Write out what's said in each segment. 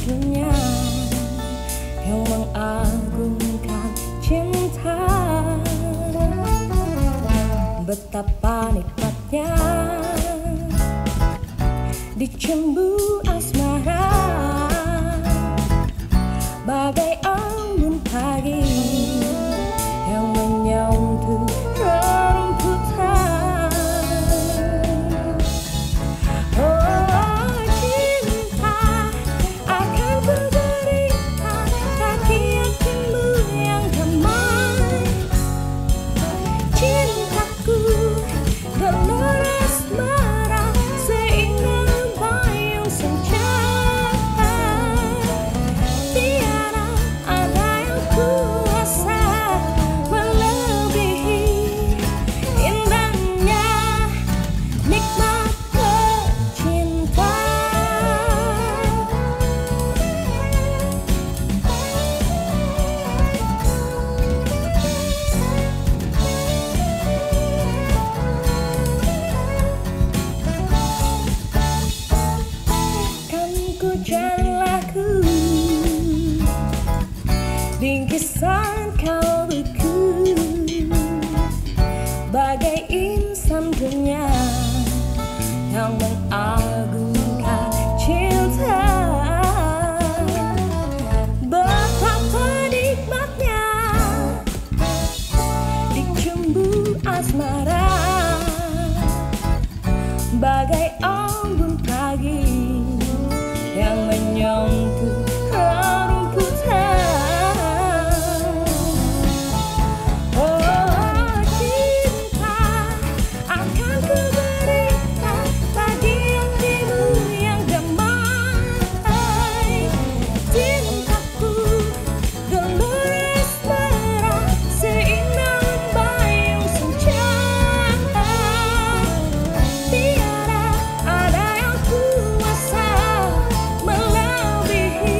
dunia yang mengagungkan cinta. Betapa nikmatnya dicumbu asmara, bagai embun pagi yang menyentuh rumputan. Oh cinta, akan ku berikan kaki hatimu yang damai. Cintaku gelora asmara, seindah bayung senja. Tiada ada yang kuasa melebihi indahnya nikmat bercinta. Kan ku jalin lagu bingkisan kalbuku, bagai insan dunia yang mengagungkan cinta. Betapa nikmatnya dicumbu asmara, bagai embun pagi yang menyentuh rumputan. Oh cinta, akan ku berikan bagi hatimu yang damai. Cintaku gelora asmara, seindah bayung senja. Tiada ada yang kuasa melebihi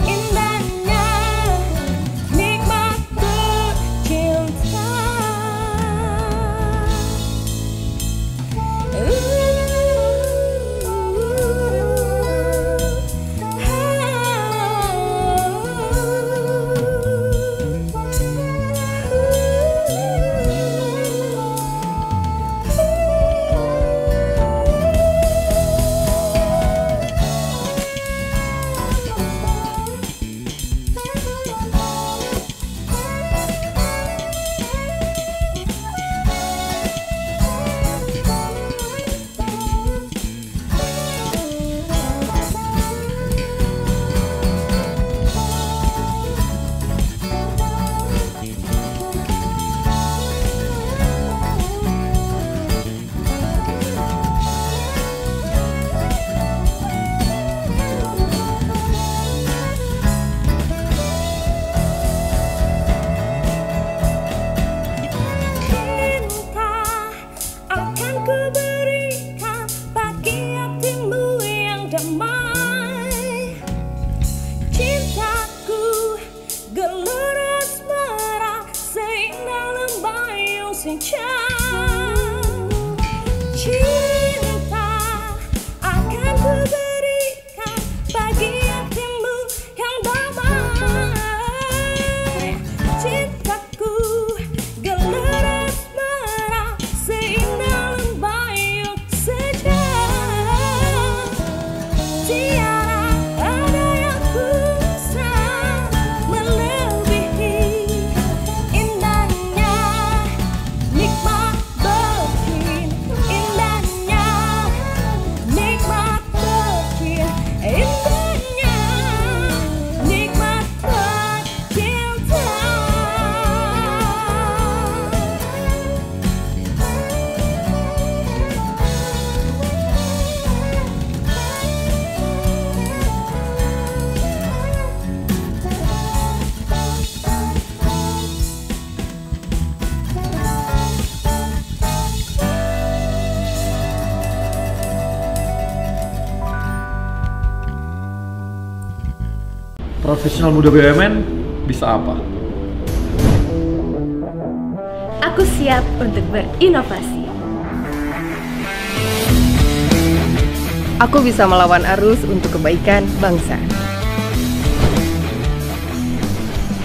indahnya nikmat bercinta. Cinta, akan ku berikan bagi hatimu yang damai. Cintaku gelora asmara, seindah bayung senja. Cinta, akan ku berikan bagi hatimu yang damai. Cintaku gelora asmara, seindah bayung senja. Tiada ada yang kuasa melebihi indahnya nikmat bercinta. Indahnya nikmat bercinta. Indahnya nikmat bercinta. Profesional muda BUMN bisa apa? Aku siap untuk berinovasi. Aku bisa melawan arus untuk kebaikan bangsa.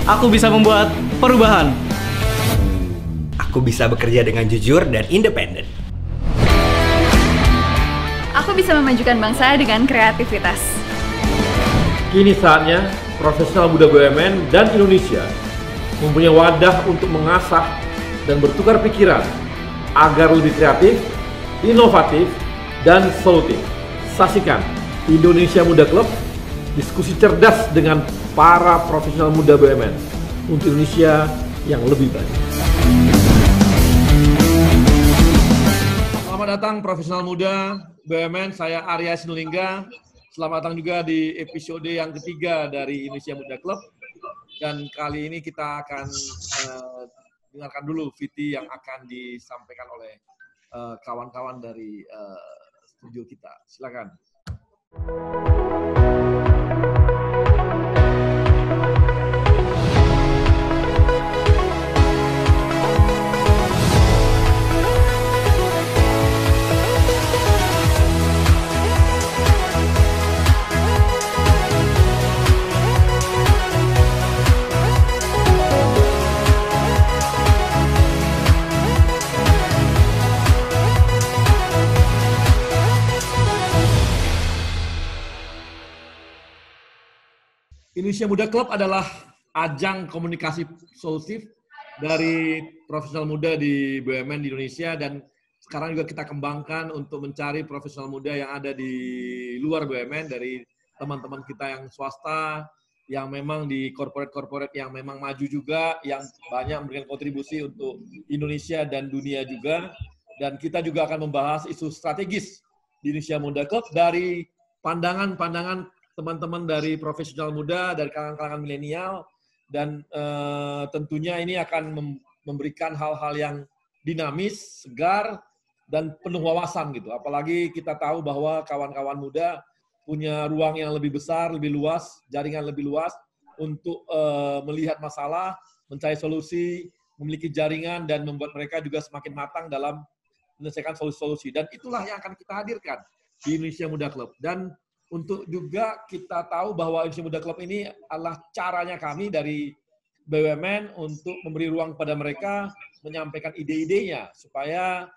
Aku bisa membuat perubahan. Aku bisa bekerja dengan jujur dan independen. Aku bisa memajukan bangsa dengan kreativitas. Kini saatnya profesional muda BUMN dan Indonesia mempunyai wadah untuk mengasah dan bertukar pikiran agar lebih kreatif, inovatif, dan solutif. Saksikan Indonesia Muda Club, diskusi cerdas dengan para profesional muda BUMN untuk Indonesia yang lebih baik. Selamat datang profesional muda BUMN, saya Arya Sinulinga. Selamat datang juga di episode yang ketiga dari Indonesia Muda Club. Dan kali ini kita akan dengarkan dulu VT yang akan disampaikan oleh kawan-kawan dari studio kita. Silakan. Indonesia Muda Club adalah ajang komunikasi solutif dari profesional muda di BUMN di Indonesia, dan sekarang juga kita kembangkan untuk mencari profesional muda yang ada di luar BUMN, dari teman-teman kita yang swasta, yang memang di corporate-corporate yang memang maju juga, yang banyak memberikan kontribusi untuk Indonesia dan dunia juga. Dan kita juga akan membahas isu strategis di Indonesia Muda Club dari pandangan-pandangan teman-teman dari profesional muda, dari kalangan-kalangan milenial, dan tentunya ini akan memberikan hal-hal yang dinamis, segar, dan penuh wawasan gitu. Apalagi kita tahu bahwa kawan-kawan muda punya ruang yang lebih besar, lebih luas, jaringan lebih luas untuk melihat masalah, mencari solusi, memiliki jaringan, dan membuat mereka juga semakin matang dalam menyelesaikan solusi-solusi. Dan itulah yang akan kita hadirkan di Indonesia Muda Club. Dan untuk juga kita tahu bahwa Indonesia Muda Club ini adalah caranya kami dari BUMN untuk memberi ruang kepada mereka menyampaikan ide-idenya supaya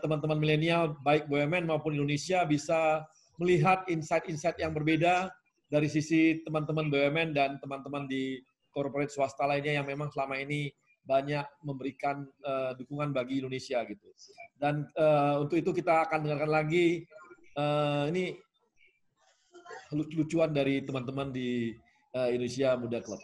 teman-teman milenial baik BUMN maupun Indonesia bisa melihat insight-insight yang berbeda dari sisi teman-teman BUMN dan teman-teman di corporate swasta lainnya yang memang selama ini banyak memberikan dukungan bagi Indonesia gitu. Dan untuk itu kita akan dengarkan lagi ini lucu-lucuan dari teman-teman di Indonesia Muda Club.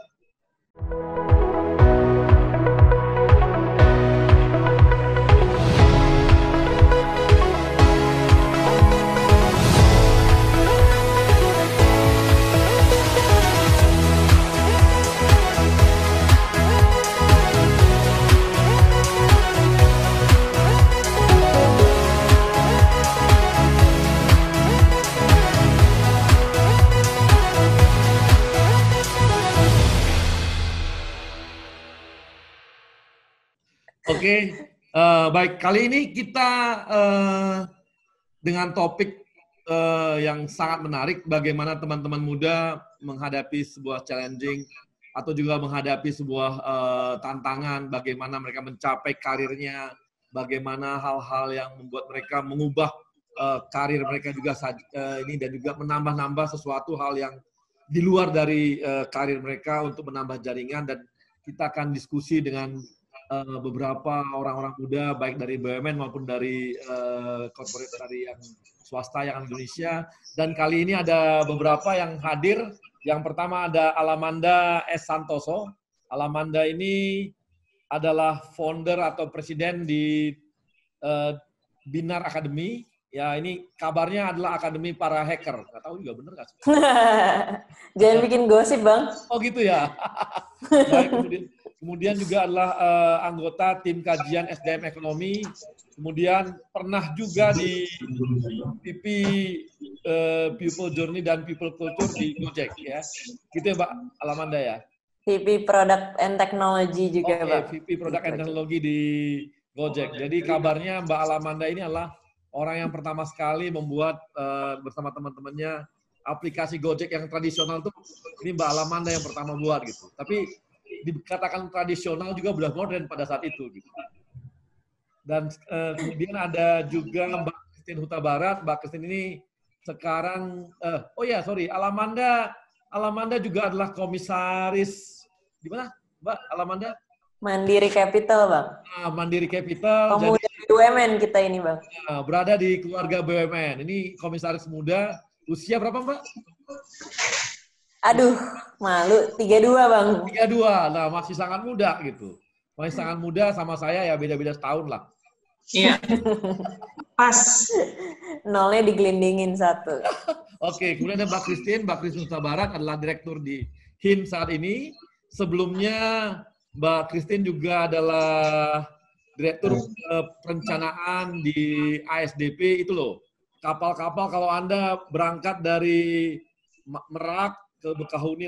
Oke, baik. Kali ini kita dengan topik yang sangat menarik, bagaimana teman-teman muda menghadapi sebuah challenging atau juga menghadapi sebuah tantangan, bagaimana mereka mencapai karirnya, bagaimana hal-hal yang membuat mereka mengubah karir mereka juga ini, dan juga menambah-nambah sesuatu hal yang di luar dari karir mereka untuk menambah jaringan. Dan kita akan diskusi dengan beberapa orang-orang muda baik dari BUMN maupun dari corporate dari yang swasta yang di Indonesia. Dan kali ini ada beberapa yang hadir. Yang pertama ada Alamanda S. Santoso. Alamanda ini adalah founder atau presiden di Binar Academy. Ya, ini kabarnya adalah akademi para hacker. Nggak tahu juga bener nggak sih? Jangan bikin gosip, Bang. Oh gitu ya. Baik, kemudian juga adalah anggota tim kajian SDM Ekonomi. Kemudian pernah juga di PP People Journey dan People Culture di Gojek ya. Gitu ya Mbak Alamanda ya? VP Product and Technology juga, Pak. VP Product and Technology di Gojek. Jadi kabarnya Mbak Alamanda ini adalah orang yang pertama sekali membuat bersama teman-temannya aplikasi Gojek yang tradisional tuh ini Mbak Alamanda yang pertama buat gitu. Tapi dikatakan tradisional juga udah modern pada saat itu gitu. Dan kemudian ada juga Mbak Christine Huta Barat. Mbak Christine ini sekarang Alamanda juga adalah komisaris di mana Mbak Alamanda? Mandiri Capital, Bang. Mandiri Capital. Pemuda BUMN kita ini, Bang. Berada di keluarga BUMN. Ini komisaris muda. Usia berapa, Mbak? Aduh, malu. 32, Bang. 32. Nah, masih sangat muda gitu. Masih sangat muda sama saya ya, beda-beda setahun lah. Iya. Pas. Nolnya digelindingin satu. Oke, kemudian ada Mbak Christine Huta Barat adalah direktur di HIN saat ini. Sebelumnya Mbak Christine juga adalah direktur perencanaan di ASDP itu loh. Kapal-kapal kalau Anda berangkat dari Merak ke Bekahuni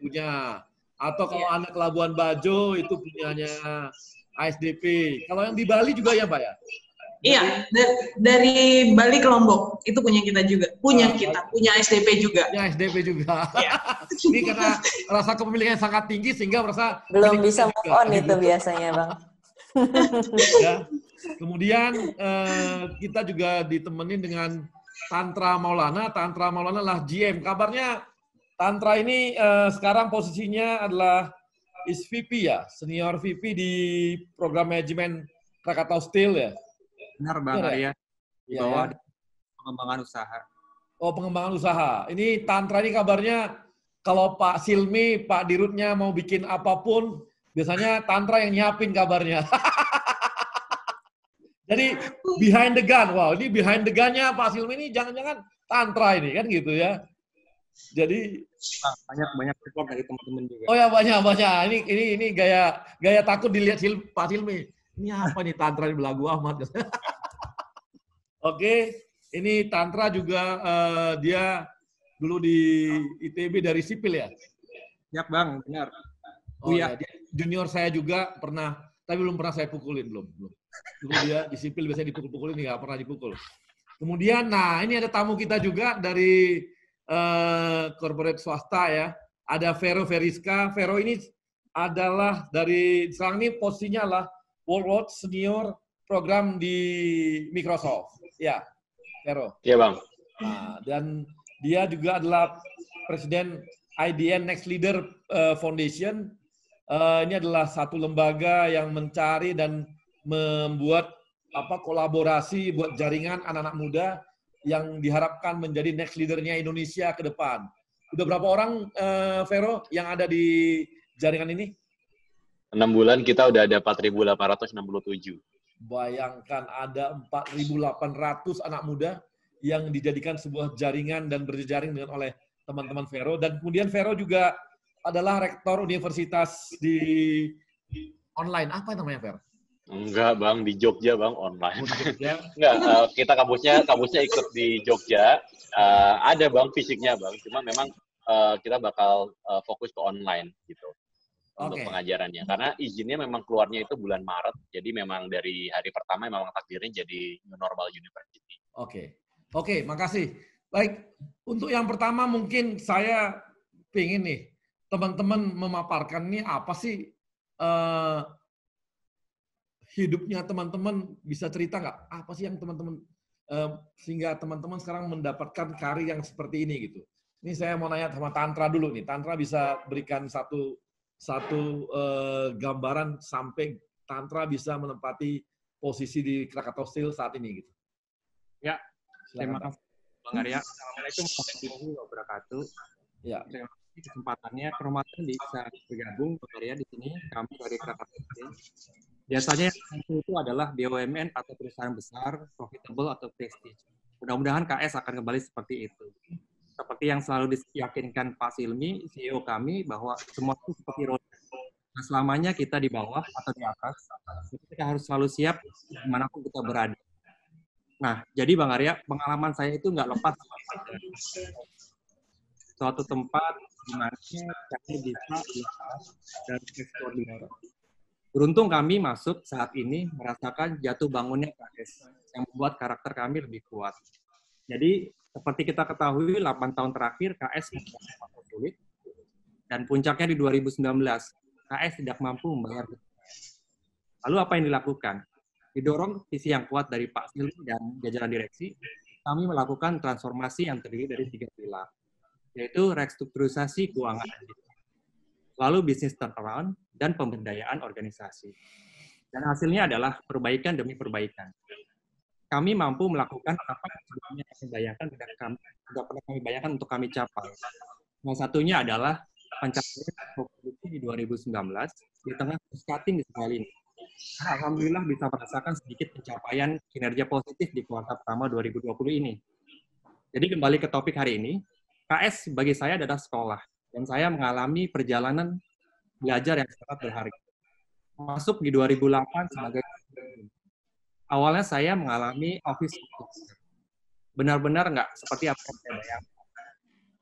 punya. Atau kalau Anda ke Labuan Bajo itu punyanya ASDP. Kalau yang di Bali juga ya, Pak ya? Iya, dari Bali ke Lombok itu punya kita juga. Punya SDP juga. Punya SDP juga. Iya. Ini karena rasa kepemilikan sangat tinggi sehingga merasa belum bisa move on itu biasanya, Bang. Ya. Kemudian kita juga ditemenin dengan Tantra Maulana. Tantra Maulana adalah GM. Kabarnya Tantra ini sekarang posisinya adalah VP ya, senior VP di program manajemen Krakatau Steel ya. Benar, Bang Arya. Di bawah pengembangan usaha. Oh, pengembangan usaha. Ini Tantra ini kabarnya kalau Pak Silmi, Pak Dirutnya mau bikin apapun, biasanya Tantra yang nyiapin kabarnya. Jadi behind the gun. Wow, ini behind the gun-nya Pak Silmi ini jangan-jangan Tantra ini kan gitu ya. Jadi banyak support dari teman-teman juga. Oh ya, banyak. Ini gaya takut dilihat Pak Silmi. Ini apa nih Tantra ini belagu amat. Oke, ini Tantra juga dia dulu di ITB dari sipil ya? Ya, Bang, benar. Oh ya, dia junior saya juga pernah, tapi belum pernah saya pukulin, belum. Dulu dia di sipil biasanya dipukul-pukulin, nggak pernah dipukul. Kemudian, nah ini ada tamu kita juga dari corporate swasta ya. Ada Vero Veriska. Vero ini adalah dari, sekarang ini posisinya adalah Worldwide Senior Program di Microsoft. Ya, Vero. Iya, Bang. Nah, dan dia juga adalah Presiden IDN Next Leader Foundation. Ini adalah satu lembaga yang mencari dan membuat kolaborasi buat jaringan anak-anak muda yang diharapkan menjadi next leader-nya Indonesia ke depan. Udah berapa orang, Vero, yang ada di jaringan ini? 6 bulan kita udah ada 4.867. Bayangkan ada 4.800 anak muda yang dijadikan sebuah jaringan dan berjejaring dengan oleh teman-teman Vero. Dan kemudian Vero juga adalah rektor universitas di online. Apa namanya, Vero? Enggak, Bang, di Jogja, Bang, online. Enggak, kita kampusnya ikut di Jogja. Ada, Bang, fisiknya, Bang. Cuma memang kita bakal fokus ke online gitu. Untuk pengajarannya. Karena izinnya memang keluarnya itu bulan Maret. Jadi memang dari hari pertama memang takdirnya jadi normal university. Oke, makasih. Baik, untuk yang pertama mungkin saya pengen nih, teman-teman memaparkan nih apa sih hidupnya teman-teman, bisa cerita nggak? Apa sih yang teman-teman, sehingga teman-teman sekarang mendapatkan karir yang seperti ini gitu. Ini saya mau nanya sama Tantra dulu nih. Tantra bisa berikan satu gambaran sampai Tantra bisa menempati posisi di Krakatau Steel saat ini gitu. Ya, terima kasih Bang Arya. Assalamualaikum warahmatullahi wabarakatuh. Ya. Terima kasih kesempatannya, kehormatan bisa bergabung Bang Arya di sini. Kami dari Krakatau Steel. Biasanya itu adalah BUMN atau perusahaan besar, profitable atau prestige. Mudah-mudahan KS akan kembali seperti itu. Seperti yang selalu diyakinkan Pak Silmi, CEO kami, bahwa semua itu seperti roda. Nah, selamanya kita di bawah atau di atas, kita harus selalu siap dimanapun kita berada. Nah, jadi Bang Arya, pengalaman saya itu nggak lepas suatu tempat di mana kami bisa dari ekspor di Beruntung kami masuk saat ini merasakan jatuh bangunnya KS yang membuat karakter kami lebih kuat. Jadi, seperti kita ketahui, 8 tahun terakhir KS mengalami sulit, dan puncaknya di 2019, KS tidak mampu membayar. Lalu apa yang dilakukan? Didorong visi yang kuat dari Pak Silly dan jajaran direksi, kami melakukan transformasi yang terdiri dari 3 pilar, yaitu restrukturisasi keuangan, lalu bisnis turnaround, dan pemberdayaan organisasi. Dan hasilnya adalah perbaikan demi perbaikan. Kami mampu melakukan apa yang sebelumnya kami bayangkan tidak pernah kami bayangkan untuk kami capai. Salah satunya adalah pencapaian produksi di 2019 di tengah cost-cutting di sekali ini. Alhamdulillah bisa merasakan sedikit pencapaian kinerja positif di kuartal pertama 2020 ini. Jadi kembali ke topik hari ini, KS bagi saya adalah sekolah, dan saya mengalami perjalanan belajar yang sangat berharga. Masuk di 2008 sebagai awalnya saya mengalami office benar-benar nggak seperti apa yang saya bayangkan,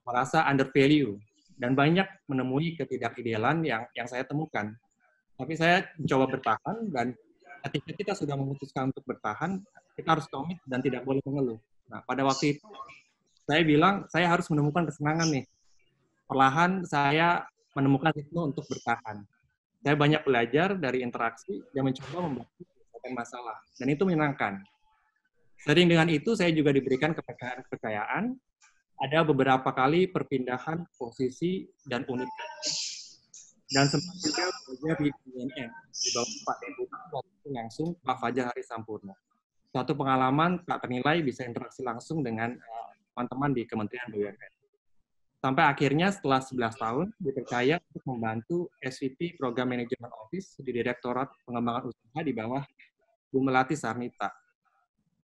merasa undervalue dan banyak menemui ketidakidealan yang saya temukan. Tapi saya mencoba bertahan, dan ketika kita sudah memutuskan untuk bertahan, kita harus komit dan tidak boleh mengeluh. Nah, pada waktu itu saya bilang saya harus menemukan kesenangan nih. Perlahan saya menemukan ritme untuk bertahan. Saya banyak belajar dari interaksi dan mencoba membantu menyelesaikan masalah. Dan itu menyenangkan. Sering dengan itu, saya juga diberikan kepercayaan. Ada beberapa kali perpindahan posisi dan unit. Dan sempat juga belajar di BNN, di bawah Pak Debu, waktu langsung Pak Fajar Hari Sampurno. Suatu pengalaman tak ternilai bisa interaksi langsung dengan teman-teman di Kementerian BUMN. Sampai akhirnya setelah 11 tahun dipercaya untuk membantu SVP Program Manajemen Office di Direktorat Pengembangan Usaha di bawah Bu Melati Sarnita.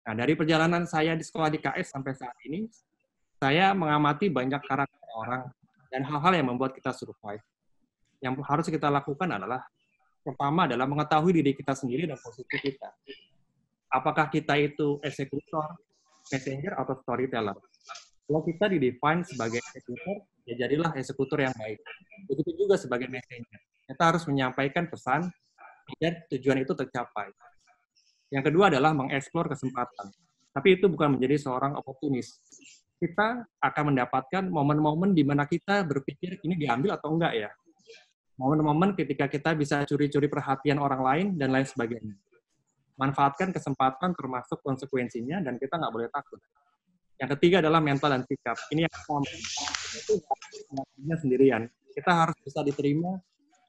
Nah, dari perjalanan saya di sekolah di KS sampai saat ini, saya mengamati banyak karakter orang dan hal-hal yang membuat kita survive. Yang harus kita lakukan adalah, pertama adalah mengetahui diri kita sendiri dan posisi kita. Apakah kita itu eksekutor, messenger, atau storyteller? Kalau kita didefine sebagai eksekutor, ya jadilah eksekutor yang baik. Begitu juga sebagai messenger. Kita harus menyampaikan pesan agar tujuan itu tercapai. Yang kedua adalah mengeksplor kesempatan. Tapi itu bukan menjadi seorang oportunis. Kita akan mendapatkan momen-momen di mana kita berpikir ini diambil atau enggak ya. Momen-momen ketika kita bisa curi-curi perhatian orang lain dan lain sebagainya. Manfaatkan kesempatan termasuk konsekuensinya dan kita nggak boleh takut. Yang ketiga adalah mental dan sikap. Ini yang pertama. Itu sendirian. Kita harus bisa diterima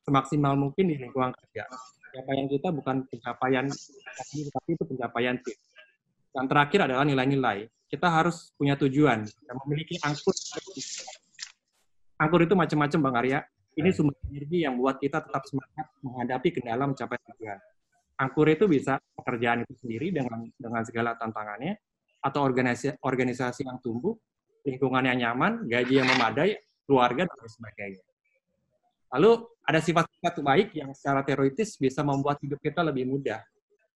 semaksimal mungkin di lingkungan kerja. Pencapaian kita bukan pencapaian tapi itu pencapaian tim. Yang terakhir adalah nilai-nilai. Kita harus punya tujuan dan memiliki angkur. Angkur itu macam-macam, Bang Arya. Ini sumber energi yang membuat kita tetap semangat menghadapi kendala mencapai tujuan. Angkur itu bisa pekerjaan itu sendiri dengan segala tantangannya, atau organisasi yang tumbuh, lingkungan yang nyaman, gaji yang memadai, keluarga, dan sebagainya. Lalu ada sifat-sifat baik yang secara teoritis bisa membuat hidup kita lebih mudah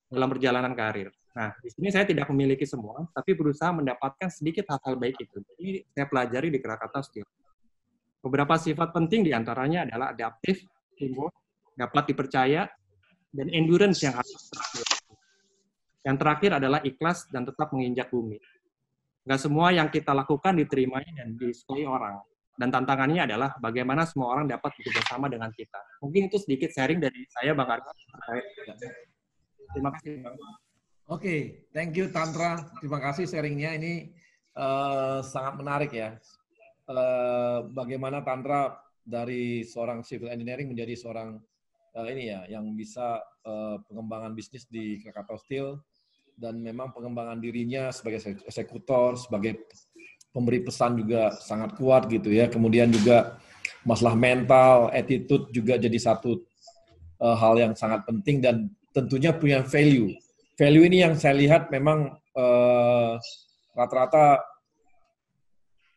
dalam perjalanan karir. Nah, di sini saya tidak memiliki semua, tapi berusaha mendapatkan sedikit hal-hal baik itu. Jadi saya pelajari di Krakatau Steel. Beberapa sifat penting diantaranya adalah adaptif, teamwork, dapat dipercaya, dan endurance yang harus terakhir. Yang terakhir adalah ikhlas dan tetap menginjak bumi. Nggak semua yang kita lakukan diterimai dan disukai orang. Dan tantangannya adalah bagaimana semua orang dapat bekerja sama dengan kita. Mungkin itu sedikit sharing dari saya, Bang Arya. Terima kasih, Bang. Oke, thank you Tantra. Terima kasih sharingnya. Ini sangat menarik ya. Bagaimana Tantra dari seorang civil engineering menjadi seorang yang bisa pengembangan bisnis di Krakatau Steel, dan memang pengembangan dirinya sebagai eksekutor, sebagai pemberi pesan juga sangat kuat gitu ya. Kemudian juga masalah mental, attitude juga jadi satu hal yang sangat penting, dan tentunya punya value. Value ini yang saya lihat memang rata-rata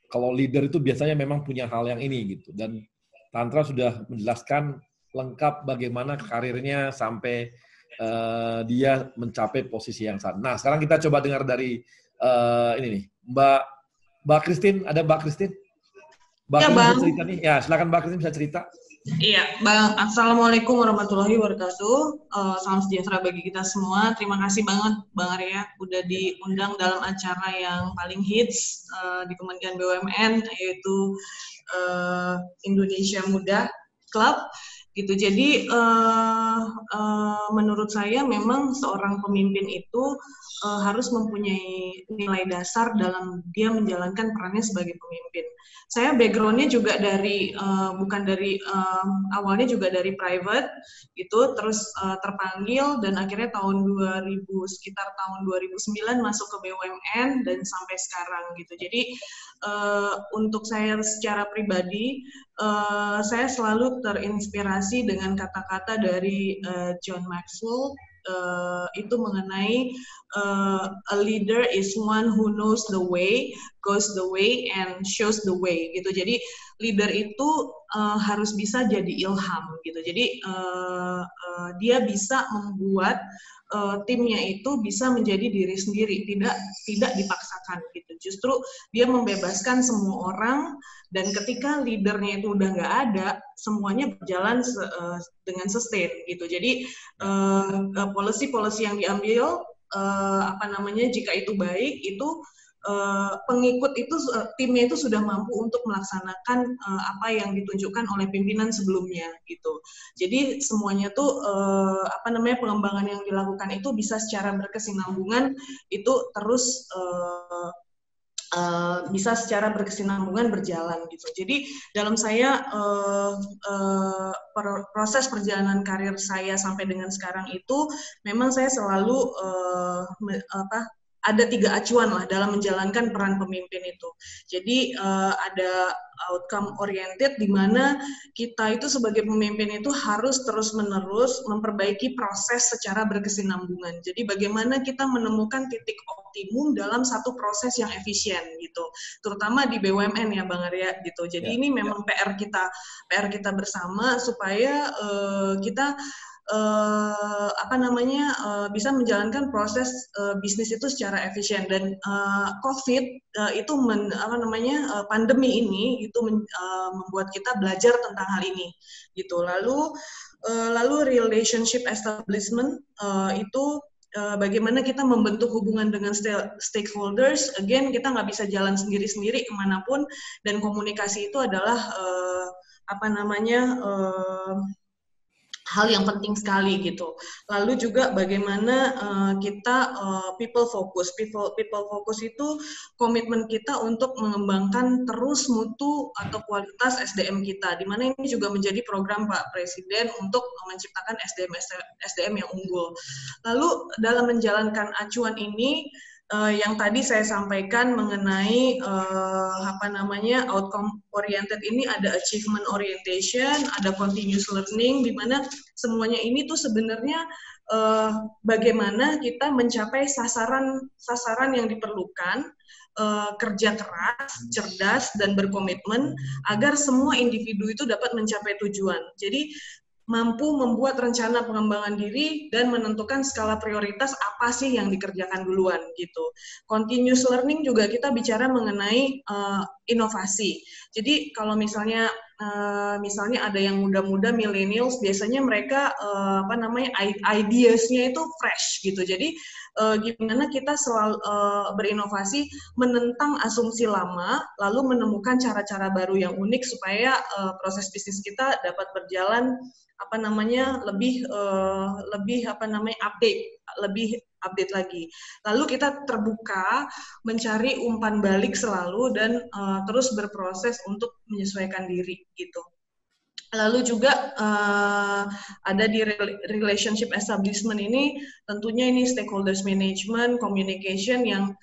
kalau leader itu biasanya memang punya hal yang ini gitu. Dan Tantra sudah menjelaskan lengkap bagaimana karirnya sampai dia mencapai posisi yang saat. Nah, sekarang kita coba dengar dari ini nih, Mbak Christine. Ada Mbak Christine? Mbak ya, Christine Bang. bisa cerita nih. Ya, silakan Mbak Christine bisa cerita. Iya, Bang. Assalamualaikum warahmatullahi wabarakatuh. Salam sejahtera bagi kita semua. Terima kasih banget, Bang Arya, udah diundang dalam acara yang paling hits di Kementerian BUMN, yaitu Indonesia Muda Club. Gitu. Jadi menurut saya memang seorang pemimpin itu harus mempunyai nilai dasar dalam dia menjalankan perannya sebagai pemimpin. Saya background-nya juga dari bukan dari awalnya juga dari private gitu, terus terpanggil dan akhirnya sekitar tahun 2009 masuk ke BUMN dan sampai sekarang gitu. Jadi untuk saya secara pribadi saya selalu terinspirasi dengan kata-kata dari John Maxwell, itu mengenai a leader is one who knows the way, goes the way, and shows the way gitu. Jadi leader itu harus bisa jadi ilham gitu. Jadi dia bisa membuat timnya itu bisa menjadi diri sendiri, tidak dipaksakan gitu. Justru dia membebaskan semua orang, dan ketika leadernya itu udah nggak ada, semuanya berjalan dengan sustain gitu. Jadi policy-policy yang diambil jika itu baik, itu pengikut itu timnya itu sudah mampu untuk melaksanakan apa yang ditunjukkan oleh pimpinan sebelumnya gitu. Jadi semuanya tuh pengembangan yang dilakukan itu bisa secara berkesinambungan, itu terus bisa secara berkesinambungan berjalan gitu. Jadi dalam saya proses perjalanan karir saya sampai dengan sekarang itu memang saya selalu ada 3 acuan lah dalam menjalankan peran pemimpin itu. Jadi ada outcome oriented, di mana kita itu sebagai pemimpin itu harus terus-menerus memperbaiki proses secara berkesinambungan. Jadi bagaimana kita menemukan titik optimum dalam satu proses yang efisien gitu. Terutama di BUMN ya Bang Arya gitu. Jadi ini memang PR kita bersama supaya kita bisa menjalankan proses bisnis itu secara efisien. Dan COVID itu pandemi ini itu membuat kita belajar tentang hal ini gitu. Lalu relationship establishment itu bagaimana kita membentuk hubungan dengan stakeholders. Again, kita nggak bisa jalan sendiri-sendiri kemanapun, dan komunikasi itu adalah hal yang penting sekali gitu. Lalu juga bagaimana kita people focus itu komitmen kita untuk mengembangkan terus mutu atau kualitas SDM kita, di mana ini juga menjadi program Pak Presiden untuk menciptakan SDM yang unggul. Lalu dalam menjalankan acuan ini, yang tadi saya sampaikan mengenai outcome oriented ini, ada achievement orientation, ada continuous learning, di mana semuanya ini tuh sebenarnya bagaimana kita mencapai sasaran yang diperlukan, kerja keras, cerdas, dan berkomitmen agar semua individu itu dapat mencapai tujuan. Jadi mampu membuat rencana pengembangan diri dan menentukan skala prioritas apa sih yang dikerjakan duluan gitu. Continuous learning juga kita bicara mengenai inovasi. Jadi kalau misalnya ada yang muda-muda millennials, biasanya mereka ideasnya itu fresh gitu. Jadi gimana kita selalu berinovasi, menentang asumsi lama, lalu menemukan cara-cara baru yang unik supaya proses bisnis kita dapat berjalan lebih update lagi. Lalu kita terbuka mencari umpan balik selalu, dan terus berproses untuk menyesuaikan diri gitu. Lalu juga ada di relationship establishment ini, tentunya ini stakeholders management, communication, yang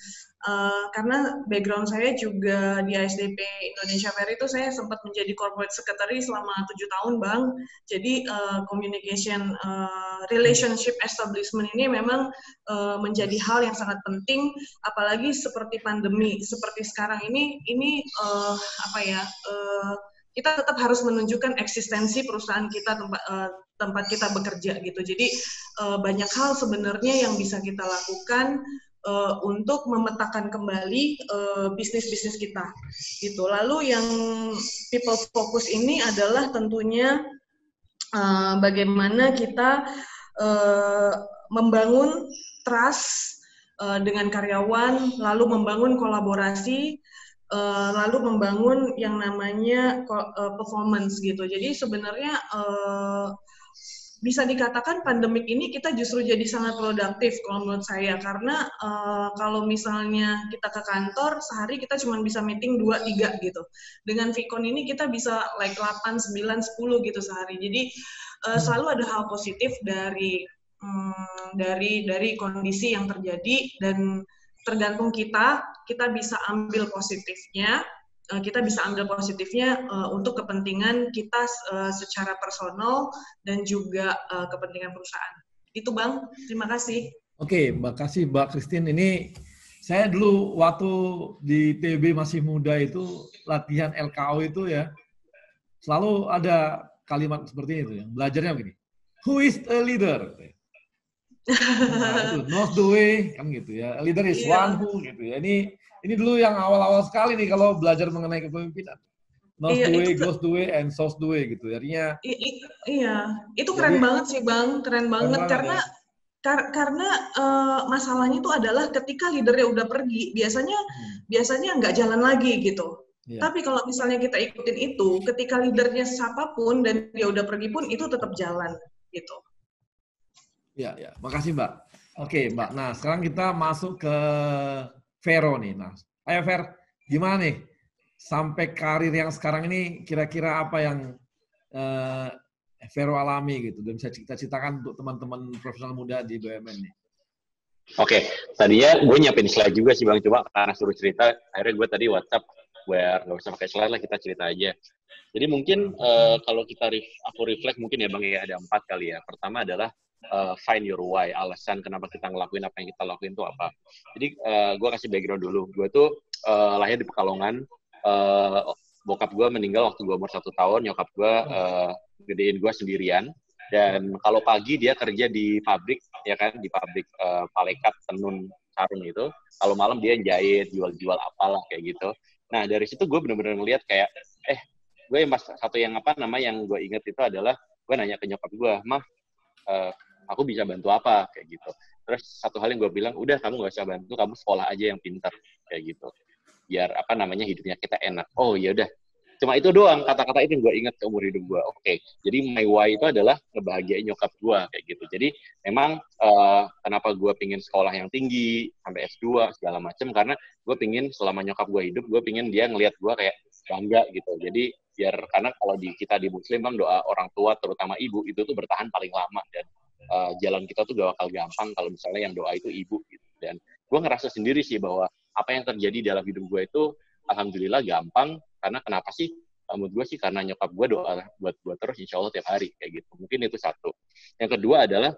karena background saya juga di ASDP Indonesia Fair itu saya sempat menjadi corporate secretary selama 7 tahun Bang. Jadi communication, relationship establishment ini memang menjadi hal yang sangat penting, apalagi seperti pandemi seperti sekarang ini kita tetap harus menunjukkan eksistensi perusahaan kita, tempat kita bekerja gitu. Jadi banyak hal sebenarnya yang bisa kita lakukan untuk memetakan kembali bisnis-bisnis kita gitu. Lalu yang people focus ini adalah tentunya bagaimana kita membangun trust dengan karyawan, lalu membangun kolaborasi, lalu membangun yang namanya performance gitu. Jadi sebenarnya bisa dikatakan pandemik ini kita justru jadi sangat produktif kalau menurut saya, karena kalau misalnya kita ke kantor sehari kita cuma bisa meeting 2-3 gitu. Dengan Vicon ini kita bisa like 8, 9, 10 gitu sehari. Jadi selalu ada hal positif dari kondisi yang terjadi, dan tergantung kita bisa ambil positifnya. Kita bisa ambil positifnya untuk kepentingan kita secara personal dan juga kepentingan perusahaan. Itu Bang, terima kasih. Oke, makasih Mbak Christine. Ini saya dulu waktu di TB masih muda itu latihan LKO itu ya, selalu ada kalimat seperti itu ya. Belajarnya begini, who is a leader? Nah, itu knows the way kan gitu ya. A leader is one who gitu ya. Ini dulu yang awal-awal sekali nih kalau belajar mengenai kepemimpinan. Knows the way, goes the way, and shows the way gitu. Artinya iya, itu keren banget sih Bang, keren banget karena ya. Karena masalahnya itu adalah ketika leadernya udah pergi, biasanya nggak jalan lagi gitu. Yeah. Tapi kalau misalnya kita ikutin itu, ketika leadernya siapapun dan dia udah pergi pun itu tetap jalan gitu. Ya, makasih Mbak. Oke Mbak, nah sekarang kita masuk ke Vero nih. Nah, ayo Ver, gimana nih sampai karir yang sekarang ini kira-kira apa yang Vero alami gitu dan bisa cerita-ceritakan untuk teman-teman profesional muda di BUMN nih. Oke, tadinya gue nyiapin slide juga sih Bang, cuma karena suruh cerita, akhirnya gue tadi WhatsApp, biar nggak usah pakai slide lah, kita cerita aja. Jadi mungkin kalau aku reflect mungkin ya Bang ya, ada 4 kali ya. Pertama adalah find your why, alasan kenapa kita ngelakuin apa yang kita lakuin itu apa. Jadi gue kasih background dulu. Gue tuh lahir di Pekalongan. Bokap gue meninggal waktu gue umur 1 tahun. Nyokap gue gedein gue sendirian. Dan kalau pagi dia kerja di pabrik, ya kan, di pabrik palekat, tenun, sarung itu. Kalau malam dia jahit, jual-jual apalah kayak gitu. Nah dari situ gue benar-benar ngeliat kayak, gue yang yang gue inget itu adalah gue nanya ke nyokap gue, Mah, aku bisa bantu apa kayak gitu. Terus satu hal yang gue bilang, udah kamu gak usah bantu, kamu sekolah aja yang pintar kayak gitu. Biar hidupnya kita enak. Oh ya udah. Cuma itu doang kata-kata itu yang gue ingat seumur hidup gue. Oke. Jadi my why itu adalah ngebahagiain nyokap gue kayak gitu. Jadi memang kenapa gue pingin sekolah yang tinggi sampai S2 segala macam, karena gue pingin selama nyokap gue hidup, gue pingin dia ngelihat gue kayak bangga gitu. Jadi karena kalau kita di Muslim Bang, doa orang tua terutama ibu itu tuh bertahan paling lama, dan jalan kita tuh gak bakal gampang kalau misalnya yang doa itu ibu gitu. Dan gue ngerasa sendiri sih bahwa apa yang terjadi dalam hidup gue itu alhamdulillah gampang, karena kenapa sih? Menurut gue sih karena nyokap gue doa buat gue terus insya Allah tiap hari kayak gitu. Mungkin itu satu. Yang kedua adalah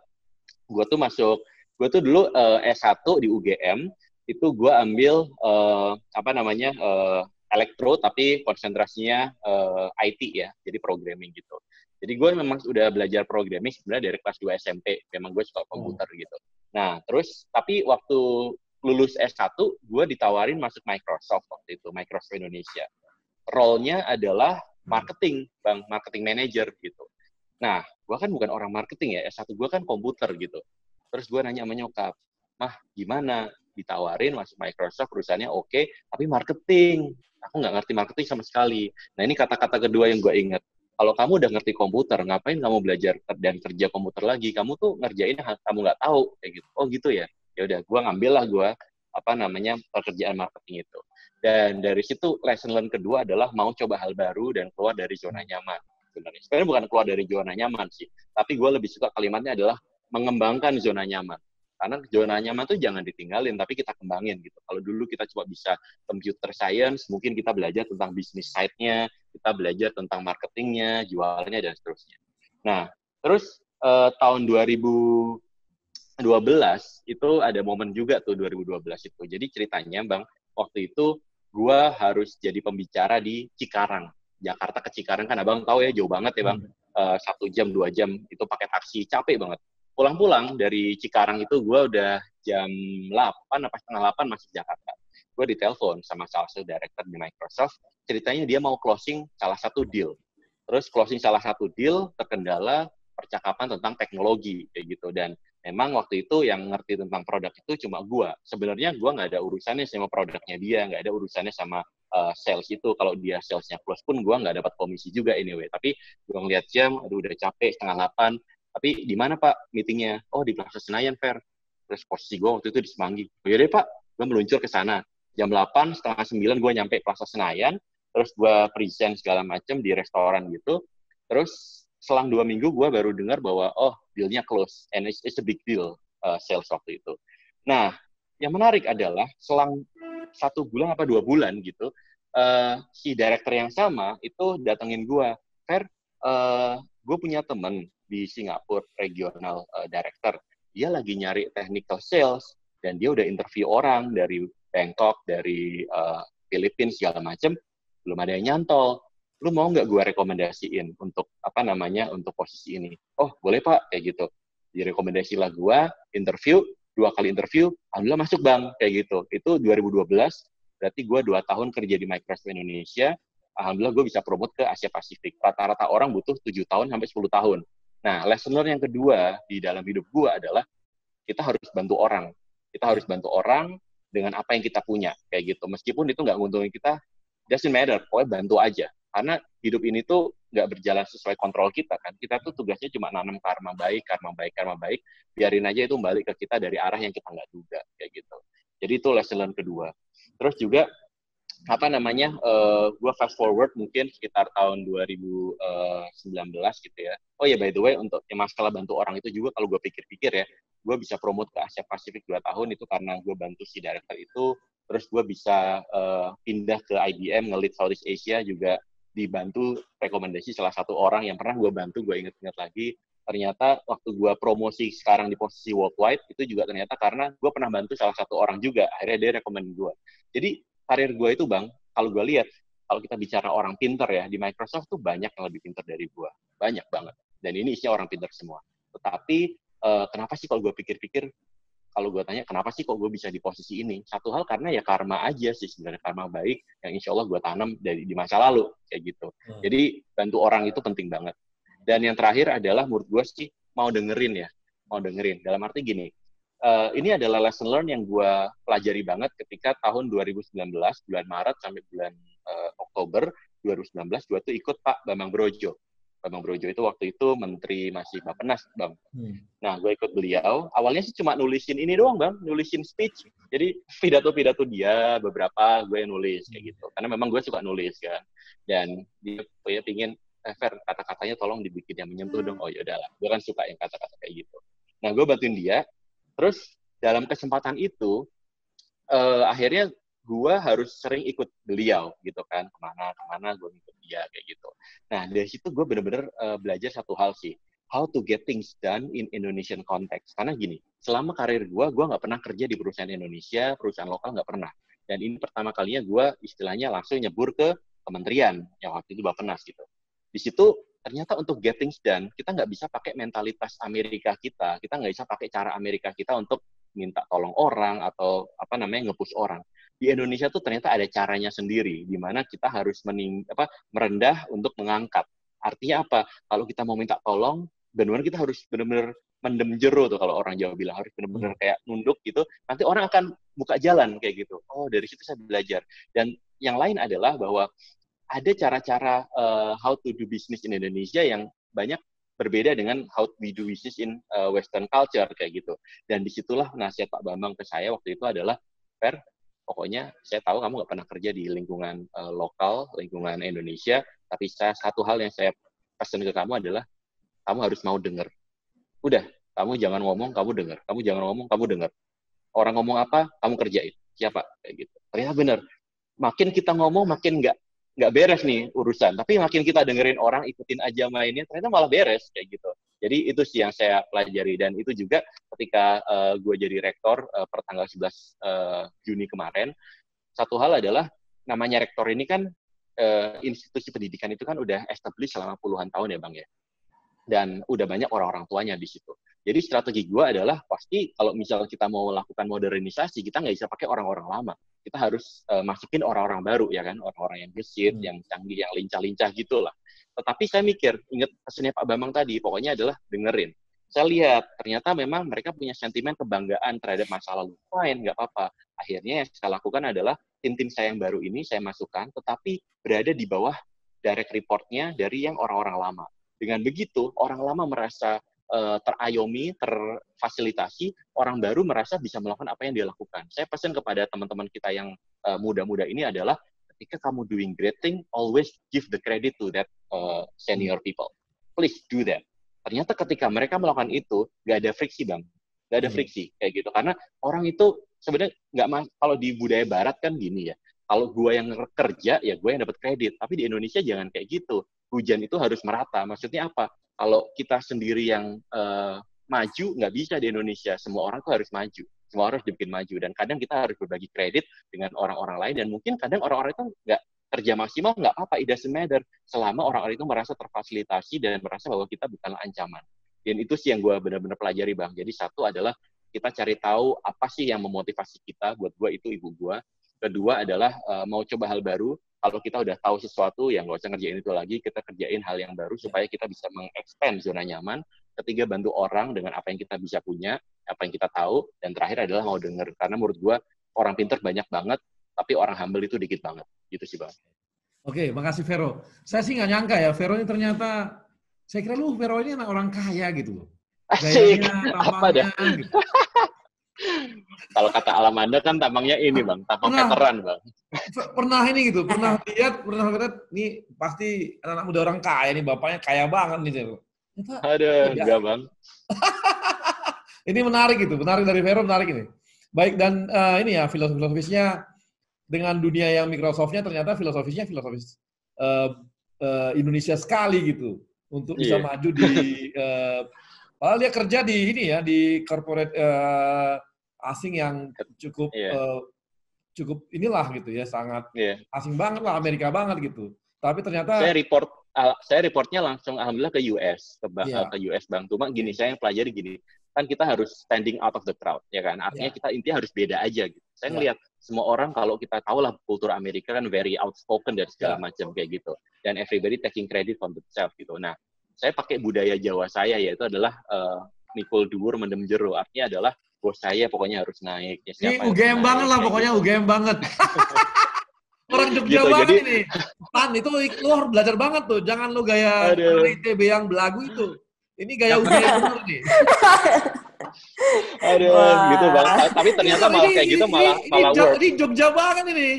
gue tuh dulu S1 di UGM itu gue ambil elektro tapi konsentrasinya IT ya, jadi programming gitu. Jadi gue memang udah belajar programming sebenarnya dari kelas 2 SMP, memang gue suka komputer gitu. Nah, terus tapi waktu lulus S1, gue ditawarin masuk Microsoft waktu itu, Microsoft Indonesia. Role-nya adalah marketing, Bang, marketing manager gitu. Nah, gue kan bukan orang marketing ya, S1 gue kan komputer gitu. Terus gue nanya sama nyokap, Mah, gimana? Ditawarin masuk Microsoft, perusahaannya oke, tapi marketing. Aku nggak ngerti marketing sama sekali. Nah, ini kata-kata kedua yang gue ingat. Kalau kamu udah ngerti komputer, ngapain kamu belajar dan kerja komputer lagi? Kamu tuh ngerjain kamu nggak tahu kayak gitu. Oh gitu ya. Ya udah, gue ngambil lah pekerjaan marketing itu. Dan dari situ lesson learn kedua adalah mau coba hal baru dan keluar dari zona nyaman. Sebenarnya bukan keluar dari zona nyaman sih, tapi gue lebih suka kalimatnya adalah mengembangkan zona nyaman. Karena zona nyaman tuh jangan ditinggalin, tapi kita kembangin gitu. Kalau dulu kita cuma bisa computer science, mungkin kita belajar tentang bisnis side-nya, kita belajar tentang marketingnya, jualannya, dan seterusnya. Nah, terus tahun 2012 itu ada momen juga tuh 2012 itu. Jadi ceritanya Bang, waktu itu gue harus jadi pembicara di Cikarang. Jakarta ke Cikarang kan Abang tahu ya, jauh banget ya Bang. 1 jam, 2 jam itu pakai taksi, capek banget. Pulang-pulang dari Cikarang itu gue udah jam 8 apa setengah 8 masih Jakarta. Gue ditelepon sama salah satu director di Microsoft, ceritanya dia mau closing salah satu deal. terus closing salah satu deal terkendala percakapan tentang teknologi kayak gitu. Dan memang waktu itu yang ngerti tentang produk itu cuma gue. Sebenarnya gue nggak ada urusannya sama produknya dia, nggak ada urusannya sama sales itu. Kalau dia salesnya close pun gue nggak dapat komisi juga anyway. Tapi gue ngeliat jam, aduh udah capek 7:30. Tapi di mana Pak meetingnya? Oh di Plaza Senayan, Fer. Terus posisi gue waktu itu di Semanggi. Oh yaudah Pak, gue meluncur ke sana. Jam 8, 8:30 gue nyampe Plaza Senayan. Terus gue present segala macam di restoran gitu. Terus selang 2 minggu gue baru dengar bahwa deal-nya close and it's a big deal sales waktu itu. Nah, yang menarik adalah selang 1 bulan apa 2 bulan gitu, si director yang sama itu datengin gue, Fer, gue punya temen di Singapura regional director, dia lagi nyari technical sales dan dia udah interview orang dari Bangkok, dari Filipina segala macem, belum ada yang nyantol. Lu mau nggak gue rekomendasiin untuk untuk posisi ini? Oh boleh Pak, kayak gitu. Direkomendasi lah gue, interview, 2 kali interview, alhamdulillah masuk Bang, kayak gitu. Itu 2012, berarti gue 2 tahun kerja di Microsoft Indonesia, alhamdulillah gue bisa promote ke Asia Pasifik. Rata-rata orang butuh 7 tahun sampai 10 tahun. Nah, lesson learn yang kedua di dalam hidup gue adalah kita harus bantu orang. Kita harus bantu orang dengan apa yang kita punya, kayak gitu. Meskipun itu nggak nguntungin kita, doesn't matter, pokoknya bantu aja. Karena hidup ini tuh nggak berjalan sesuai kontrol kita kan. Kita tuh tugasnya cuma nanam karma baik, biarin aja itu balik ke kita dari arah yang kita nggak duga, kayak gitu. Jadi itu lesson learn kedua. Terus juga, gue fast forward mungkin sekitar tahun 2019 gitu ya. Oh ya, by the way, untuk yang masalah bantu orang itu juga, kalau gue pikir-pikir ya, gue bisa promote ke Asia Pasifik 2 tahun itu karena gue bantu si director itu. Terus gue bisa pindah ke IBM, nge-lead Southeast Asia juga, dibantu rekomendasi salah satu orang yang pernah gue bantu, gue inget-inget lagi, ternyata waktu gue promosi sekarang di posisi worldwide, itu juga ternyata karena gue pernah bantu salah satu orang juga, akhirnya dia rekomend gue. Jadi, karir gue itu Bang, kalau gue lihat, kalau kita bicara orang pinter ya, di Microsoft tuh banyak yang lebih pinter dari gue. Banyak banget. Dan ini isinya orang pinter semua. Tetapi, kenapa sih kalau gue pikir-pikir, kalau gue tanya, kenapa sih kok gue bisa di posisi ini? Satu hal karena ya karma aja sih sebenarnya, karma baik yang insya Allah gue tanam di masa lalu, kayak gitu. Jadi bantu orang itu penting banget. Dan yang terakhir adalah menurut gue sih mau dengerin. Dalam arti gini, ini adalah lesson learn yang gue pelajari banget ketika tahun 2019, bulan Maret sampai bulan Oktober 2019, gue tuh ikut Pak Bambang Brojo. Bambang Brojo itu waktu itu menteri masih Bappenas, Bang. Nah, gue ikut beliau. Awalnya sih cuma nulisin ini doang, Bang. Nulisin speech. Jadi, pidato-pidato dia, beberapa gue yang nulis, kayak gitu. Karena memang gue suka nulis, kan. Dan dia pingin, Fer, kata-katanya tolong dibikin yang menyentuh dong. Oh, yaudahlah. Gue kan suka yang kata-kata kayak gitu. Nah, gue bantuin dia. Terus, dalam kesempatan itu, akhirnya gue harus sering ikut beliau gitu kan, kemana gue ikut dia kayak gitu. Nah dari situ gue bener-bener belajar satu hal sih, how to get things done in Indonesian context. Karena gini, selama karir gue nggak pernah kerja di perusahaan Indonesia, perusahaan lokal nggak pernah. Dan ini pertama kalinya gue istilahnya langsung nyebur ke kementerian yang waktu itu Bappenas gitu. Di situ ternyata untuk get things done kita nggak bisa pakai mentalitas Amerika kita nggak bisa pakai cara Amerika kita untuk minta tolong orang atau nge-push orang. Di Indonesia tuh ternyata ada caranya sendiri, di mana kita harus merendah untuk mengangkat. Artinya apa? Kalau kita mau minta tolong, benar-benar kita harus benar-benar mendem jero tuh kalau orang Jawa bilang, harus benar-benar kayak nunduk gitu. Nanti orang akan buka jalan kayak gitu. Oh, dari situ saya belajar. Dan yang lain adalah bahwa ada cara-cara how to do business in Indonesia yang banyak berbeda dengan how we do business in Western culture kayak gitu. Dan disitulah nasihat Pak Bambang ke saya waktu itu adalah, Fer, pokoknya saya tahu kamu nggak pernah kerja di lingkungan lokal, lingkungan Indonesia, tapi satu hal yang saya pesan ke kamu adalah kamu harus mau dengar. Udah, kamu jangan ngomong, kamu dengar. Kamu jangan ngomong, kamu dengar. Orang ngomong apa, kamu kerjain. Siapa? Kayak gitu. Ternyata benar. Makin kita ngomong, makin nggak beres nih urusan. Tapi makin kita dengerin orang, ikutin aja mainnya, ternyata malah beres kayak gitu. Jadi itu sih yang saya pelajari, dan itu juga ketika gue jadi rektor per tanggal 11 Juni kemarin, satu hal adalah namanya rektor ini kan institusi pendidikan itu kan udah established selama puluhan tahun ya Bang ya, dan udah banyak orang-orang tuanya di situ. Jadi strategi gue adalah pasti kalau misalnya kita mau melakukan modernisasi, kita nggak bisa pakai orang-orang lama. Kita harus masukin orang-orang baru ya kan, orang-orang yang gesit, yang canggih, yang lincah-lincah gitulah. Tetapi saya mikir, ingat pesannya Pak Bambang tadi, pokoknya adalah dengerin. Saya lihat, ternyata memang mereka punya sentimen kebanggaan terhadap masa lalu. Fine, nggak apa-apa. Akhirnya yang saya lakukan adalah, tim-tim saya yang baru ini saya masukkan, tetapi berada di bawah direct report-nya dari yang orang-orang lama. Dengan begitu, orang lama merasa terayomi, terfasilitasi, orang baru merasa bisa melakukan apa yang dia lakukan. Saya pesan kepada teman-teman kita yang muda-muda ini adalah, ketika kamu doing great thing, always give the credit to that senior people. Please do that. Ternyata ketika mereka melakukan itu, nggak ada friksi, Bang. Nggak ada friksi, kayak gitu. Karena orang itu sebenarnya kalau di budaya barat kan gini ya, kalau gue yang kerja, ya gue yang dapat kredit. Tapi di Indonesia jangan kayak gitu. Hujan itu harus merata. Maksudnya apa? Kalau kita sendiri yang maju, nggak bisa di Indonesia. Semua orang tuh harus maju. Semua orang harus dibikin maju. Dan kadang kita harus berbagi kredit dengan orang-orang lain. Dan mungkin kadang orang-orang itu nggak kerja maksimal, nggak apa-apa, it doesn't matter. Selama orang-orang itu merasa terfasilitasi dan merasa bahwa kita bukanlah ancaman. Dan itu sih yang gue benar-benar pelajari, Bang. Jadi satu adalah kita cari tahu apa sih yang memotivasi kita. Buat gue itu ibu gue. Kedua adalah mau coba hal baru. Kalau kita udah tahu sesuatu, ya nggak usah ngerjain itu lagi. Kita kerjain hal yang baru supaya kita bisa meng-expand zona nyaman. Ketiga, bantu orang dengan apa yang kita bisa punya, apa yang kita tahu. Dan terakhir adalah mau denger. Karena menurut gue, orang pintar banyak banget, tapi orang humble itu dikit banget. Gitu sih, Bang. Oke, makasih Vero. Saya sih nggak nyangka ya, Vero ini ternyata, saya kira Vero ini anak orang kaya gitu loh. Asik, Gayanya, apa dah? gitu. Kalau kata Alamanda kan tampangnya ini, Bang. Tampang veteran, Bang. Pernah ini gitu, pernah lihat, nih pasti anak muda orang kaya nih, bapaknya kaya banget nih. Aduh, enggak, Bang. Ini menarik gitu, menarik dari Vero, menarik ini. Baik, dan ini ya, filosofisnya dengan dunia yang Microsoft-nya ternyata filosofis Indonesia sekali gitu untuk bisa maju di padahal dia kerja di ini ya di corporate asing yang cukup cukup inilah gitu ya, sangat asing banget lah, Amerika banget gitu. Tapi ternyata saya reportnya langsung alhamdulillah ke US, ke US, Bang. Cuma gini, saya yang pelajari gini, kan kita harus standing out of the crowd, ya kan? Artinya kita intinya harus beda aja gitu. Saya ngelihat semua orang, kalau kita tahu lah kultur Amerika kan very outspoken dan segala macam kayak gitu. Dan everybody taking credit for themselves gitu. Nah, saya pakai budaya Jawa saya, yaitu adalah mikul dhuwur mendem jero. Artinya adalah bos saya pokoknya harus naik. Ya, ini UGM banget lah pokoknya, gitu. UGM banget. Orang Jogja gitu, banget jadi, ini. Tan, itu lu harus belajar banget tuh. Jangan lu gaya ITB yang belagu itu. Ini gaya UGM bener nih. Aduh, gitu Bang. Tapi ternyata malah kayak gitu malah work. Ini Jogja banget ini.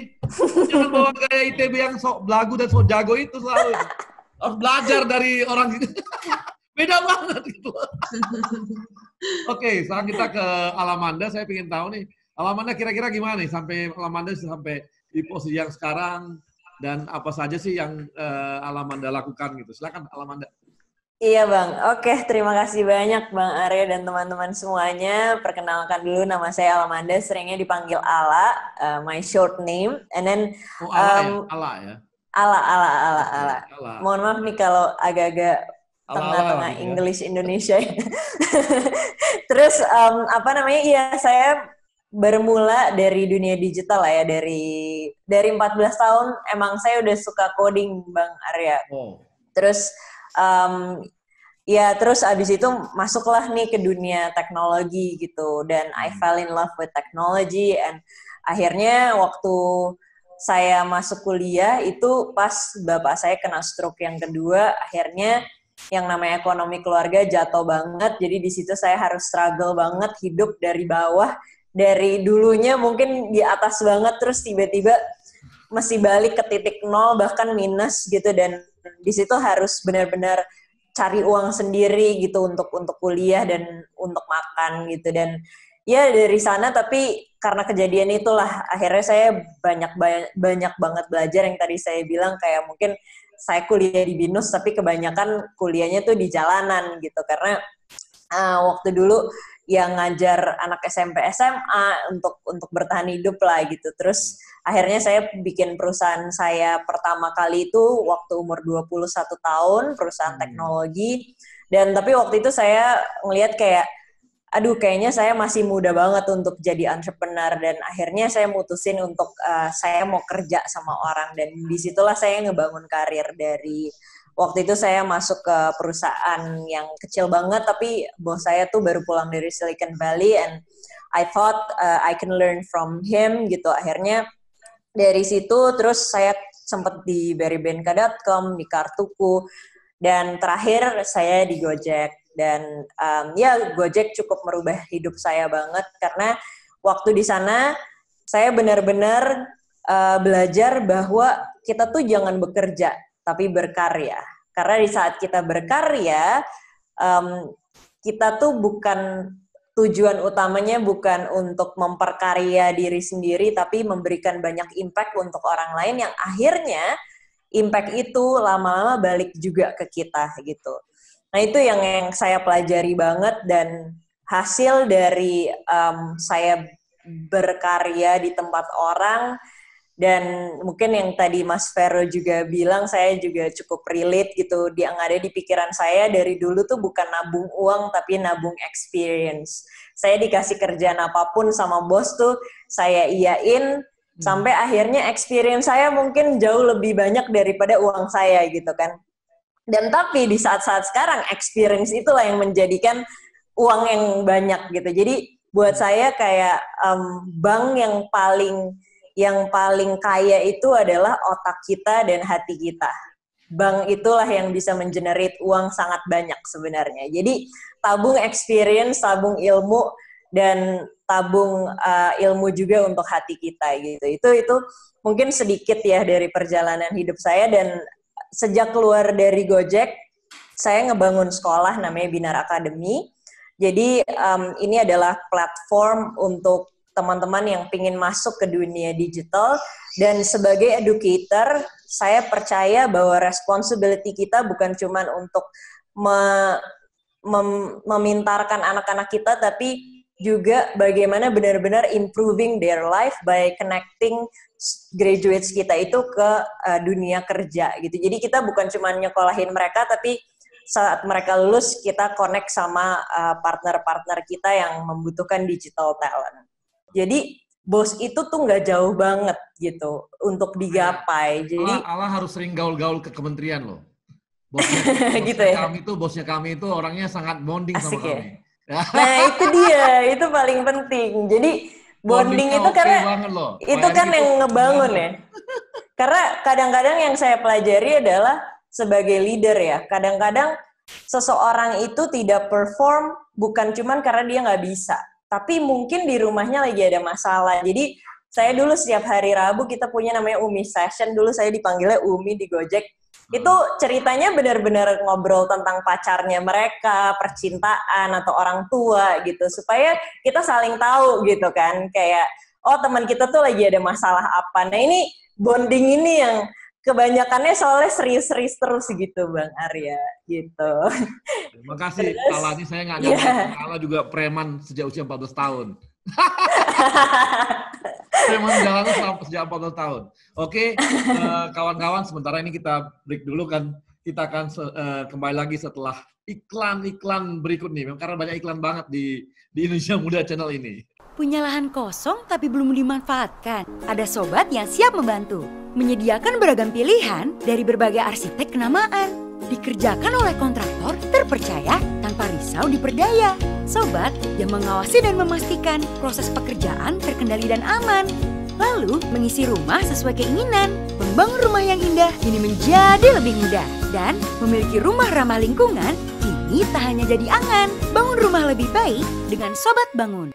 Jangan bawa gaya ITB yang sok belagu dan sok jago itu selalu. Harus belajar dari orang gitu. Beda banget gitu. Oke, sekarang kita ke Alamanda. Saya ingin tahu nih, Alamanda kira-kira gimana nih sampai Alamanda sampai di posisi yang sekarang, dan apa saja sih yang Alamanda lakukan gitu. Silakan Alamanda. Iya Bang, oke, terima kasih banyak Bang Arya dan teman-teman semuanya. Perkenalkan dulu, nama saya Alamanda, seringnya dipanggil Ala, my short name. And then Ala ya? Ala. Mohon maaf nih kalau agak-agak tengah-tengah gitu English ya. Indonesia. Terus iya saya bermula dari dunia digital lah ya, dari 14 tahun emang saya udah suka coding Bang Arya. Terus terus abis itu masuklah nih ke dunia teknologi gitu, dan I fell in love with technology, and akhirnya waktu saya masuk kuliah itu pas bapak saya kena stroke yang kedua, akhirnya yang namanya ekonomi keluarga jatuh banget, jadi di situ saya harus struggle banget hidup dari bawah, dari dulunya mungkin di atas banget, terus tiba-tiba mesti balik ke titik nol bahkan minus gitu, dan di situ harus benar-benar cari uang sendiri gitu untuk kuliah dan untuk makan gitu. Dan ya dari sana, tapi karena kejadian itulah akhirnya saya banyak banget belajar, yang tadi saya bilang kayak mungkin saya kuliah di BINUS tapi kebanyakan kuliahnya tuh di jalanan gitu, karena waktu dulu yang ngajar anak SMP SMA untuk bertahan hidup lah gitu. Terus akhirnya saya bikin perusahaan saya pertama kali itu waktu umur 21 tahun, perusahaan teknologi. Dan tapi waktu itu saya ngelihat kayak aduh kayaknya saya masih muda banget untuk jadi entrepreneur, dan akhirnya saya mutusin untuk saya mau kerja sama orang, dan disitulah saya ngebangun karir. Dari waktu itu saya masuk ke perusahaan yang kecil banget, tapi bos saya tuh baru pulang dari Silicon Valley, and I thought I can learn from him gitu. Akhirnya dari situ terus saya sempat di berrybenka.com, di Kartuku, dan terakhir saya di Gojek. Dan ya Gojek cukup merubah hidup saya banget, karena waktu di sana saya benar-benar belajar bahwa kita tuh jangan bekerja, tapi berkarya. Karena di saat kita berkarya, kita tuh bukan, tujuan utamanya bukan untuk memperkarya diri sendiri, tapi memberikan banyak impact untuk orang lain, yang akhirnya impact itu lama-lama balik juga ke kita gitu. Nah itu yang saya pelajari banget, dan hasil dari saya berkarya di tempat orang, dan mungkin yang tadi Mas Vero juga bilang, saya juga cukup relate gitu. Yang ada di pikiran saya dari dulu tuh bukan nabung uang, tapi nabung experience. Saya dikasih kerjaan apapun sama bos tuh, saya iyain, sampai akhirnya experience saya mungkin jauh lebih banyak daripada uang saya gitu kan. Dan tapi di saat-saat sekarang, experience itulah yang menjadikan uang yang banyak gitu. Jadi buat saya kayak bank yang paling kaya itu adalah otak kita dan hati kita. Bank itulah yang bisa mengenerate uang sangat banyak sebenarnya. Jadi tabung experience, tabung ilmu, dan tabung ilmu juga untuk hati kita gitu. Itu mungkin sedikit ya dari perjalanan hidup saya. Dan sejak keluar dari Gojek, saya ngebangun sekolah namanya Binar Academy. Jadi ini adalah platform untuk teman-teman yang pingin masuk ke dunia digital. Dan sebagai educator, saya percaya bahwa responsibility kita bukan cuma untuk memintarkan anak-anak kita, tapi juga bagaimana benar-benar improving their life by connecting graduates kita itu ke dunia kerja gitu. Jadi kita bukan cuma nyekolahin mereka, tapi saat mereka lulus kita connect sama partner-partner kita yang membutuhkan digital talent. Jadi bos itu tuh nggak jauh banget gitu untuk digapai. Jadi Allah harus sering gaul-gaul ke kementerian loh. Bosnya gitu ya. Bosnya kami itu orangnya sangat bonding Asik sama ya? kami. Nah itu dia, itu paling penting. Jadi bonding itu karena itu kan yang ngebangun ya. Karena kadang-kadang yang saya pelajari adalah sebagai leader ya, kadang-kadang seseorang itu tidak perform bukan cuman karena dia nggak bisa, tapi mungkin di rumahnya lagi ada masalah. Jadi saya dulu setiap hari Rabu kita punya namanya Umi Session, dulu saya dipanggilnya Umi di Gojek. Itu ceritanya benar-benar ngobrol tentang pacarnya mereka, percintaan, atau orang tua gitu. Supaya kita saling tahu gitu kan. Kayak, oh teman kita tuh lagi ada masalah apa. Nah ini, bonding ini yang kebanyakannya soalnya serius-serius terus gitu Bang Arya. Gitu. Terima kasih. Ala ini saya nggak nyangka. Ala juga preman sejak usia 14 tahun. Preman jalan sejak 14 tahun. Oke, kawan-kawan, sementara ini kita break dulu kan. Kita akan kembali lagi setelah iklan-iklan berikut nih. Karena banyak iklan banget di Indonesia Muda Channel ini. Punya lahan kosong tapi belum dimanfaatkan? Ada sobat yang siap membantu. Menyediakan beragam pilihan dari berbagai arsitek kenamaan. Dikerjakan oleh kontraktor terpercaya tanpa risau diperdaya. Sobat yang mengawasi dan memastikan proses pekerjaan terkendali dan aman. Lalu mengisi rumah sesuai keinginan. Membangun rumah yang indah kini menjadi lebih mudah. Dan memiliki rumah ramah lingkungan kini tak hanya jadi angan. Bangun rumah lebih baik dengan Sobat Bangun.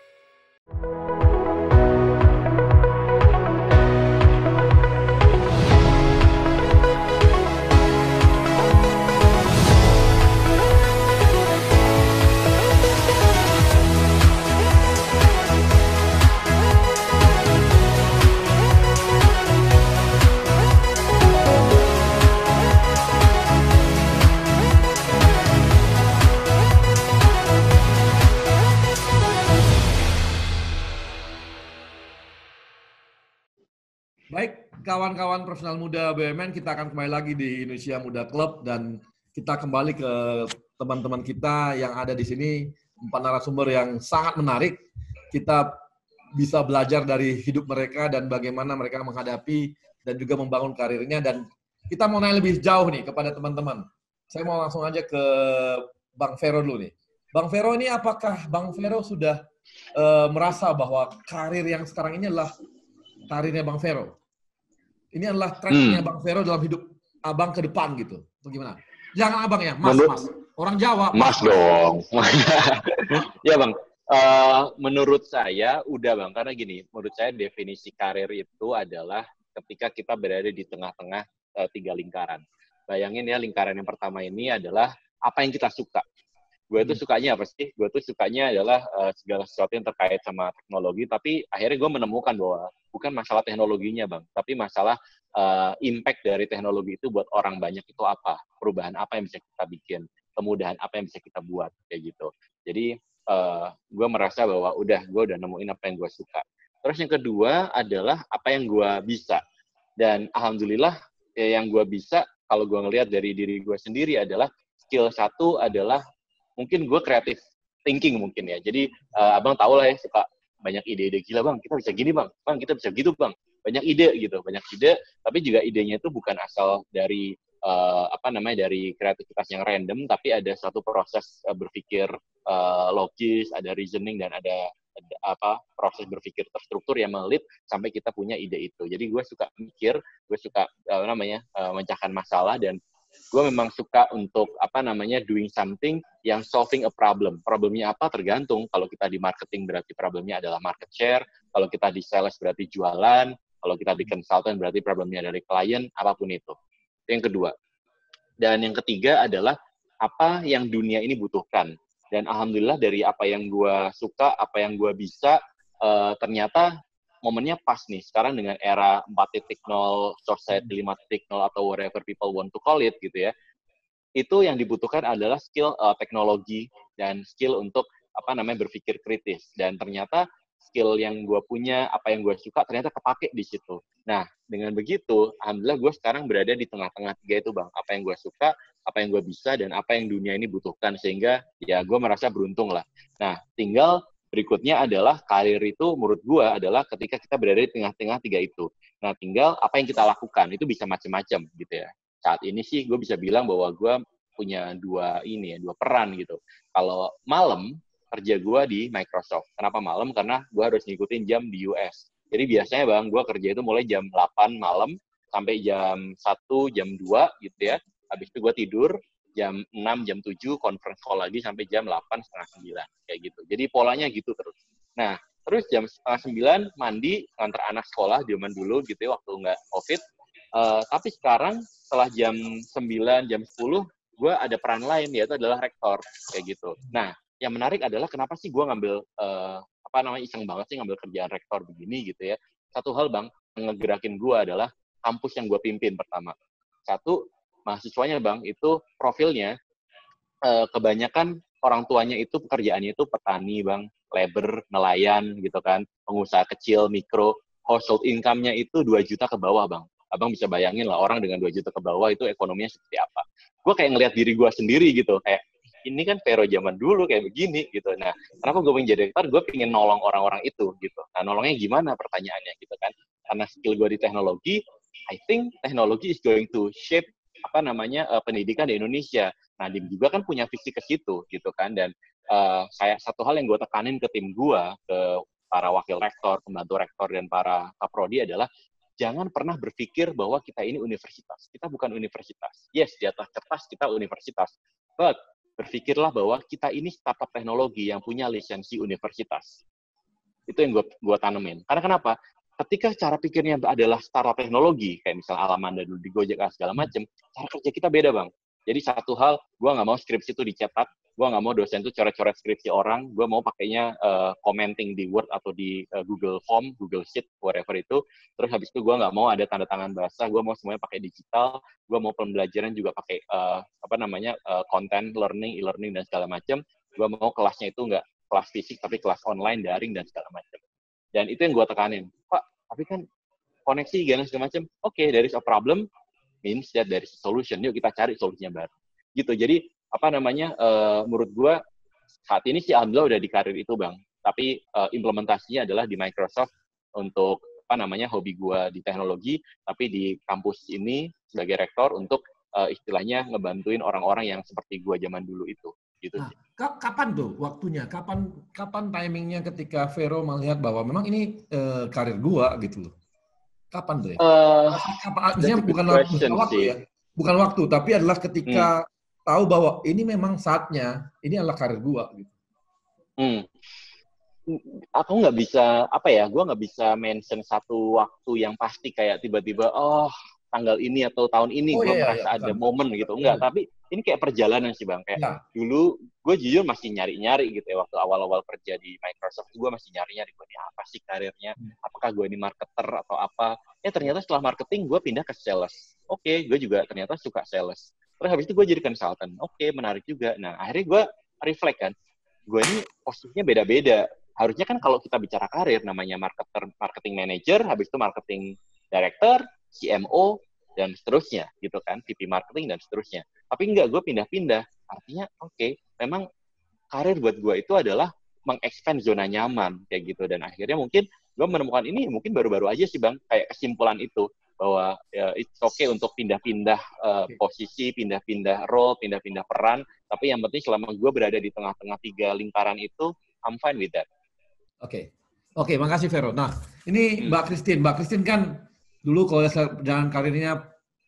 Baik, kawan-kawan profesional muda BUMN, kita akan kembali lagi di Indonesia Muda Club, dan kita kembali ke teman-teman kita yang ada di sini. 4 narasumber yang sangat menarik. Kita bisa belajar dari hidup mereka dan bagaimana mereka menghadapi dan juga membangun karirnya. Dan kita mau nanya lebih jauh nih kepada teman-teman. Saya mau langsung aja ke Bang Vero dulu nih. Bang Vero ini apakah Bang Vero sudah merasa bahwa karir yang sekarang ini adalah karirnya Bang Vero? Ini adalah tracknya Bang Vero dalam hidup Abang ke depan gitu. Bagaimana? Jangan Abang ya, Mas. Orang Jawa. Mas dong. Ya Bang, menurut saya udah Bang, karena gini, menurut saya definisi karir itu adalah ketika kita berada di tengah-tengah 3 lingkaran. Bayangin ya, lingkaran yang pertama ini adalah apa yang kita suka. Gue tuh sukanya apa sih? Gue tuh sukanya adalah segala sesuatu yang terkait sama teknologi, tapi akhirnya gue menemukan bahwa bukan masalah teknologinya Bang, tapi masalah impact dari teknologi itu buat orang banyak itu apa, perubahan apa yang bisa kita bikin, kemudahan apa yang bisa kita buat, kayak gitu. Jadi gue merasa bahwa gue udah nemuin apa yang gue suka. Terus yang kedua adalah apa yang gue bisa. Dan alhamdulillah yang gue bisa, kalau gue ngelihat dari diri gue sendiri adalah skill satu adalah mungkin gue creative thinking mungkin ya. Jadi Abang tahu lah ya, suka banyak ide-ide gila Bang, kita bisa gini Bang, kita bisa gitu Bang. Banyak ide gitu, banyak ide, tapi juga idenya itu bukan asal dari dari kreativitas yang random, tapi ada suatu proses berpikir logis, ada reasoning dan ada proses berpikir terstruktur yang melit sampai kita punya ide itu. Jadi gue suka mikir, gue suka memecahkan masalah, dan gue memang suka untuk doing something yang solving a problem. Problemnya apa tergantung. Kalau kita di marketing berarti problemnya adalah market share, kalau kita di sales berarti jualan, kalau kita di consultant berarti problemnya dari klien, apapun itu. Itu yang kedua. Dan yang ketiga adalah apa yang dunia ini butuhkan. Dan alhamdulillah dari apa yang gue suka, apa yang gue bisa, ternyata momennya pas nih. Sekarang dengan era 4.0, society 5.0, atau whatever people want to call it gitu ya. Itu yang dibutuhkan adalah skill teknologi dan skill untuk berpikir kritis. Dan ternyata skill yang gue punya, apa yang gue suka, ternyata kepake di situ. Nah, dengan begitu, alhamdulillah gue sekarang berada di tengah-tengah 3 itu Bang. Apa yang gue suka, apa yang gue bisa, dan apa yang dunia ini butuhkan. Sehingga ya gue merasa beruntung lah. Nah, tinggal berikutnya adalah karir itu menurut gue adalah ketika kita berada di tengah-tengah 3 itu. Nah, tinggal apa yang kita lakukan, itu bisa macam-macam gitu ya. Saat ini sih gue bisa bilang bahwa gue punya dua peran gitu. Kalau malam, kerja gue di Microsoft. Kenapa malam? Karena gue harus ngikutin jam di US. Jadi biasanya Bang, gue kerja itu mulai jam 8 malam sampai jam 1, jam 2 gitu ya. Habis itu gue tidur, jam 6, jam 7, conference call lagi sampai jam 8, setengah 9. Kayak gitu. Jadi polanya gitu terus. Nah, terus jam setengah 9 mandi, ngantar anak sekolah, zaman dulu gitu ya, waktu nggak COVID. Tapi sekarang setelah jam 9, jam 10, gue ada peran lain, yaitu adalah rektor. Kayak gitu. Nah, yang menarik adalah kenapa sih gue ngambil iseng banget sih ngambil kerjaan rektor begini gitu ya. Satu hal Bang, yang ngegerakin gue adalah kampus yang gue pimpin pertama. Satu, mahasiswanya Bang, itu profilnya kebanyakan orang tuanya itu pekerjaannya itu petani Bang, labor, nelayan gitu kan, pengusaha kecil, mikro, household income-nya itu 2 juta ke bawah Bang. Abang bisa bayangin lah orang dengan 2 juta ke bawah itu ekonominya seperti apa. Gue kayak ngelihat diri gue sendiri gitu, kayak ini kan Vero zaman dulu kayak begini gitu. Nah, kenapa gue pengen jadi rektor? Gue pengen nolong orang-orang itu gitu. Nah, nolongnya gimana pertanyaannya gitu kan? Karena skill gue di teknologi, I think technology is going to shape pendidikan di Indonesia. Nah, Dim juga kan punya visi ke situ gitu kan. Dan saya satu hal yang gue tekanin ke tim gue, ke para wakil rektor, pembantu rektor, dan para kaprodi adalah jangan pernah berpikir bahwa kita ini universitas. Kita bukan universitas. Yes, di atas kertas kita universitas. But berpikirlah bahwa kita ini startup teknologi yang punya lisensi universitas. Itu yang gue tanemin. Karena kenapa? Ketika cara pikirnya adalah startup teknologi, kayak misalnya Alamanda dulu di Gojek segala macam, cara kerja kita beda Bang. Jadi satu hal, gue nggak mau skripsi itu dicetak, gue nggak mau dosen itu coret-coret skripsi orang, gue mau pakainya commenting di Word atau di Google Form, Google Sheet, whatever itu. Terus habis itu gue nggak mau ada tanda tangan basah, gue mau semuanya pakai digital, gue mau pembelajaran juga pakai content, learning, e-learning, dan segala macam. Gue mau kelasnya itu nggak kelas fisik, tapi kelas online, daring, dan segala macam. Dan itu yang gue tekanin. Pak, tapi kan koneksi, segala macam. Oke, there is a problem, means that there is a solution. Yuk kita cari solusinya baru. Gitu. Jadi menurut gue saat ini sih alhamdulillah udah di karir itu Bang. Tapi implementasinya adalah di Microsoft untuk hobi gue di teknologi, tapi di kampus ini sebagai rektor untuk istilahnya ngebantuin orang-orang yang seperti gue zaman dulu itu. Gitu. Nah, kapan tuh waktunya? Kapan timingnya ketika Vero melihat bahwa memang ini karir gue gitu loh? Kapan tuh ya? Bukan waktu ya. Bukan waktu, tapi adalah ketika tahu bahwa ini memang saatnya, ini adalah karir gue gitu. Aku nggak bisa gue nggak bisa mention satu waktu yang pasti kayak tiba-tiba tanggal ini atau tahun ini gue merasa ada momen gitu, enggak, tapi ini kayak perjalanan sih Bang, kayak dulu gue jujur masih nyari-nyari gitu ya, waktu awal-awal kerja di Microsoft gue masih nyari-nyari gue ini apa sih karirnya, apakah gue ini marketer atau apa, ternyata setelah marketing gue pindah ke sales, gue juga ternyata suka sales, terus habis itu gue jadi consultant, menarik juga, nah akhirnya gue reflect kan, gue ini posisinya beda-beda. Harusnya kan kalau kita bicara karir, namanya marketing manager, habis itu marketing director, CMO, dan seterusnya, gitu kan, VP marketing, dan seterusnya. Tapi enggak, gue pindah-pindah. Artinya, memang karir buat gue itu adalah mengexpand zona nyaman, kayak gitu. Dan akhirnya mungkin gue menemukan ini, mungkin baru-baru aja sih Bang, kayak kesimpulan itu, bahwa it's okay untuk pindah-pindah posisi, pindah-pindah role, pindah-pindah peran, tapi yang penting selama gue berada di tengah-tengah 3 lingkaran itu, I'm fine with that. Oke, makasih Vero. Nah, ini Mbak Christine kan dulu kalau jalan karirnya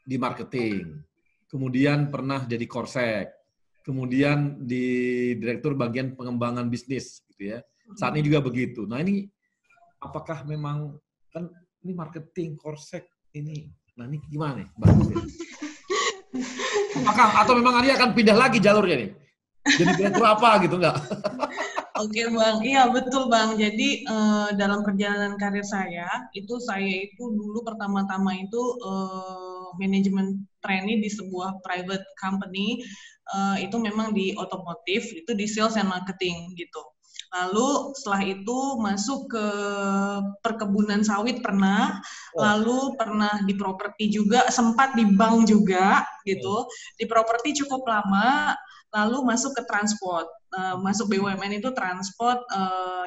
di marketing, kemudian pernah jadi korsek, kemudian di direktur bagian pengembangan bisnis, gitu ya. Saat ini juga begitu. Nah ini apakah memang kan ini marketing korsek ini, nah ini gimana nih, Mbak Christine? Apakah atau memang Arya akan pindah lagi jalurnya nih? Jadi direktur apa gitu enggak? Oke Bang, iya betul Bang. Jadi dalam perjalanan karir saya itu dulu pertama-tama itu manajemen trainee di sebuah private company, itu memang di otomotif, itu di sales and marketing gitu. Lalu setelah itu masuk ke perkebunan sawit pernah, lalu pernah di properti juga, sempat di bank juga gitu. Di properti cukup lama, lalu masuk ke transport. Masuk BUMN itu transport,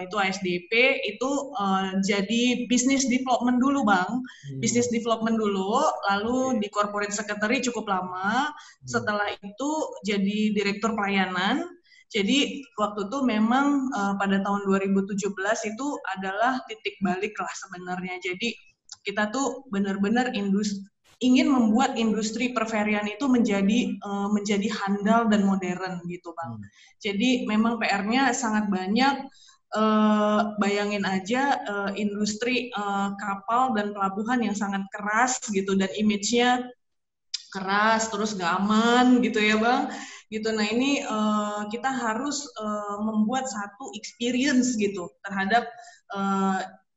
itu ASDP, itu jadi business development dulu Bang, business development dulu, lalu di corporate secretary cukup lama, setelah itu jadi direktur pelayanan. Jadi waktu itu memang pada tahun 2017 itu adalah titik balik lah sebenarnya. Jadi kita tuh benar-benar ingin membuat industri perferian itu menjadi handal dan modern gitu Bang. Jadi memang PR-nya sangat banyak. Bayangin aja industri kapal dan pelabuhan yang sangat keras gitu, dan image-nya keras terus nggak aman gitu ya Bang. Gitu. Nah ini kita harus membuat satu experience gitu terhadap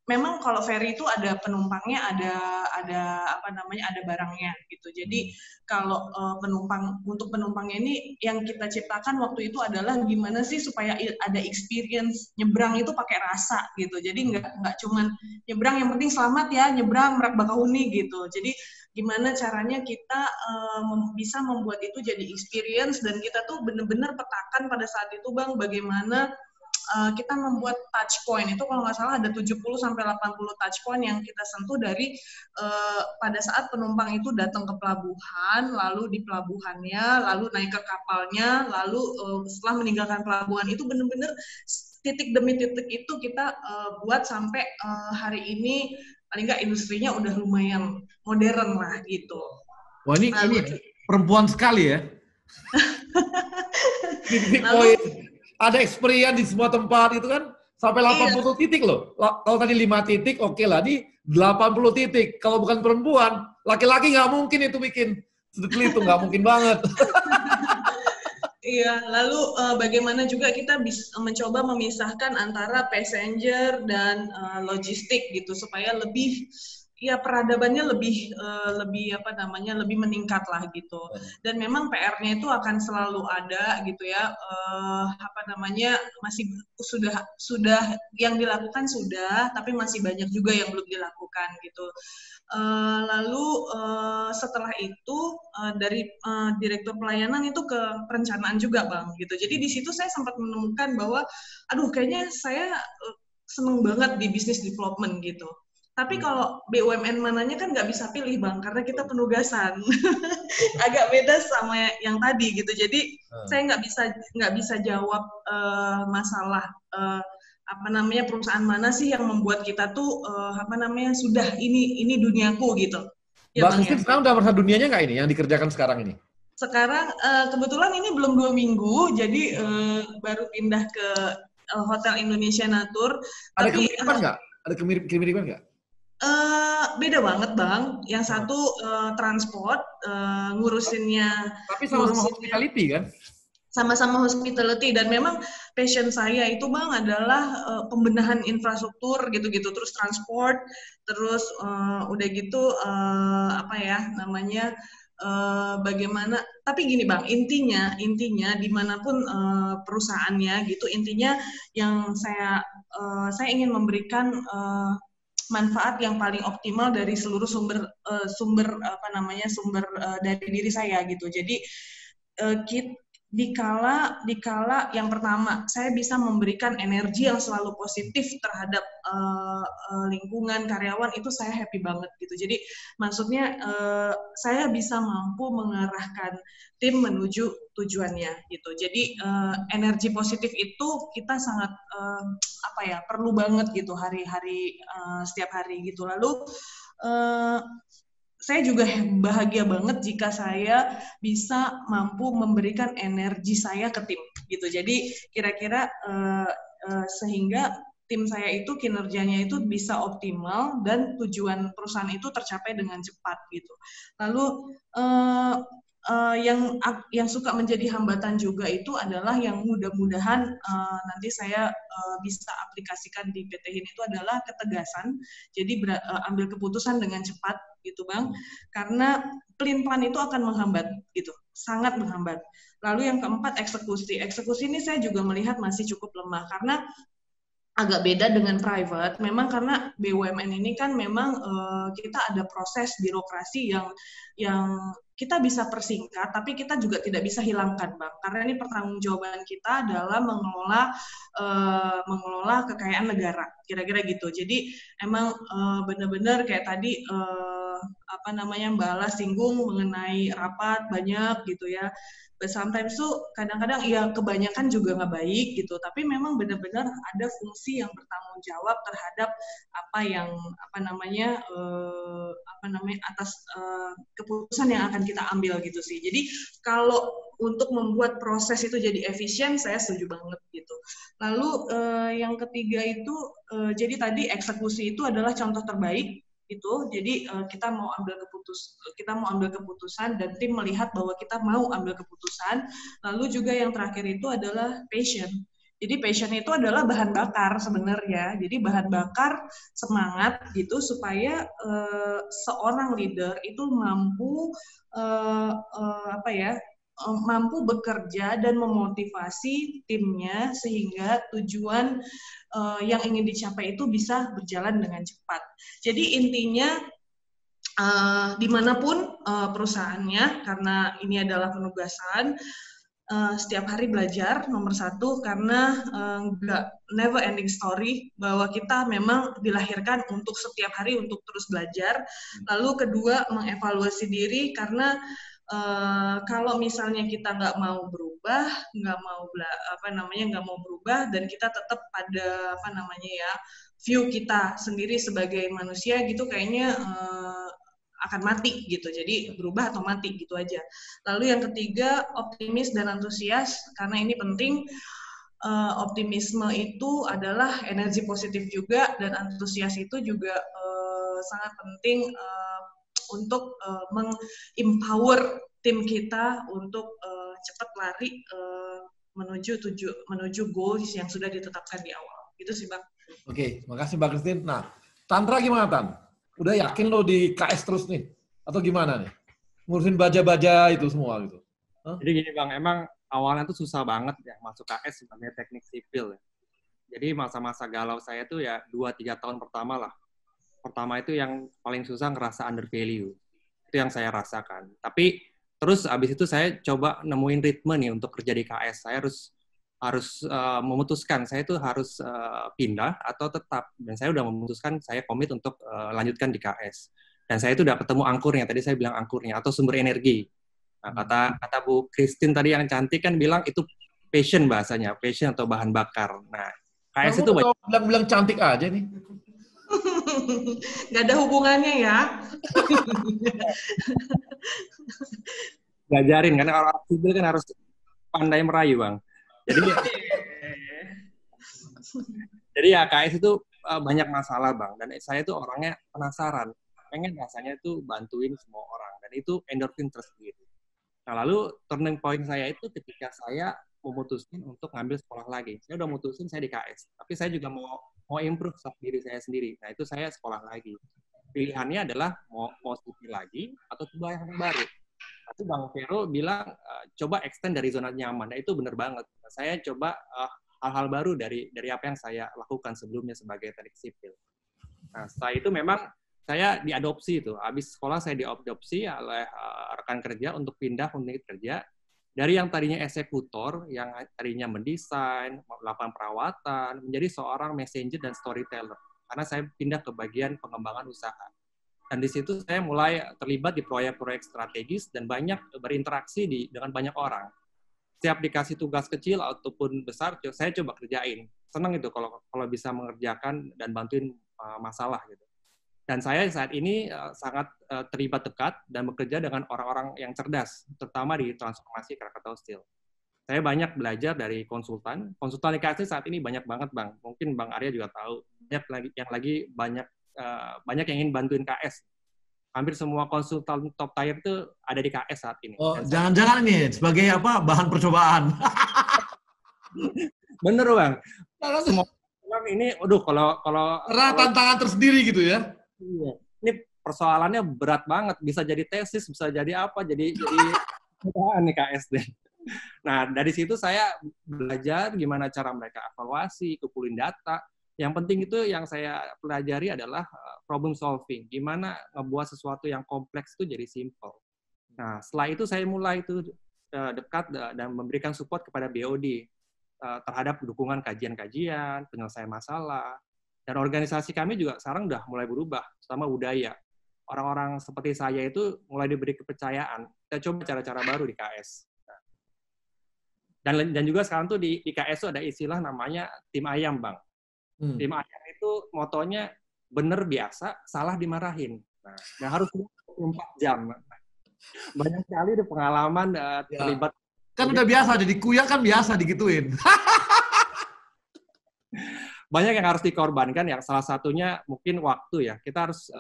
memang kalau ferry itu ada penumpangnya, ada barangnya gitu. Jadi kalau untuk penumpangnya ini yang kita ciptakan waktu itu adalah gimana sih supaya ada experience nyebrang itu pakai rasa gitu. Jadi nggak cuman nyebrang yang penting selamat ya, nyebrang Merak Bakahuni gitu. Jadi gimana caranya kita bisa membuat itu jadi experience, dan kita tuh benar-benar petakan pada saat itu Bang, bagaimana kita membuat touch point. Itu kalau nggak salah ada 70-80 touch point yang kita sentuh dari pada saat penumpang itu datang ke pelabuhan, lalu di pelabuhannya, lalu naik ke kapalnya, lalu setelah meninggalkan pelabuhan, itu benar-benar titik demi titik itu kita buat sampai hari ini paling nggak industrinya udah lumayan modern lah gitu. Wah ini perempuan sekali ya. Titik poin. Ada experience di semua tempat itu kan sampai 80 titik loh. Kalau tadi 5 titik oke lah, ini 80 titik. Kalau bukan perempuan, laki-laki nggak mungkin itu bikin sedetil itu, nggak mungkin banget. Iya, lalu bagaimana juga kita bisa mencoba memisahkan antara passenger dan logistik gitu supaya lebih ya peradabannya lebih lebih meningkat lah gitu. Dan memang PR-nya itu akan selalu ada gitu ya. Masih sudah yang dilakukan sudah, tapi masih banyak juga yang belum dilakukan gitu. Lalu setelah itu dari direktur pelayanan itu ke perencanaan juga Bang gitu. Jadi di situ saya sempat menemukan bahwa aduh kayaknya saya seneng banget di business development gitu. Tapi kalau BUMN mananya kan nggak bisa pilih Bang, karena kita penugasan. Agak beda sama yang tadi gitu. Jadi saya nggak bisa jawab masalah perusahaan mana sih yang membuat kita tuh sudah ini duniaku gitu. Ya, Mbak Christine sekarang udah merasa dunianya nggak ini yang dikerjakan sekarang ini? Sekarang kebetulan ini belum 2 minggu, jadi baru pindah ke Hotel Indonesia Natur. Ada kemiripan nggak? Ada kemiripan nggak? Beda banget Bang. Yang satu transport, ngurusinnya. Tapi sama-sama hospitality kan? Sama-sama hospitality, dan memang passion saya itu Bang adalah pembenahan infrastruktur gitu-gitu, terus transport, terus udah gitu bagaimana, tapi gini Bang, intinya dimanapun perusahaannya gitu, intinya yang saya ingin memberikan manfaat yang paling optimal dari seluruh sumber dari diri saya gitu. Jadi dikala yang pertama saya bisa memberikan energi yang selalu positif terhadap lingkungan, karyawan, itu saya happy banget gitu. Jadi maksudnya saya bisa mampu mengarahkan tim menuju tujuannya gitu. Jadi energi positif itu kita sangat perlu banget gitu hari-hari setiap hari gitu. Lalu saya juga bahagia banget jika saya bisa mampu memberikan energi saya ke tim gitu. Jadi kira-kira sehingga tim saya itu kinerjanya itu bisa optimal dan tujuan perusahaan itu tercapai dengan cepat gitu. Lalu yang suka menjadi hambatan juga itu adalah yang mudah-mudahan nanti saya bisa aplikasikan di PT HIN itu adalah ketegasan. Jadi ambil keputusan dengan cepat gitu Bang, karena pelin-pelan itu akan menghambat gitu, sangat menghambat. Lalu yang keempat, eksekusi ini saya juga melihat masih cukup lemah karena agak beda dengan private. Memang karena BUMN ini kan memang kita ada proses birokrasi yang kita bisa persingkat, tapi kita juga tidak bisa hilangkan, Bang. Karena ini pertanggungjawaban kita adalah mengelola kekayaan negara, kira-kira gitu. Jadi emang benar-benar kayak tadi Mbak Ala singgung mengenai rapat banyak gitu ya. But sometimes tuh kadang-kadang ya kebanyakan juga nggak baik gitu, tapi memang benar-benar ada fungsi yang bertanggung jawab terhadap atas keputusan yang akan kita ambil gitu sih. Jadi kalau untuk membuat proses itu jadi efisien, saya setuju banget gitu. Lalu yang ketiga itu jadi tadi eksekusi itu adalah contoh terbaik. Jadi kita mau ambil keputusan dan tim melihat bahwa kita mau ambil keputusan. Lalu juga yang terakhir itu adalah passion. Jadi passion itu adalah bahan bakar sebenarnya. Jadi bahan bakar semangat gitu supaya seorang leader itu mampu mampu bekerja dan memotivasi timnya sehingga tujuan yang ingin dicapai itu bisa berjalan dengan cepat. Jadi intinya dimanapun perusahaannya, karena ini adalah penugasan, setiap hari belajar nomor satu, karena never ending story bahwa kita memang dilahirkan untuk setiap hari untuk terus belajar. Lalu kedua, mengevaluasi diri, karena kalau misalnya kita nggak mau berubah, nggak mau berubah, dan kita tetap pada view kita sendiri sebagai manusia gitu, kayaknya akan mati gitu. Jadi berubah atau mati gitu aja. Lalu yang ketiga, optimis dan antusias, karena ini penting. Optimisme itu adalah energi positif juga, dan antusias itu juga sangat penting untuk meng-empower tim kita untuk cepat lari menuju goals yang sudah ditetapkan di awal. Itu sih, Bang. Oke, makasih Mbak Christine. Nah, Tantra gimana, Tan? Udah yakin lo di KS terus nih? Atau gimana nih? Ngurusin baja-baja itu semua gitu. Jadi gini Bang, emang awalnya tuh susah banget ya masuk KS sebagai teknik sipil. Jadi masa-masa galau saya tuh ya 2-3 tahun pertama lah. Pertama itu yang paling susah ngerasa under value. Itu yang saya rasakan. Tapi terus abis itu saya coba nemuin ritme nih untuk kerja di KS. Saya harus memutuskan saya itu harus pindah atau tetap. Dan saya udah memutuskan saya komit untuk lanjutkan di KS. Dan saya itu udah ketemu angkurnya. Tadi saya bilang angkurnya atau sumber energi. Nah, kata Bu Christine tadi yang cantik kan bilang itu passion bahasanya, passion atau bahan bakar. Nah, KS itu bilang cantik aja nih. Nggak ada hubungannya ya. Ngajarin kan orang sipil kan harus pandai merayu Bang. Jadi ya KS itu banyak masalah Bang. Dan saya tuh orangnya penasaran, pengen rasanya itu bantuin semua orang. Dan itu endorfin tersendiri. Nah lalu turning point saya itu ketika saya memutuskan untuk ngambil sekolah lagi. Saya udah mutusin saya di KS, tapi saya juga mau improve diri saya sendiri. Nah itu saya sekolah lagi. Pilihannya adalah mau sipil lagi atau coba yang baru. Tapi Bang Vero bilang coba extend dari zona nyaman. Nah itu benar banget. Saya coba hal-hal baru dari apa yang saya lakukan sebelumnya sebagai teknik sipil. Nah setelah itu memang saya diadopsi itu. Habis sekolah saya diadopsi oleh rekan kerja untuk pindah unit kerja dari yang tadinya eksekutor, yang tadinya mendesain, melakukan perawatan, menjadi seorang messenger dan storyteller. Karena saya pindah ke bagian pengembangan usaha. Dan di situ saya mulai terlibat di proyek-proyek strategis dan banyak berinteraksi dengan banyak orang. Setiap dikasih tugas kecil ataupun besar, saya coba kerjain. Senang itu kalau bisa mengerjakan dan bantuin masalah gitu. Dan saya saat ini sangat terlibat dekat dan bekerja dengan orang-orang yang cerdas, terutama di transformasi Krakatau Steel. Saya banyak belajar dari konsultan. Konsultan IKS saat ini banyak banget, Bang. Mungkin Bang Arya juga tahu. Banyak yang ingin bantuin KS. Hampir semua konsultan top tier itu ada di KS saat ini. Oh, jangan-jangan ini sebagai apa? Bahan percobaan. Bener, Bang. Semua ini, kalau tantangan tersendiri gitu ya. Iya. Ini persoalannya berat banget. Bisa jadi tesis, bisa jadi apa, jadi nih KSD. Nah, dari situ saya belajar gimana cara mereka evaluasi, kumpulin data. Yang penting itu yang saya pelajari adalah problem solving. Gimana ngebuat sesuatu yang kompleks itu jadi simple. Nah, setelah itu saya mulai itu dekat dan memberikan support kepada BOD terhadap dukungan kajian-kajian, penyelesaian masalah. Dan organisasi kami juga sekarang udah mulai berubah, terutama budaya. Orang-orang seperti saya itu mulai diberi kepercayaan. Kita coba cara-cara baru di KS. Dan juga sekarang tuh di KS itu ada istilah namanya tim ayam, Bang. Tim ayam itu motonya bener biasa, salah dimarahin. Nah harus 24 jam. Banyak sekali di pengalaman terlibat. Kan udah biasa, jadi kuya kan biasa digituin. Banyak yang harus dikorbankan, yang salah satunya mungkin waktu ya. Kita harus,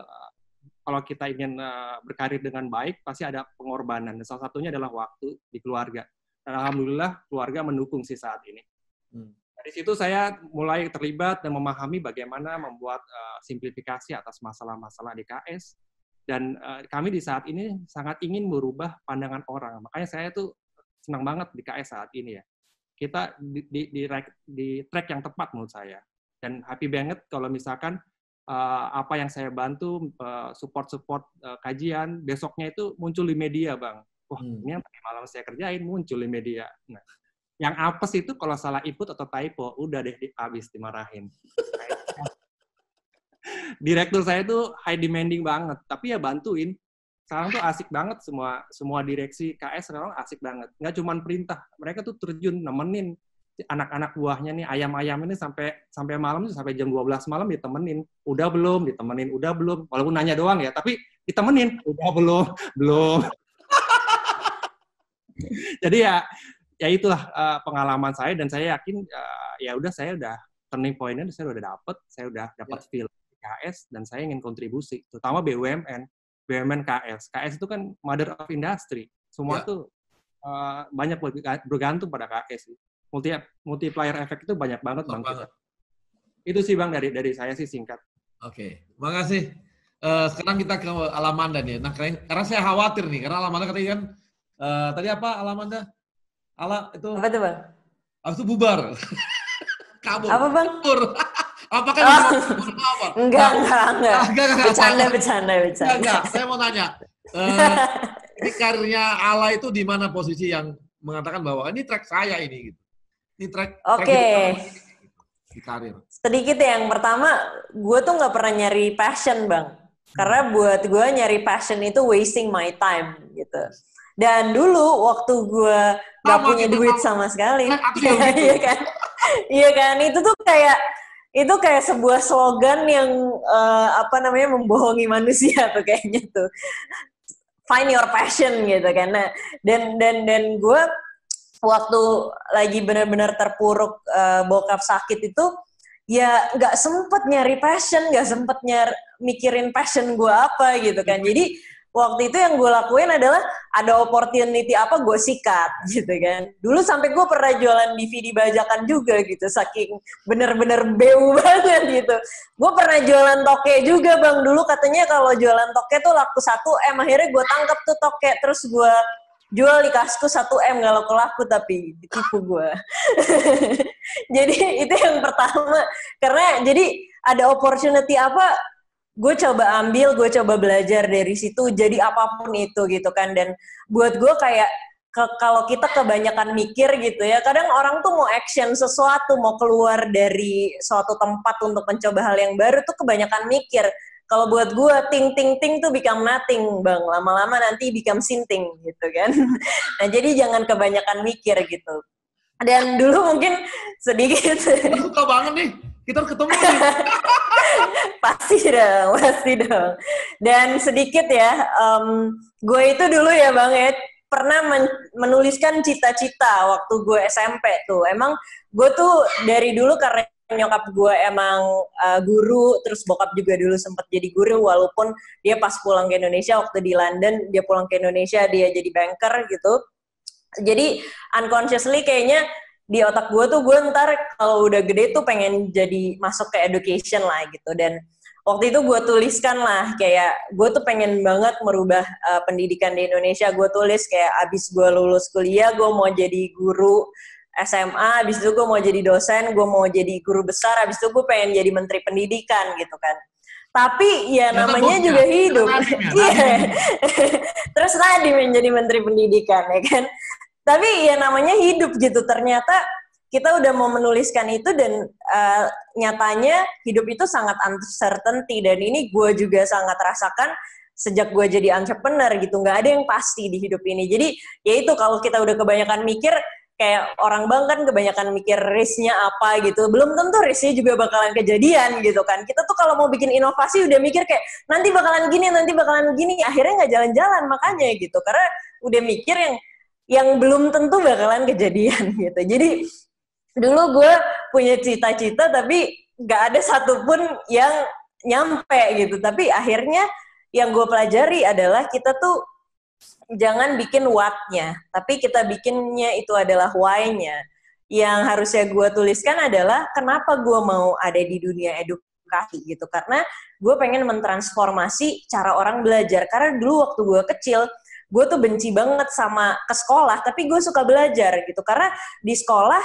kalau kita ingin berkarir dengan baik, pasti ada pengorbanan. Dan salah satunya adalah waktu di keluarga. Dan alhamdulillah keluarga mendukung sih saat ini. Dari situ saya mulai terlibat dan memahami bagaimana membuat simplifikasi atas masalah-masalah di KS. Dan kami di saat ini sangat ingin merubah pandangan orang. Makanya saya tuh senang banget di KS saat ini ya. Kita di track yang tepat menurut saya. Dan happy banget kalau misalkan apa yang saya bantu, support kajian, besoknya itu muncul di media, Bang. Wah, ini yang tadi malam saya kerjain, muncul di media. Nah, yang apes itu kalau salah input atau typo, udah deh habis dimarahin. Direktur saya itu high demanding banget, tapi ya bantuin. Sekarang tuh asik banget, semua direksi KS sekarang asik banget. Nggak cuma perintah, mereka tuh terjun nemenin anak-anak buahnya nih, ayam-ayam ini sampai malam, sampai jam 12 malam ditemenin. Udah belum? Ditemenin. Udah belum? Walaupun nanya doang ya, tapi ditemenin. Udah belum? Belum. Jadi ya itulah pengalaman saya, dan saya yakin ya udah, saya udah turning point-nya saya udah dapat feel KS, dan saya ingin kontribusi, terutama BUMN KS. KS itu kan mother of industry. Semua tuh banyak bergantung pada KS. Multiplier effect itu banyak banget, Bang. Itu sih, Bang, dari saya sih singkat. Oke, makasih Sekarang kita ke Alamanda nih. Nah, karena saya khawatir nih, karena Alamanda katanya kan, tadi apa Alamanda? Itu Apa tuh, Bang? Habis itu bubar. Kabur. Apa, Bang? Kabur. Apakah apa? Enggak. Enggak. Bercanda. Enggak. Saya mau nanya. Ini karirnya Ala itu di mana posisi yang mengatakan bahwa ini track saya ini gitu. Ini track di karir. Sedikit ya, yang pertama, gue tuh nggak pernah nyari passion, Bang. Karena buat gue nyari passion itu wasting my time gitu. Dan dulu waktu gue nggak punya duit sama sekali, iya kan? Iya kan? Itu kayak sebuah slogan yang membohongi manusia tuh kayaknya tuh. Find your passion gitu kan. Nah, dan gue waktu lagi benar-benar terpuruk bokap sakit itu ya nggak sempet nyari passion, nggak sempet mikirin passion gue apa gitu kan. Jadi waktu itu yang gue lakuin adalah ada opportunity apa gue sikat gitu kan. Dulu sampai gue pernah jualan DVD bajakan juga gitu, saking bener-bener beu banget gitu. Gue pernah jualan toke juga, Bang. Dulu katanya kalau jualan toke tuh laku 1 M, akhirnya gue tangkap tuh toke, terus gue jual di kasku 1 M, gak laku-laku tapi ditipu gue. Jadi itu yang pertama. Karena jadi ada opportunity apa, gue coba ambil, gue coba belajar dari situ, jadi apapun itu gitu kan. Dan buat gue kayak, kalau kita kebanyakan mikir gitu ya, kadang orang tuh mau action sesuatu, mau keluar dari suatu tempat untuk mencoba hal yang baru tuh kebanyakan mikir. Kalau buat gue, ting tuh become nothing, Bang. Lama-lama nanti become sinting, gitu kan. Nah, jadi jangan kebanyakan mikir, gitu. Dan dulu mungkin sedikit. Suka banget nih. Kita ketemu nih. Pasti dong. Dan sedikit ya, gue itu dulu ya, Bang, ya, pernah menuliskan cita-cita waktu gue SMP tuh. Emang gue tuh dari dulu karena nyokap gue emang guru, terus bokap juga dulu sempat jadi guru, walaupun dia pas pulang ke Indonesia, waktu di London, dia pulang ke Indonesia, dia jadi banker gitu. Jadi unconsciously kayaknya di otak gue tuh, gue ntar kalau udah gede tuh pengen jadi masuk ke education lah gitu. Dan waktu itu gue tuliskan lah, kayak gue tuh pengen banget merubah pendidikan di Indonesia. Gue tulis kayak abis gue lulus kuliah, gue mau jadi guru SMA, abis itu gue mau jadi dosen, gue mau jadi guru besar, abis itu gue pengen jadi menteri pendidikan gitu kan. Tapi ya namanya juga hidup. Iya. Terus Nadiem yang jadi menteri pendidikan ya kan. Tapi ya namanya hidup gitu. Ternyata kita udah mau menuliskan itu dan nyatanya hidup itu sangat uncertainty, dan ini gue juga sangat rasakan sejak gue jadi entrepreneur gitu. Nggak ada yang pasti di hidup ini. Jadi ya itu, kalau kita udah kebanyakan mikir, kayak orang Bang kan kebanyakan mikir risk-nya apa gitu. Belum tentu risk-nya juga bakalan kejadian gitu kan. Kita tuh kalau mau bikin inovasi udah mikir kayak nanti bakalan gini, akhirnya nggak jalan-jalan makanya gitu. Karena udah mikir yang belum tentu bakalan kejadian gitu. Jadi dulu gue punya cita-cita tapi nggak ada satupun yang nyampe gitu. Tapi akhirnya yang gue pelajari adalah kita tuh jangan bikin what-nya, tapi kita bikinnya itu adalah why-nya. Yang harusnya gue tuliskan adalah kenapa gue mau ada di dunia edukasi gitu. Karena gue pengen mentransformasi cara orang belajar. Karena dulu waktu gue kecil, gue tuh benci banget sama ke sekolah, tapi gue suka belajar gitu. Karena di sekolah,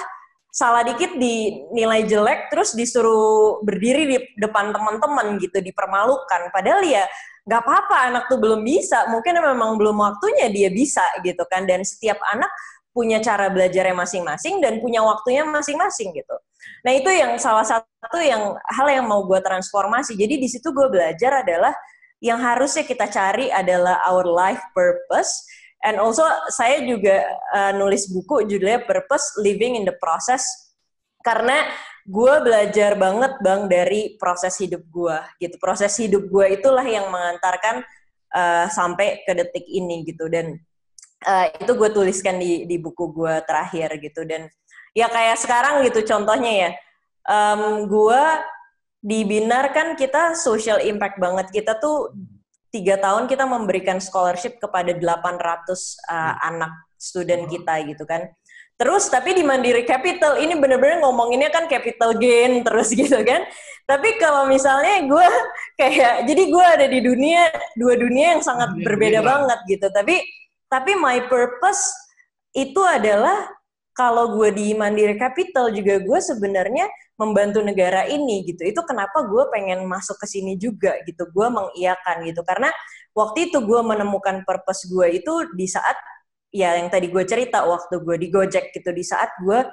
salah dikit dinilai jelek, terus disuruh berdiri di depan teman-teman gitu, dipermalukan. Padahal ya nggak apa-apa, anak tuh belum bisa, mungkin memang belum waktunya dia bisa gitu kan. Dan setiap anak punya cara belajarnya masing-masing dan punya waktunya masing-masing gitu. Nah itu yang salah satu hal yang mau gue transformasi. Jadi di situ gue belajar adalah yang harusnya kita cari adalah our life purpose. And also saya juga nulis buku judulnya Purpose Living in the Process, karena gue belajar banget Bang dari proses hidup gue gitu. Proses hidup gue itulah yang mengantarkan sampai ke detik ini gitu. Dan itu gue tuliskan di buku gue terakhir gitu. Dan ya kayak sekarang gitu contohnya ya, gue di Binar kan kita social impact banget. Kita tuh 3 tahun kita memberikan scholarship kepada 800 anak student kita gitu kan. Terus tapi di Mandiri Capital ini bener-bener ngomonginnya kan capital gain terus gitu kan. Tapi kalau misalnya gue kayak, jadi gue ada di dua dunia yang sangat berbeda banget gitu. Tapi my purpose itu adalah kalau gue di Mandiri Capital juga gue sebenarnya membantu negara ini gitu. Itu kenapa gue pengen masuk ke sini juga gitu. Gue mengiyakan gitu. Karena waktu itu gue menemukan purpose gue itu di saat, ya yang tadi gue cerita, waktu gue di Gojek gitu. Di saat gue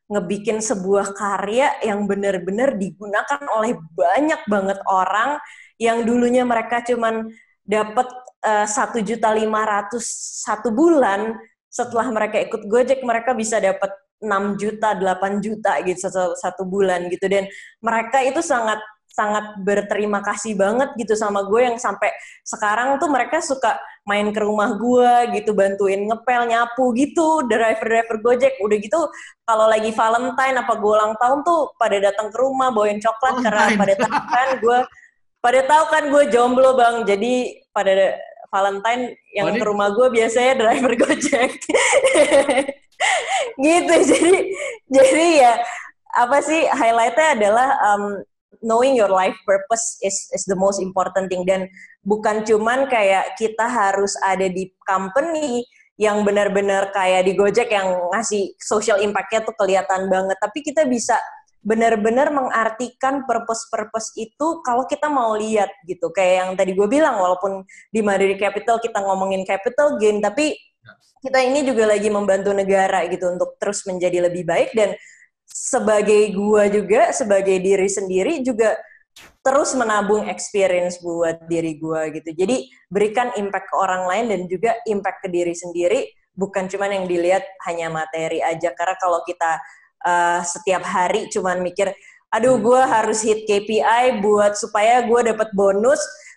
ngebikin sebuah karya yang benar-benar digunakan oleh banyak banget orang yang dulunya mereka cuman dapat 1.500.000 satu bulan. Setelah mereka ikut Gojek, mereka bisa dapat 6 juta, 8 juta gitu satu bulan gitu. Dan mereka itu sangat berterima kasih banget gitu sama gue, yang sampai sekarang tuh mereka suka main ke rumah gue gitu, bantuin ngepel, nyapu gitu, driver Gojek. Udah gitu kalau lagi Valentine apa gue ulang tahun tuh pada datang ke rumah bawain coklat, karena pada tahu kan gue jomblo Bang. Jadi pada Valentine yang ke rumah gue biasanya driver Gojek. Gitu. Jadi ya apa sih highlightnya adalah knowing your life purpose is the most important thing. Dan bukan cuman kayak kita harus ada di company yang benar-benar kayak di Gojek yang ngasih social impact-nya tuh kelihatan banget, tapi kita bisa benar-benar mengartikan purpose itu kalau kita mau lihat gitu. Kayak yang tadi gue bilang, walaupun di Mandiri Capital kita ngomongin capital gain, tapi kita ini juga lagi membantu negara gitu untuk terus menjadi lebih baik. Dan sebagai gue juga, sebagai diri sendiri juga terus menabung experience buat diri gue gitu. Jadi berikan impact ke orang lain dan juga impact ke diri sendiri, bukan cuman yang dilihat hanya materi aja. Karena kalau kita setiap hari cuman mikir, aduh gue harus hit KPI buat supaya gue dapat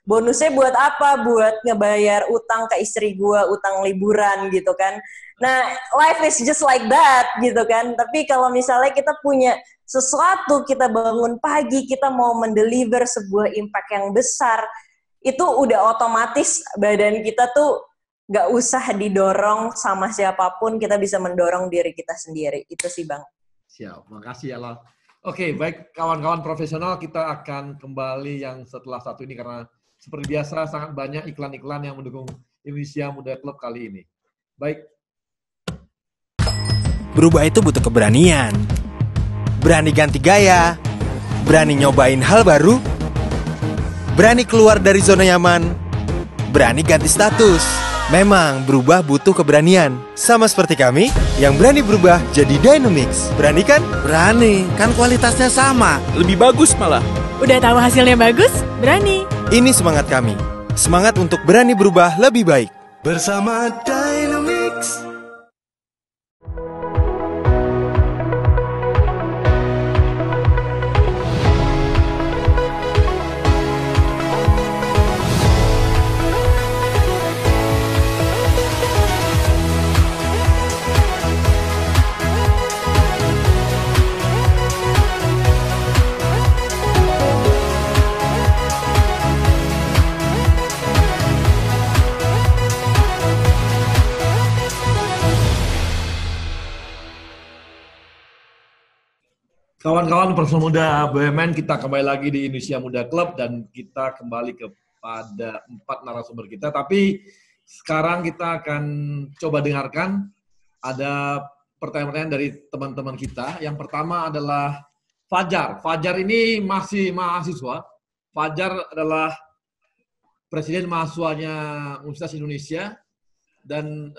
bonusnya buat apa? Buat ngebayar utang ke istri gue, utang liburan gitu kan. Nah, life is just like that gitu kan. Tapi kalau misalnya kita punya sesuatu, kita bangun pagi, kita mau mendeliver sebuah impact yang besar, itu udah otomatis badan kita tuh gak usah didorong sama siapapun, kita bisa mendorong diri kita sendiri. Itu sih Bang. Siap, makasih Ella. Oke, baik kawan-kawan profesional, kita akan kembali yang setelah satu ini karena seperti biasa sangat banyak iklan-iklan yang mendukung Indonesia Muda Club kali ini. Baik. Berubah itu butuh keberanian. Berani ganti gaya, berani nyobain hal baru, berani keluar dari zona nyaman, berani ganti status. Memang berubah butuh keberanian. Sama seperti kami yang berani berubah jadi Dynamics. Berani kan? Berani, kan kualitasnya sama. Lebih bagus malah. Udah tahu hasilnya bagus? Berani. Ini semangat kami. Semangat untuk berani berubah lebih baik. Bersama Dynamics. Kawan-kawan profesional muda BUMN, kita kembali lagi di Indonesia Muda Club dan kita kembali kepada 4 narasumber kita. Tapi sekarang kita akan coba dengarkan ada pertanyaan-pertanyaan dari teman-teman kita. Yang pertama adalah Fajar. Fajar ini masih mahasiswa. Fajar adalah presiden mahasiswanya Universitas Indonesia dan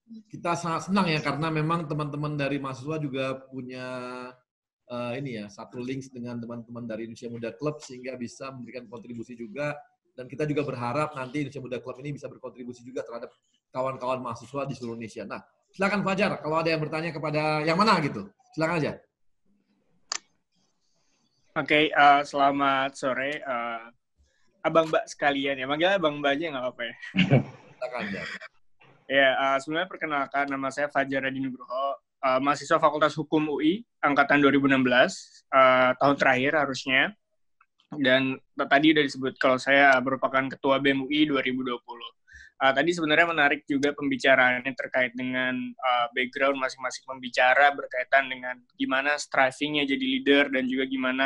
kita sangat senang ya karena memang teman-teman dari mahasiswa juga punya satu link dengan teman-teman dari Indonesia Muda Club sehingga bisa memberikan kontribusi juga, dan kita juga berharap nanti Indonesia Muda Club ini bisa berkontribusi juga terhadap kawan-kawan mahasiswa di seluruh Indonesia. Nah, silakan Fajar kalau ada yang bertanya kepada yang mana gitu. Silakan aja. Oke, selamat sore Abang Mbak sekalian ya. Manggilnya Abang Mbak aja nggak apa-apa ya. Silakan aja. Ya, sebenarnya perkenalkan, nama saya Fajar Adi Nugroho, mahasiswa Fakultas Hukum UI, angkatan 2016, tahun terakhir harusnya. Dan tadi udah disebut kalau saya merupakan Ketua BEM UI 2020. Tadi sebenarnya menarik juga pembicaraannya terkait dengan background masing-masing pembicara berkaitan dengan gimana striving-nya jadi leader dan juga gimana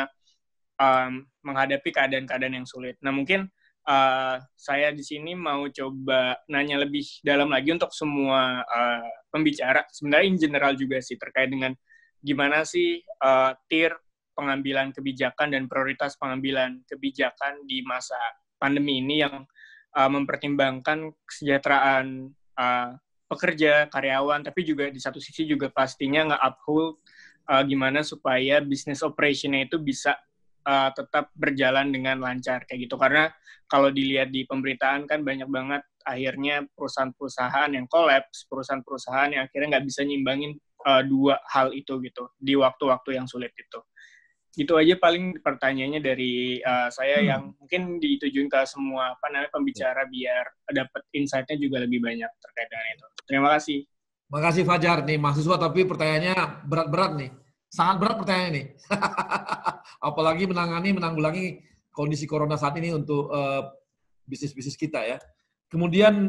menghadapi keadaan-keadaan yang sulit. Nah, mungkin saya di sini mau coba nanya lebih dalam lagi untuk semua pembicara, sebenarnya in general juga sih, terkait dengan gimana sih tier pengambilan kebijakan dan prioritas pengambilan kebijakan di masa pandemi ini yang mempertimbangkan kesejahteraan pekerja, karyawan, tapi juga di satu sisi juga pastinya nge-uphold gimana supaya business operation-nya itu bisa tetap berjalan dengan lancar kayak gitu. Karena kalau dilihat di pemberitaan kan banyak banget akhirnya perusahaan-perusahaan yang collapse, perusahaan-perusahaan yang akhirnya nggak bisa nyimbangin dua hal itu gitu di waktu-waktu yang sulit itu. Gitu aja paling pertanyaannya dari saya yang mungkin ditujuin ke semua pembicara biar dapat insight-nya juga lebih banyak terkait dengan itu. Terima kasih. Makasih Fajar nih mahasiswa, tapi pertanyaannya berat-berat nih. Sangat berat pertanyaannya nih. Apalagi menanggulangi kondisi corona saat ini untuk bisnis-bisnis kita ya. Kemudian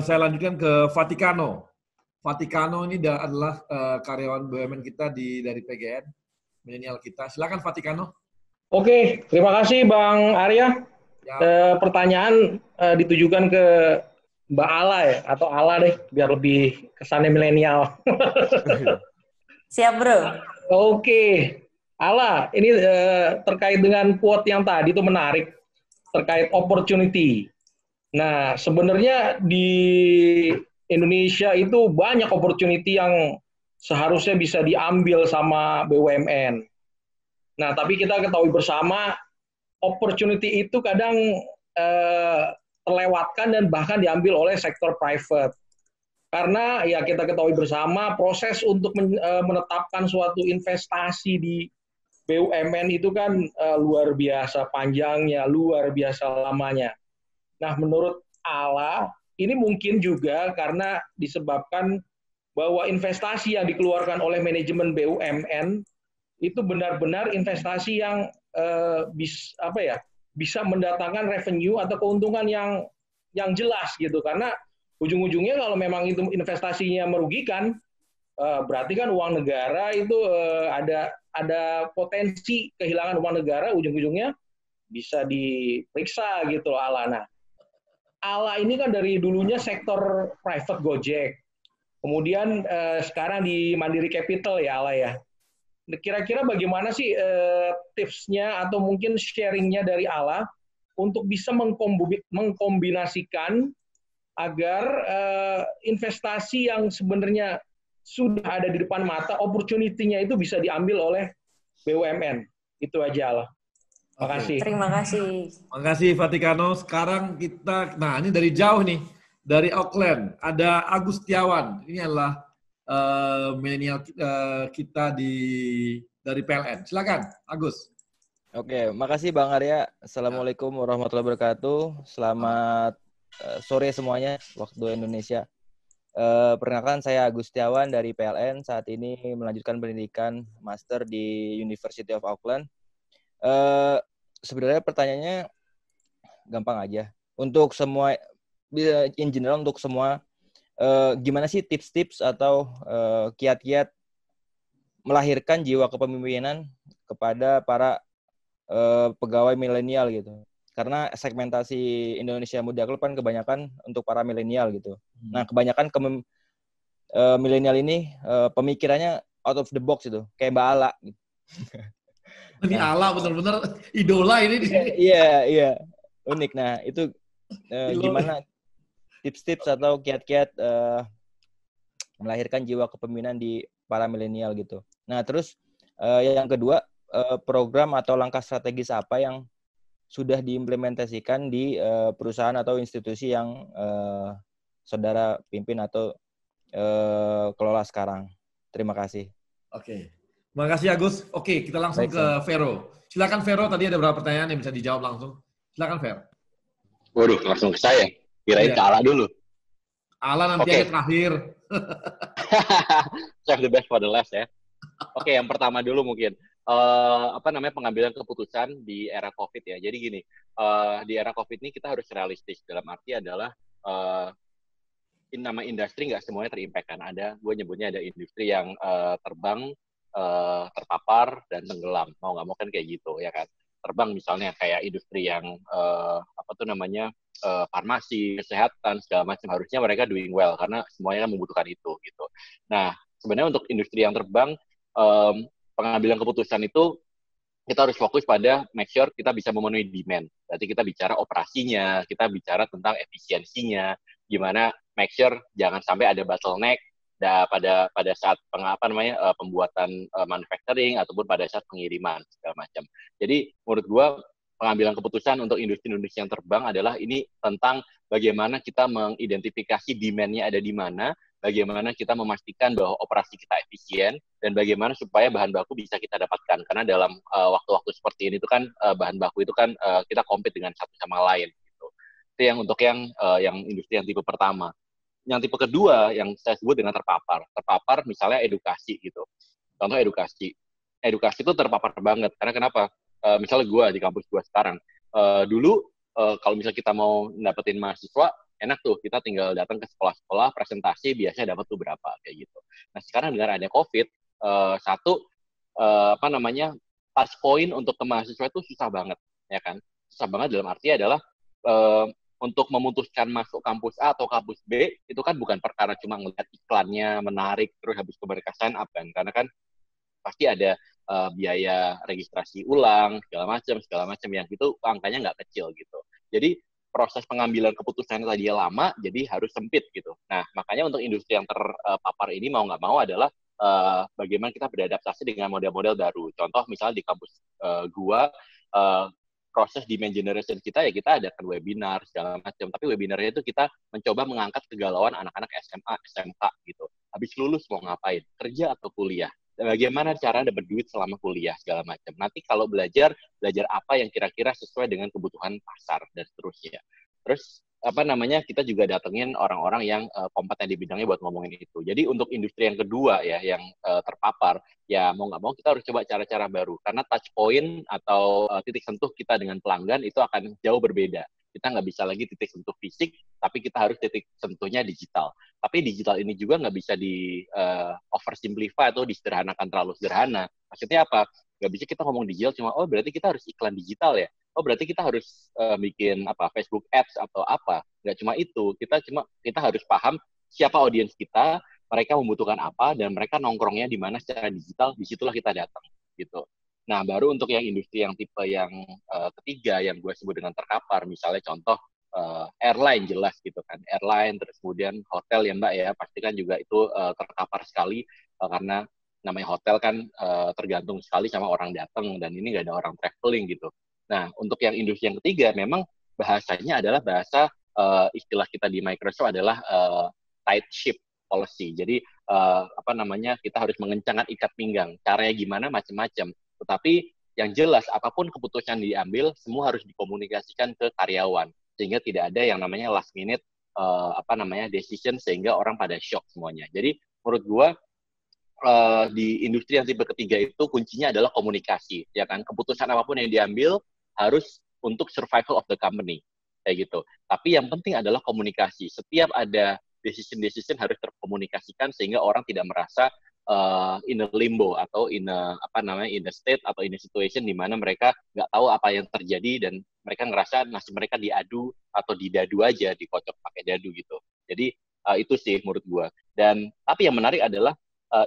saya lanjutkan ke Vaticano. Vaticano ini adalah karyawan BUMN kita dari PGN, milenial kita. Silakan Vaticano. Oke, terima kasih Bang Arya. Ya. Pertanyaan ditujukan ke Mbak Ala ya, atau Ala deh, biar lebih kesannya milenial. Siap bro. Oke, Ala, ini terkait dengan quote yang tadi itu menarik, terkait opportunity. Nah, sebenarnya di Indonesia itu banyak opportunity yang seharusnya bisa diambil sama BUMN. Nah, tapi kita ketahui bersama, opportunity itu kadang terlewatkan dan bahkan diambil oleh sektor private. Karena ya kita ketahui bersama, proses untuk menetapkan suatu investasi di BUMN itu kan luar biasa panjangnya, luar biasa lamanya. Nah, menurut Ala, ini mungkin juga karena disebabkan bahwa investasi yang dikeluarkan oleh manajemen BUMN itu benar-benar investasi yang bisa mendatangkan revenue atau keuntungan yang jelas gitu. Karena ujung-ujungnya kalau memang itu investasinya merugikan, berarti kan uang negara itu ada potensi kehilangan uang negara, ujung-ujungnya bisa diperiksa gitu loh Ala. Nah, Ala ini kan dari dulunya sektor private Gojek. Kemudian sekarang di Mandiri Capital ya Ala ya. Kira-kira bagaimana sih tipsnya atau mungkin sharingnya dari Ala untuk bisa mengkombinasikan agar investasi yang sebenarnya sudah ada di depan mata, opportunity-nya itu bisa diambil oleh BUMN. Itu aja Ala. Terima kasih. Terima kasih. Terima kasih Vaticano. Sekarang kita, nah ini dari jauh nih, dari Auckland, ada Agus Setiawan. Ini adalah milenial kita dari PLN. Silakan, Agus. Oke, makasih Bang Arya. Assalamualaikum warahmatullahi wabarakatuh. Selamat sore semuanya, waktu Indonesia. Perkenalkan saya Agus Setiawan dari PLN. Saat ini melanjutkan pendidikan master di University of Auckland. Sebenarnya pertanyaannya gampang aja. Untuk semua, in general untuk semua, gimana sih tips-tips atau kiat-kiat melahirkan jiwa kepemimpinan kepada para pegawai milenial gitu. Karena segmentasi Indonesia Muda Club kan kebanyakan untuk para milenial gitu. Nah, kebanyakan milenial ini pemikirannya out of the box itu, kayak Mbak Ala gitu. Ini Ala benar-benar idola ini di sini. Iya. Unik. Nah, itu gimana tips-tips atau kiat-kiat melahirkan jiwa kepemimpinan di para milenial gitu. Nah, terus yang kedua, program atau langkah strategis apa yang sudah diimplementasikan di perusahaan atau institusi yang saudara pimpin atau kelola sekarang. Terima kasih. Oke. Terima kasih Agus. Oke, kita langsung ke Vero. Silakan Vero, tadi ada beberapa pertanyaan yang bisa dijawab langsung. Silakan Vero. Waduh, langsung ke saya. Kirain ke Ala dulu. Ala nanti aja terakhir. Save the best for the last ya. Oke, yang pertama dulu mungkin. Pengambilan keputusan di era COVID ya. Jadi gini, di era COVID ini kita harus realistis. Dalam arti adalah nama industri nggak semuanya terimpact kan. Gue nyebutnya ada industri yang terbang, terpapar, dan tenggelam. Mau nggak mau kan kayak gitu, ya kan. Terbang misalnya kayak industri yang farmasi, kesehatan, segala macam. Harusnya mereka doing well, karena semuanya membutuhkan itu, gitu. Nah, sebenarnya untuk industri yang terbang, pengambilan keputusan itu kita harus fokus pada make sure kita bisa memenuhi demand. Berarti kita bicara operasinya, kita bicara tentang efisiensinya, gimana make sure jangan sampai ada bottleneck pada saat pembuatan manufacturing ataupun pada saat pengiriman segala macam. Jadi menurut gua pengambilan keputusan untuk industri-industri yang terbang adalah ini tentang bagaimana kita mengidentifikasi demand-nya ada di mana, bagaimana kita memastikan bahwa operasi kita efisien, dan bagaimana supaya bahan baku bisa kita dapatkan. Karena dalam waktu-waktu seperti ini itu kan bahan baku itu kan kita compete dengan satu sama lain. Gitu. Itu yang untuk yang industri yang tipe pertama. Yang tipe kedua yang saya sebut dengan terpapar. Terpapar misalnya edukasi gitu. Contoh edukasi. Edukasi itu terpapar banget. Karena kenapa? Misalnya gue di kampus gue sekarang. Dulu kalau misalnya kita mau dapetin mahasiswa, enak tuh, kita tinggal datang ke sekolah-sekolah, presentasi, biasanya dapat tuh berapa, kayak gitu. Nah, sekarang dengan adanya COVID, touch point untuk ke mahasiswa itu susah banget, ya kan? Susah banget dalam arti adalah untuk memutuskan masuk kampus A atau kampus B, itu kan bukan perkara cuma ngeliat iklannya, menarik, terus habis ke mereka sign up, kan? Karena kan pasti ada biaya registrasi ulang, segala macam yang itu angkanya nggak kecil, gitu. Jadi, proses pengambilan keputusan tadi lama, jadi harus sempit gitu. Nah, makanya untuk industri yang terpapar ini mau nggak mau adalah bagaimana kita beradaptasi dengan model-model baru. Contoh misalnya di kampus gua, proses demand generation kita ya kita adakan webinar segala macam. Tapi webinarnya itu kita mencoba mengangkat kegalauan anak-anak SMA, SMK gitu. Habis lulus mau ngapain? Kerja atau kuliah? Bagaimana cara dapat duit selama kuliah segala macam. Nanti kalau belajar apa yang kira-kira sesuai dengan kebutuhan pasar dan seterusnya. Terus kita juga datengin orang-orang yang kompeten di bidangnya buat ngomongin itu. Jadi untuk industri yang kedua ya yang terpapar, ya mau nggak mau kita harus coba cara-cara baru karena touch point atau titik sentuh kita dengan pelanggan itu akan jauh berbeda. Kita nggak bisa lagi titik sentuh fisik, tapi kita harus titik sentuhnya digital. Tapi digital ini juga nggak bisa di oversimplify atau disederhanakan terlalu sederhana. Maksudnya apa? Nggak bisa kita ngomong digital cuma, oh berarti kita harus iklan digital ya? Oh berarti kita harus bikin Facebook Ads atau apa? Nggak cuma itu. Kita harus paham siapa audiens kita, mereka membutuhkan apa, dan mereka nongkrongnya di mana secara digital, disitulah kita datang. Gitu. Nah, baru untuk yang industri yang tipe yang ketiga yang gue sebut dengan terkapar, misalnya contoh airline jelas gitu kan, airline, terus kemudian hotel ya Mbak ya, pastikan juga itu terkapar sekali karena namanya hotel kan tergantung sekali sama orang datang dan ini nggak ada orang traveling gitu. Nah, untuk yang industri yang ketiga memang bahasanya adalah bahasa istilah kita di Microsoft adalah tight ship policy. Jadi kita harus mengencangkan ikat pinggang. Caranya gimana macam-macam. Tetapi yang jelas apapun keputusan diambil semua harus dikomunikasikan ke karyawan sehingga tidak ada yang namanya last minute decision sehingga orang pada shock semuanya. Jadi menurut gua di industri yang tipe ketiga itu kuncinya adalah komunikasi, ya kan? Keputusan apapun yang diambil harus untuk survival of the company kayak gitu. Tapi yang penting adalah komunikasi. Setiap ada decision harus terkomunikasikan sehingga orang tidak merasa in a limbo atau in a state atau in a situation di mana mereka nggak tahu apa yang terjadi dan mereka ngerasa nasib mereka diadu atau didadu aja, dikocok pakai dadu gitu. Jadi itu sih menurut gua. Dan tapi yang menarik adalah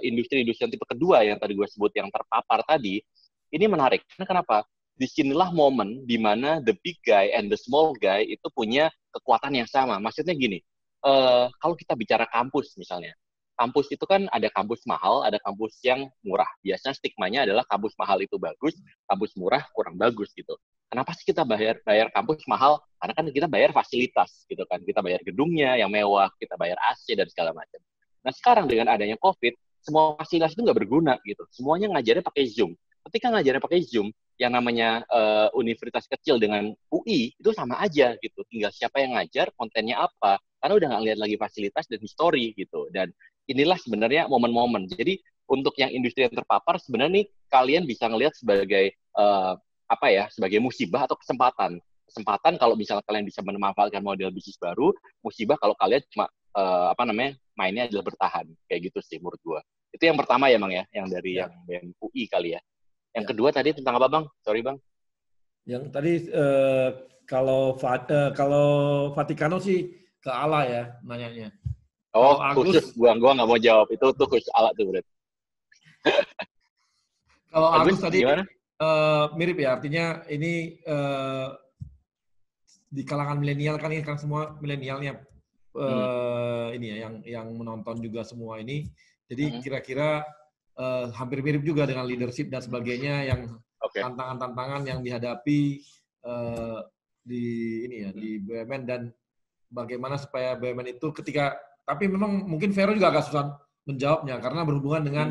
industri-industri yang tipe kedua yang tadi gue sebut yang terpapar tadi, ini menarik. Karena kenapa? Disinilah momen di mana the big guy and the small guy itu punya kekuatan yang sama. Maksudnya gini, kalau kita bicara kampus misalnya, kampus itu kan ada kampus mahal, ada kampus yang murah. Biasanya stigmanya adalah kampus mahal itu bagus, kampus murah kurang bagus gitu. Kenapa sih kita bayar kampus mahal? Karena kan kita bayar fasilitas gitu kan. Kita bayar gedungnya yang mewah, kita bayar AC dan segala macam. Nah sekarang dengan adanya COVID, semua fasilitas itu nggak berguna gitu. Semuanya ngajarnya pakai Zoom. Ketika ngajarnya pakai Zoom, yang namanya universitas kecil dengan UI itu sama aja gitu. Tinggal siapa yang ngajar, kontennya apa. Karena udah nggak lihat lagi fasilitas dan histori gitu. Dan inilah sebenarnya momen-momen. Jadi untuk yang industri yang terpapar sebenarnya nih kalian bisa ngelihat sebagai sebagai musibah atau kesempatan. kesempatan kalau misalnya kalian bisa memanfaatkan model bisnis baru, musibah kalau kalian cuma mainnya adalah bertahan. Kayak gitu sih menurut gua. Itu yang pertama ya, Bang ya, yang dari yang BEM UI kali ya. Yang kedua tadi tentang apa, Bang? Sorry, Bang. Yang tadi kalau Vatikano sih ke Allah ya nanyanya. Oh, khusus gua nggak mau jawab. Itu tuh khusus Allah tuh, Bro. Kalau Agus tadi gimana? Mirip ya, artinya ini di kalangan milenial kan ini kan semua milenialnya ini ya yang menonton juga semua ini. Jadi kira-kira hampir mirip juga dengan leadership dan sebagainya yang tantangan-tantangan yang dihadapi di ini ya di BUMN dan bagaimana supaya BUMN itu tapi memang mungkin Vero juga agak susah menjawabnya karena berhubungan dengan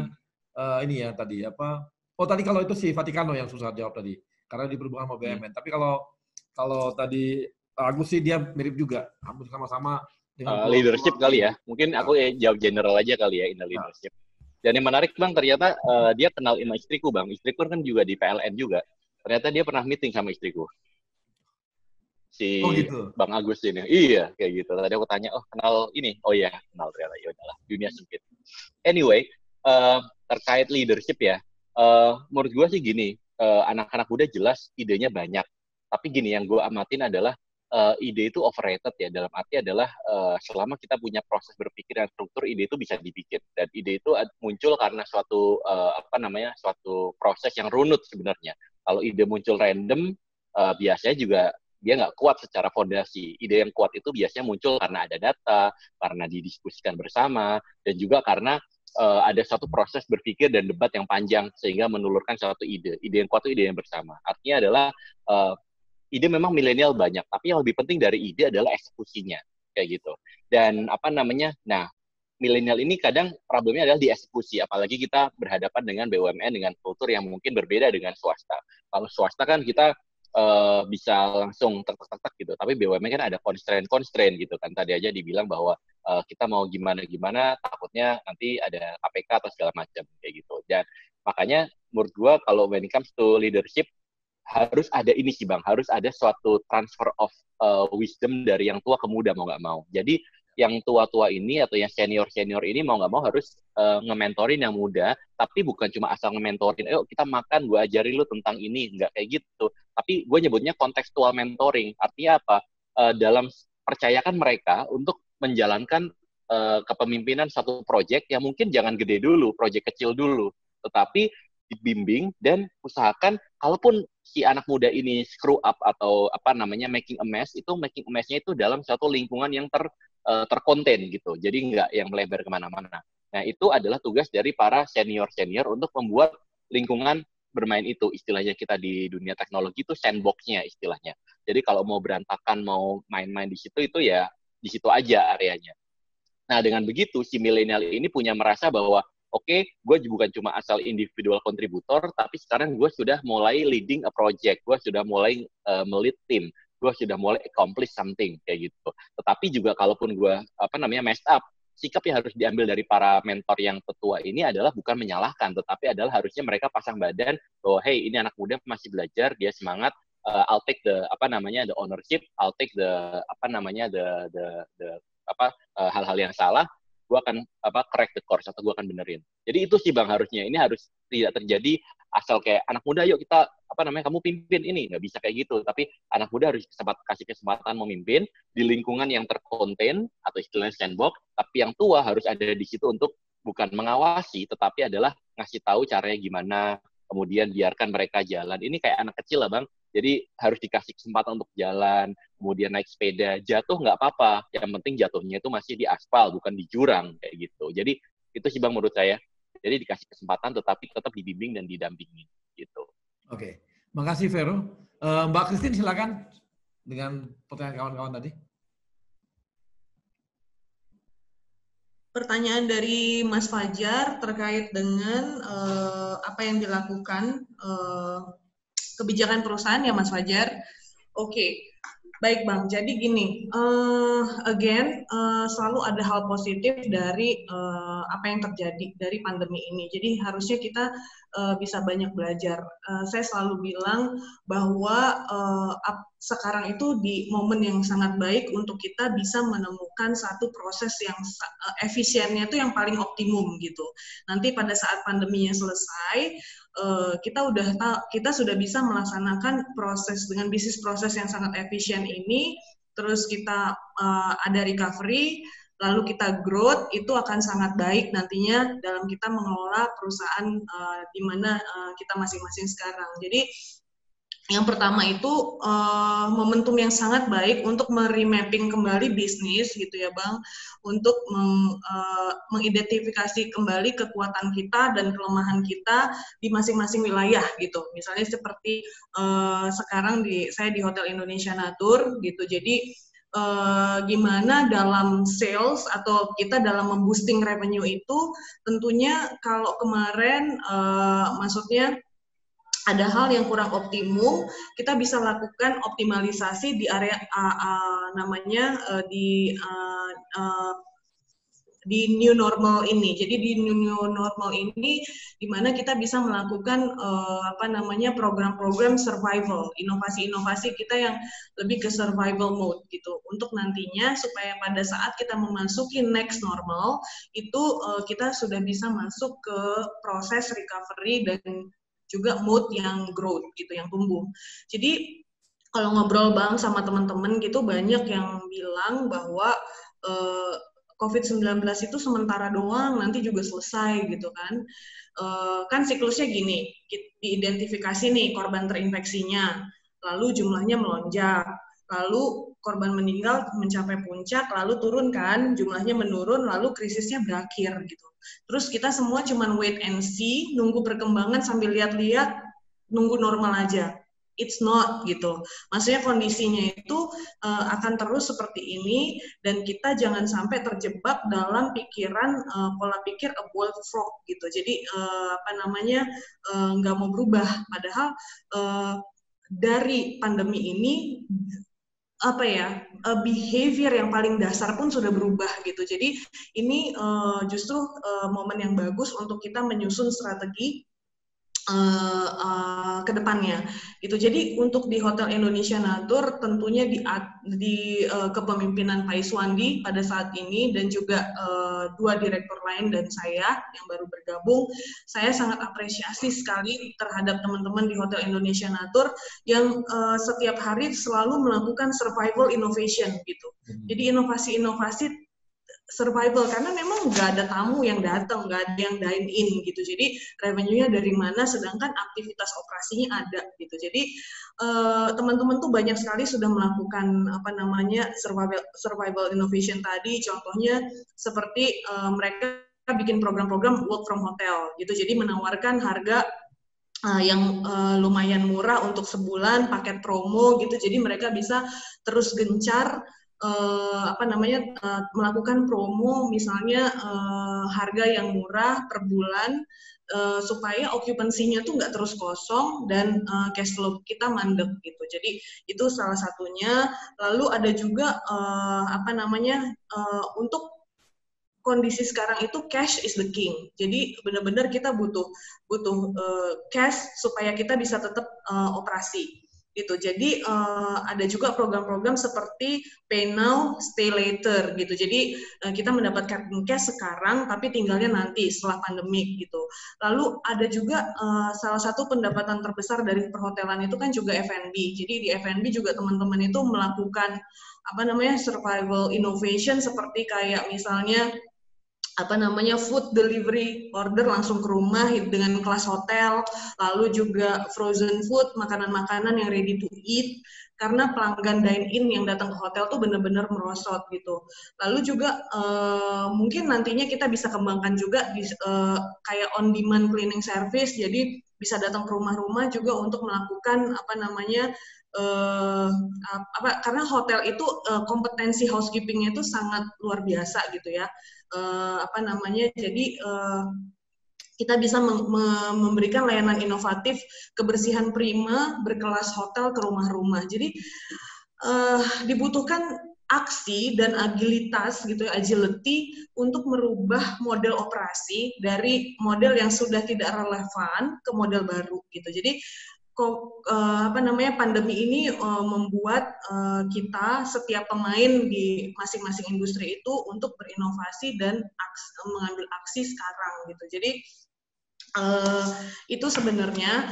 ini ya tadi apa. Oh tadi kalau itu si Vatikano yang susah jawab tadi karena di berhubungan sama BUMN. Tapi kalau tadi Agus sih dia mirip juga, hampir sama-sama dengan leadership kali ya. Mungkin aku jawab general aja kali ya in leadership. Dan yang menarik Bang, ternyata dia kenal sama istriku Bang. Istriku kan juga di PLN juga. Ternyata dia pernah meeting sama istriku. Si gitu? Bang Agus ini. Iya, kayak gitu. Tadi aku tanya, oh kenal ini? Oh iya, kenal ternyata. Ya udahlah, dunia sempit. Anyway, terkait leadership ya. Menurut gue sih gini, anak-anak muda jelas idenya banyak. Tapi gini, yang gue amatin adalah ide itu overrated ya. Dalam arti adalah selama kita punya proses berpikir dan struktur, ide itu bisa dibikin. Dan ide itu muncul karena suatu suatu proses yang runut sebenarnya. Kalau ide muncul random, biasanya juga dia nggak kuat secara fondasi. Ide yang kuat itu biasanya muncul karena ada data, karena didiskusikan bersama, dan juga karena ada suatu proses berpikir dan debat yang panjang sehingga menelurkan suatu ide. Ide yang kuat itu ide yang bersama. Artinya adalah ide memang milenial banyak, tapi yang lebih penting dari ide adalah eksekusinya, kayak gitu. Dan nah milenial ini kadang problemnya adalah di eksekusi, apalagi kita berhadapan dengan BUMN dengan kultur yang mungkin berbeda dengan swasta. Kalau swasta kan kita bisa langsung tek-tek gitu, tapi BUMN kan ada constraint gitu kan. Tadi aja dibilang bahwa kita mau gimana takutnya nanti ada KPK atau segala macam kayak gitu. Dan makanya menurut gua kalau when it comes to leadership harus ada ini sih Bang, harus ada suatu transfer of wisdom dari yang tua ke muda mau nggak mau. Jadi yang tua-tua ini atau yang senior-senior ini mau nggak mau harus nge-mentorin yang muda, tapi bukan cuma asal nge-mentorin, ayo kita makan, gue ajarin lu tentang ini, nggak kayak gitu. Tapi gue nyebutnya kontekstual mentoring. Artinya apa? Dalam percayakan mereka untuk menjalankan kepemimpinan satu proyek yang mungkin jangan gede dulu, proyek kecil dulu, tetapi dibimbing dan usahakan kalaupun si anak muda ini screw up atau making a mess, itu making a mess-nya itu dalam satu lingkungan yang terkonten gitu, jadi nggak yang melebar kemana-mana. Nah itu adalah tugas dari para senior-senior untuk membuat lingkungan bermain itu, istilahnya kita di dunia teknologi itu sandbox-nya istilahnya. Jadi kalau mau berantakan, mau main-main di situ, itu ya di situ aja areanya. Nah dengan begitu si milenial ini punya merasa bahwa oke, gue bukan cuma asal individual kontributor, tapi sekarang gue sudah mulai leading a project, gue sudah mulai melit tim, gue sudah mulai accomplish something kayak gitu. Tetapi juga kalaupun gue messed up, sikap yang harus diambil dari para mentor yang tetua ini adalah bukan menyalahkan, tetapi adalah harusnya mereka pasang badan bahwa hey ini anak muda masih belajar, dia semangat, I'll take the the ownership, I'll take the hal-hal yang salah, gue akan correct the course atau gue akan benerin. Jadi itu sih Bang harusnya. Ini harus tidak terjadi asal kayak anak muda yuk kita kamu pimpin ini, nggak bisa kayak gitu. Tapi anak muda harus kasih kesempatan memimpin di lingkungan yang terkonten atau istilahnya sandbox. Tapi yang tua harus ada di situ untuk bukan mengawasi, tetapi adalah ngasih tahu caranya gimana. Kemudian biarkan mereka jalan. Ini kayak anak kecil lah Bang. Jadi harus dikasih kesempatan untuk jalan, kemudian naik sepeda, jatuh nggak apa-apa. Yang penting jatuhnya itu masih di aspal, bukan di jurang kayak gitu. Jadi itu sih Bang menurut saya. Jadi dikasih kesempatan, tetapi tetap dibimbing dan didampingi gitu. Oke, makasih Vero. Mbak Christine silakan dengan pertanyaan kawan-kawan tadi. Pertanyaan dari Mas Fajar terkait dengan apa yang dilakukan kebijakan perusahaan ya Mas Fajar. Oke. Baik Bang, jadi gini, selalu ada hal positif dari apa yang terjadi dari pandemi ini. Jadi harusnya kita bisa banyak belajar. Saya selalu bilang bahwa sekarang itu di momen yang sangat baik untuk kita bisa menemukan satu proses yang efisiennya itu yang paling optimum gitu. Nanti pada saat pandeminya selesai, kita sudah bisa melaksanakan proses dengan bisnis proses yang sangat efisien ini, terus kita ada recovery, lalu kita growth, itu akan sangat baik nantinya dalam kita mengelola perusahaan di mana kita masing-masing sekarang. Jadi yang pertama itu momentum yang sangat baik untuk meremapping kembali bisnis gitu ya Bang, untuk mengidentifikasi kembali kekuatan kita dan kelemahan kita di masing-masing wilayah gitu. Misalnya seperti sekarang saya di Hotel Indonesia Natur gitu. Jadi gimana dalam sales atau kita dalam memboosting revenue itu, tentunya kalau kemarin maksudnya ada hal yang kurang optimum, kita bisa lakukan optimalisasi di area di new normal ini. Jadi di new normal ini, di mana kita bisa melakukan program-program survival, inovasi-inovasi kita yang lebih ke survival mode gitu. Untuk nantinya supaya pada saat kita memasuki next normal itu kita sudah bisa masuk ke proses recovery dan juga mode yang growth gitu, yang tumbuh. Jadi kalau ngobrol Bang sama teman-teman gitu, banyak yang bilang bahwa COVID-19 itu sementara doang, nanti juga selesai gitu kan. Kan siklusnya gini, diidentifikasi nih korban terinfeksinya, lalu jumlahnya melonjak, lalu korban meninggal mencapai puncak, lalu turun kan, jumlahnya menurun, lalu krisisnya berakhir gitu. Terus kita semua cuman wait and see, nunggu perkembangan sambil lihat-lihat, nunggu normal aja. It's not gitu. Maksudnya kondisinya itu akan terus seperti ini, dan kita jangan sampai terjebak dalam pikiran pola pikir a boiled frog gitu. Jadi nggak mau berubah. Padahal dari pandemi ini behavior yang paling dasar pun sudah berubah gitu. Jadi ini justru momen yang bagus untuk kita menyusun strategi ke depannya gitu. Jadi untuk di Hotel Indonesia Natur tentunya di kepemimpinan Pak Iswandi pada saat ini, dan juga dua direktur lain dan saya yang baru bergabung, saya sangat apresiasi sekali terhadap teman-teman di Hotel Indonesia Natur yang setiap hari selalu melakukan survival innovation gitu. Jadi inovasi-inovasi survival, karena memang nggak ada tamu yang datang, nggak ada yang dine in gitu. Jadi revenue-nya dari mana, sedangkan aktivitas operasinya ada gitu. Jadi teman-teman tuh banyak sekali sudah melakukan survival innovation tadi. Contohnya seperti mereka bikin program-program work from hotel gitu. Jadi menawarkan harga yang lumayan murah untuk sebulan, paket promo gitu. Jadi mereka bisa terus gencar melakukan promo, misalnya harga yang murah per bulan, supaya okupansinya tuh nggak terus kosong dan cash flow kita mandek gitu. Jadi itu salah satunya. Lalu ada juga untuk kondisi sekarang itu cash is the king. Jadi benar-benar kita butuh cash supaya kita bisa tetap operasi. Gitu. Jadi ada juga program-program seperti pay now, stay later gitu. Jadi kita mendapatkan cash sekarang, tapi tinggalnya nanti setelah pandemik gitu. Lalu ada juga salah satu pendapatan terbesar dari perhotelan itu kan juga F&B. Jadi di F&B juga teman-teman itu melakukan survival innovation, seperti kayak misalnya food delivery, order langsung ke rumah dengan kelas hotel, lalu juga frozen food, makanan-makanan yang ready to eat, karena pelanggan dine-in yang datang ke hotel tuh benar-benar merosot gitu. Lalu juga mungkin nantinya kita bisa kembangkan juga kayak on-demand cleaning service, jadi bisa datang ke rumah-rumah juga untuk melakukan karena hotel itu kompetensi housekeeping-nya itu sangat luar biasa gitu ya. Jadi kita bisa memberikan layanan inovatif, kebersihan prima, berkelas hotel ke rumah-rumah. Jadi dibutuhkan aksi dan agilitas gitu ya, agility untuk merubah model operasi dari model yang sudah tidak relevan ke model baru gitu. Jadi pandemi ini membuat kita setiap pemain di masing-masing industri itu untuk berinovasi dan mengambil aksi sekarang gitu. Jadi itu sebenarnya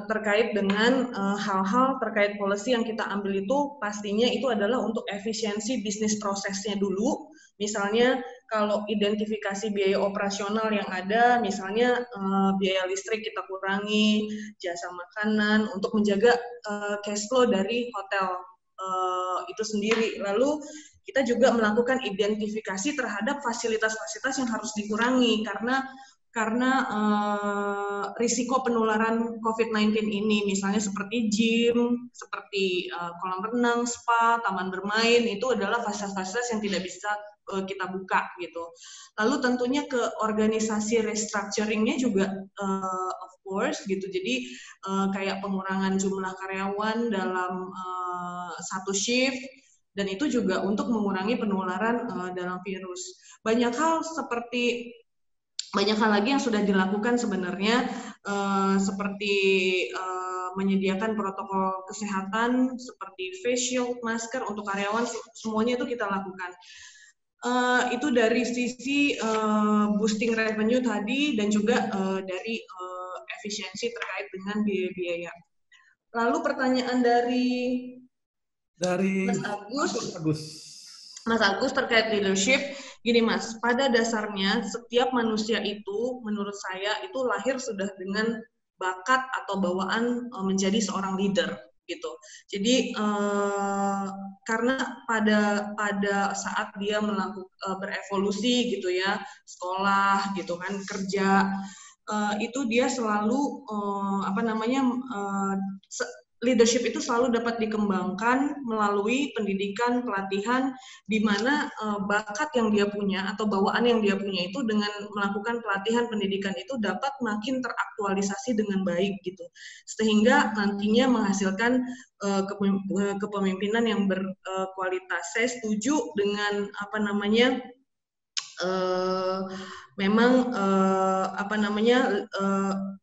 terkait dengan hal-hal terkait policy yang kita ambil itu pastinya itu adalah untuk efisiensi bisnis prosesnya dulu. Misalnya kalau identifikasi biaya operasional yang ada, misalnya biaya listrik kita kurangi, jasa makanan untuk menjaga cash flow dari hotel itu sendiri. Lalu kita juga melakukan identifikasi terhadap fasilitas-fasilitas yang harus dikurangi karena risiko penularan COVID-19 ini, misalnya seperti gym, seperti kolam renang, spa, taman bermain, itu adalah fasilitas-fasilitas yang tidak bisa kita buka gitu. Lalu tentunya ke organisasi restructuring-nya juga of course gitu. Jadi kayak pengurangan jumlah karyawan dalam satu shift, dan itu juga untuk mengurangi penularan dalam virus. Banyak hal lagi yang sudah dilakukan sebenarnya, seperti menyediakan protokol kesehatan seperti face shield, masker untuk karyawan, semuanya itu kita lakukan. Itu dari sisi boosting revenue tadi dan juga dari efisiensi terkait dengan biaya-biaya. Lalu pertanyaan dari Mas Agus terkait leadership, gini Mas, pada dasarnya setiap manusia itu, menurut saya, itu lahir sudah dengan bakat atau bawaan menjadi seorang leader, gitu. Jadi karena pada saat dia berevolusi, gitu ya, sekolah, gitu kan, kerja, itu dia selalu leadership itu selalu dapat dikembangkan melalui pendidikan, pelatihan, di mana bakat yang dia punya atau bawaan yang dia punya itu dengan melakukan pelatihan pendidikan itu dapat makin teraktualisasi dengan baik gitu, sehingga nantinya menghasilkan kepemimpinan yang berkualitas. Saya setuju dengan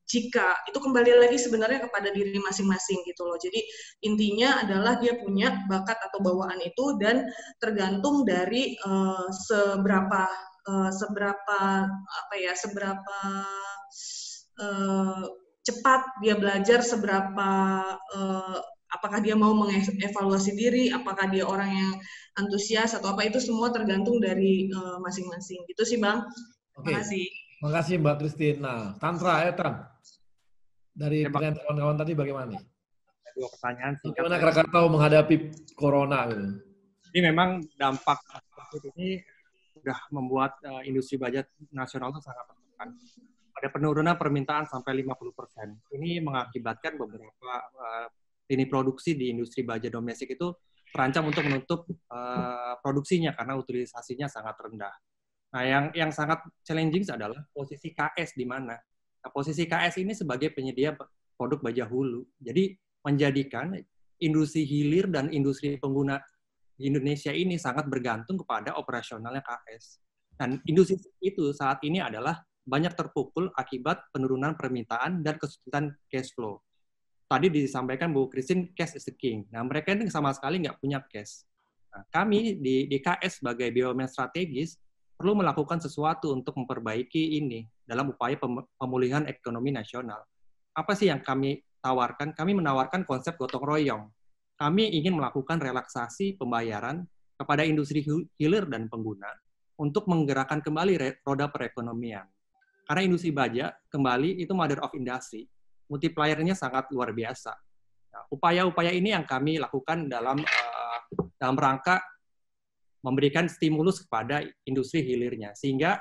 jika itu kembali lagi sebenarnya kepada diri masing-masing gitu loh. Jadi intinya adalah dia punya bakat atau bawaan itu, dan tergantung dari seberapa cepat dia belajar, seberapa apakah dia mau mengevaluasi diri, apakah dia orang yang antusias atau apa, itu semua tergantung dari masing-masing. Gitu sih Bang. Terima kasih. Terima kasih Mbak Christine. Nah, Tantra, dari kawan-kawan tadi bagaimana nih? Dua pertanyaan. Bagaimana Krakatau menghadapi corona gitu? Ini memang dampak COVID ini sudah membuat industri baja nasional itu sangat tertekan. Ada penurunan permintaan sampai 50%. Ini mengakibatkan beberapa lini produksi di industri baja domestik itu terancam untuk menutup produksinya karena utilisasinya sangat rendah. Nah, yang sangat challenging adalah posisi KS di mana. Nah, posisi KS ini sebagai penyedia produk baja hulu. Jadi menjadikan industri hilir dan industri pengguna di Indonesia ini sangat bergantung kepada operasionalnya KS. Dan industri itu saat ini adalah banyak terpukul akibat penurunan permintaan dan kesulitan cash flow. Tadi disampaikan Bu Christine, cash is the king. Nah, mereka ini sama sekali nggak punya cash. Nah, kami di KS sebagai BUMN strategis perlu melakukan sesuatu untuk memperbaiki ini dalam upaya pemulihan ekonomi nasional. Apa sih yang kami tawarkan? Kami menawarkan konsep gotong royong. Kami ingin melakukan relaksasi pembayaran kepada industri hilir dan pengguna untuk menggerakkan kembali roda perekonomian. Karena industri baja kembali itu mother of industry. Multiplier-nya sangat luar biasa. Nah, upaya-upaya ini yang kami lakukan dalam rangka memberikan stimulus kepada industri hilirnya, sehingga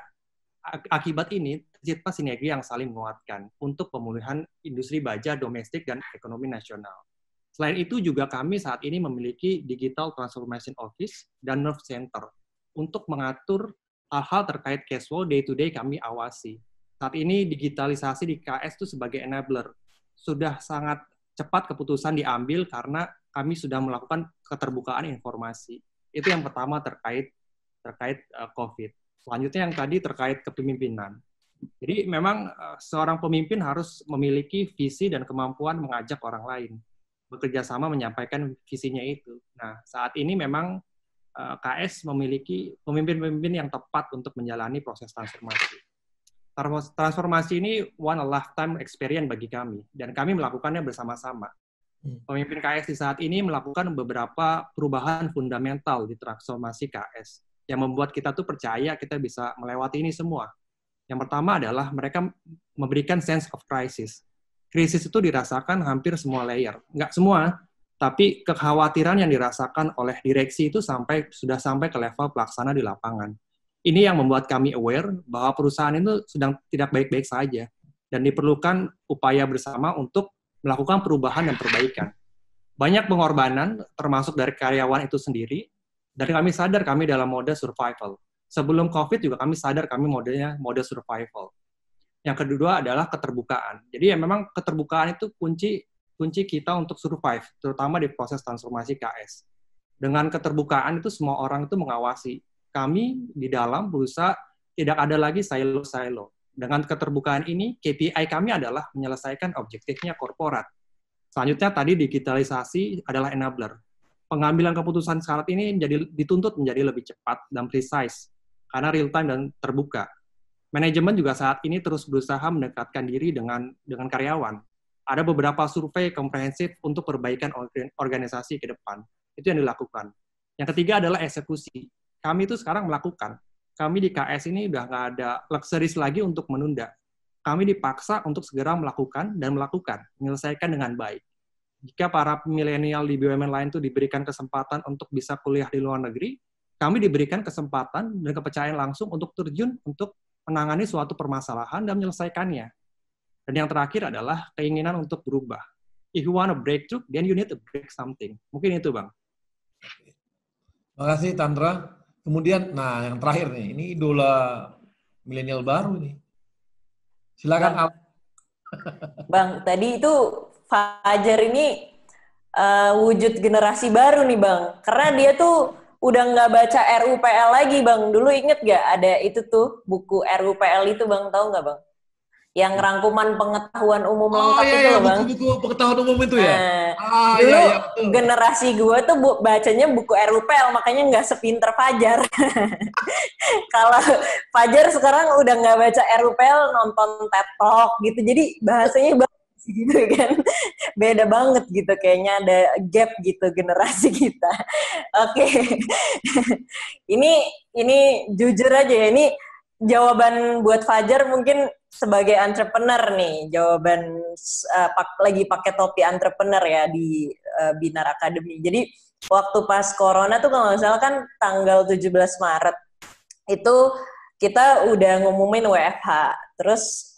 akibat ini tercipta sinergi yang saling menguatkan untuk pemulihan industri baja domestik dan ekonomi nasional. Selain itu juga kami saat ini memiliki Digital Transformation Office dan Nerve Center untuk mengatur hal-hal terkait cash flow day-to-day kami awasi. Saat ini digitalisasi di KS itu sebagai enabler. Sudah sangat cepat keputusan diambil karena kami sudah melakukan keterbukaan informasi. Itu yang pertama terkait COVID. Selanjutnya yang tadi terkait kepemimpinan. Jadi memang seorang pemimpin harus memiliki visi dan kemampuan mengajak orang lain bekerja sama menyampaikan visinya itu. Nah, saat ini memang KS memiliki pemimpin-pemimpin yang tepat untuk menjalani proses transformasi. Transformasi ini one lifetime experience bagi kami, dan kami melakukannya bersama-sama. Pemimpin KS di saat ini melakukan beberapa perubahan fundamental di transformasi KS, yang membuat kita tuh percaya kita bisa melewati ini semua. Yang pertama adalah mereka memberikan sense of crisis. Krisis itu dirasakan hampir semua layer. Nggak semua, tapi kekhawatiran yang dirasakan oleh direksi itu sudah sampai ke level pelaksana di lapangan. Ini yang membuat kami aware bahwa perusahaan itu sedang tidak baik-baik saja, dan diperlukan upaya bersama untuk melakukan perubahan dan perbaikan. Banyak pengorbanan, termasuk dari karyawan itu sendiri, dan kami sadar kami dalam mode survival. Sebelum COVID juga kami sadar kami modenya mode survival. Yang kedua adalah keterbukaan. Jadi ya memang keterbukaan itu kunci kita untuk survive, terutama di proses transformasi KS. Dengan keterbukaan itu semua orang itu mengawasi. Kami di dalam berusaha tidak ada lagi silo-silo. Dengan keterbukaan ini, KPI kami adalah menyelesaikan objektifnya korporat. Selanjutnya tadi digitalisasi adalah enabler. Pengambilan keputusan saat ini dituntut menjadi lebih cepat dan precise, karena real time dan terbuka. Manajemen juga saat ini terus berusaha mendekatkan diri dengan karyawan. Ada beberapa survei komprehensif untuk perbaikan organisasi ke depan. Itu yang dilakukan. Yang ketiga adalah eksekusi. Kami itu sekarang melakukan. Kami di KS ini udah nggak ada luxuries lagi untuk menunda. Kami dipaksa untuk segera melakukan, menyelesaikan dengan baik. Jika para milenial di BUMN lain itu diberikan kesempatan untuk bisa kuliah di luar negeri, kami diberikan kesempatan dan kepercayaan langsung untuk terjun untuk menangani suatu permasalahan dan menyelesaikannya. Dan yang terakhir adalah keinginan untuk berubah. If you want to break through, then you need to break something. Mungkin itu, Bang. Terima kasih, Tantra. Kemudian, nah yang terakhir nih, ini idola milenial baru nih. Silakan, Al. Bang, tadi itu Fajar ini wujud generasi baru nih, Bang. Karena dia tuh udah nggak baca RUPL lagi, Bang. Dulu inget nggak ada itu tuh, buku RUPL itu, Bang. Tahu nggak, Bang? Yang rangkuman pengetahuan umum lengkap itu loh, Bang. Buku pengetahuan umum itu ya? Dulu generasi gue tuh bacanya buku RUPL, makanya nggak sepinter Fajar. Kalau Fajar sekarang udah nggak baca RUPL, nonton TED Talk gitu. Jadi bahasanya gitu kan, beda banget gitu, kayaknya ada gap gitu generasi kita. Oke. Ini jujur aja ya, ini jawaban buat Fajar mungkin sebagai entrepreneur nih, jawaban lagi pakai topi entrepreneur ya di Binar Academy. Jadi waktu pas corona tuh kalau nggak salah kan tanggal 17 Maret itu kita udah ngumumin WFH. Terus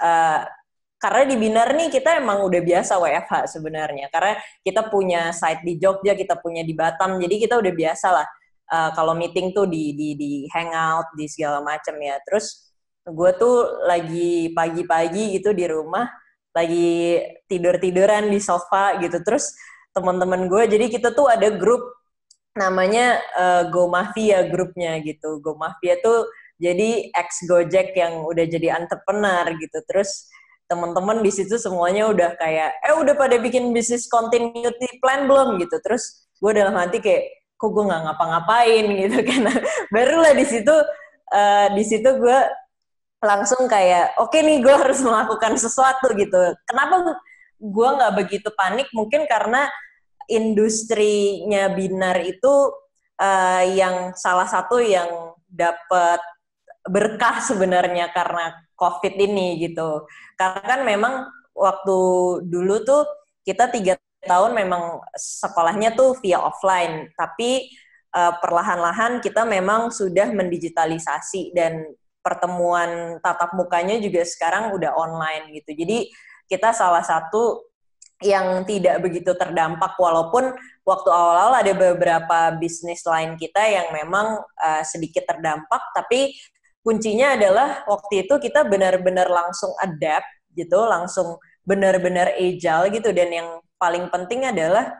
karena di Binar nih kita emang udah biasa WFH sebenarnya. Karena kita punya site di Jogja, kita punya di Batam, jadi kita udah biasa lah. Kalau meeting tuh di hangout, di segala macam ya. Terus gue tuh lagi pagi-pagi gitu di rumah, lagi tidur-tiduran di sofa gitu. Terus teman-teman gue, jadi kita tuh ada grup namanya Go Mafia grupnya gitu. Go Mafia tuh jadi ex Gojek yang udah jadi entrepreneur gitu. Terus teman-teman di situ semuanya udah kayak, udah pada bikin bisnis continuity plan belum gitu. Terus gue dalam hati kayak, kok gue nggak ngapa-ngapain gitu kan. Barulah di situ gue langsung kayak, oke nih gue harus melakukan sesuatu gitu. Kenapa gue nggak begitu panik? Mungkin karena industrinya Binar itu yang salah satu yang dapat berkah sebenarnya karena COVID ini gitu. Karena kan memang waktu dulu tuh kita 3 tahun memang sekolahnya tuh via offline, tapi perlahan-lahan kita memang sudah mendigitalisasi dan pertemuan tatap mukanya juga sekarang udah online gitu. Jadi kita salah satu yang tidak begitu terdampak, walaupun waktu awal-awal ada beberapa bisnis lain kita yang memang sedikit terdampak, tapi kuncinya adalah waktu itu kita benar-benar langsung adapt gitu, langsung benar-benar agile gitu, dan yang paling penting adalah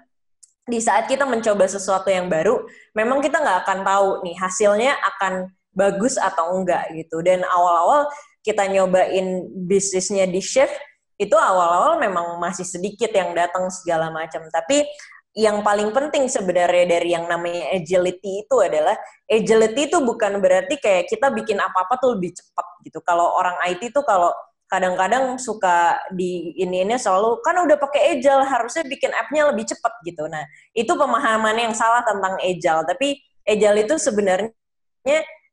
di saat kita mencoba sesuatu yang baru, memang kita nggak akan tahu nih hasilnya akan bagus atau enggak gitu. Dan awal-awal kita nyobain bisnisnya di Shift, itu awal-awal memang masih sedikit yang datang segala macam. Tapi yang paling penting sebenarnya dari yang namanya agility itu adalah, agility itu bukan berarti kayak kita bikin apa-apa tuh lebih cepat gitu. Kalau orang IT tuh kalau kadang-kadang suka di ini selalu kan udah pakai agile, harusnya bikin app-nya lebih cepat gitu. Nah, itu pemahaman yang salah tentang agile. Tapi agile itu sebenarnya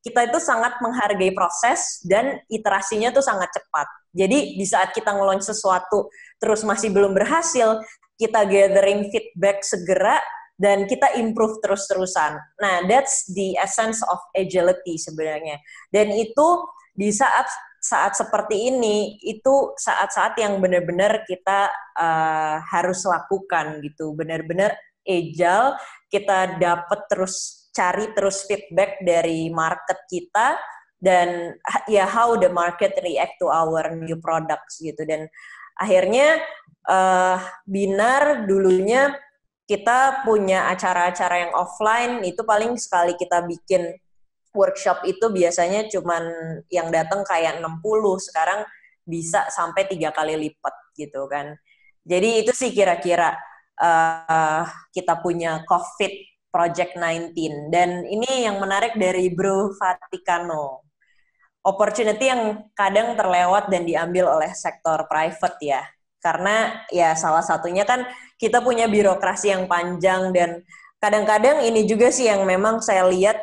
kita itu sangat menghargai proses dan iterasinya tuh sangat cepat. Jadi di saat kita nge-launch sesuatu terus masih belum berhasil, kita gathering feedback segera dan kita improve terus-terusan. Nah, that's the essence of agility sebenarnya. Dan itu di saat seperti ini, itu saat-saat yang benar-benar kita harus lakukan gitu, benar-benar agile, kita dapat cari terus feedback dari market kita, dan ya how the market react to our new products gitu. Dan akhirnya Binar dulunya kita punya acara-acara yang offline, itu paling sekali kita bikin workshop itu biasanya cuman yang datang kayak 60, sekarang bisa sampai 3 kali lipat gitu kan. Jadi itu sih kira-kira kita punya COVID Project 19. Dan ini yang menarik dari Bro Vaticano. Opportunity yang kadang terlewat dan diambil oleh sektor private ya. Karena ya salah satunya kan kita punya birokrasi yang panjang, dan kadang-kadang ini juga sih yang memang saya lihat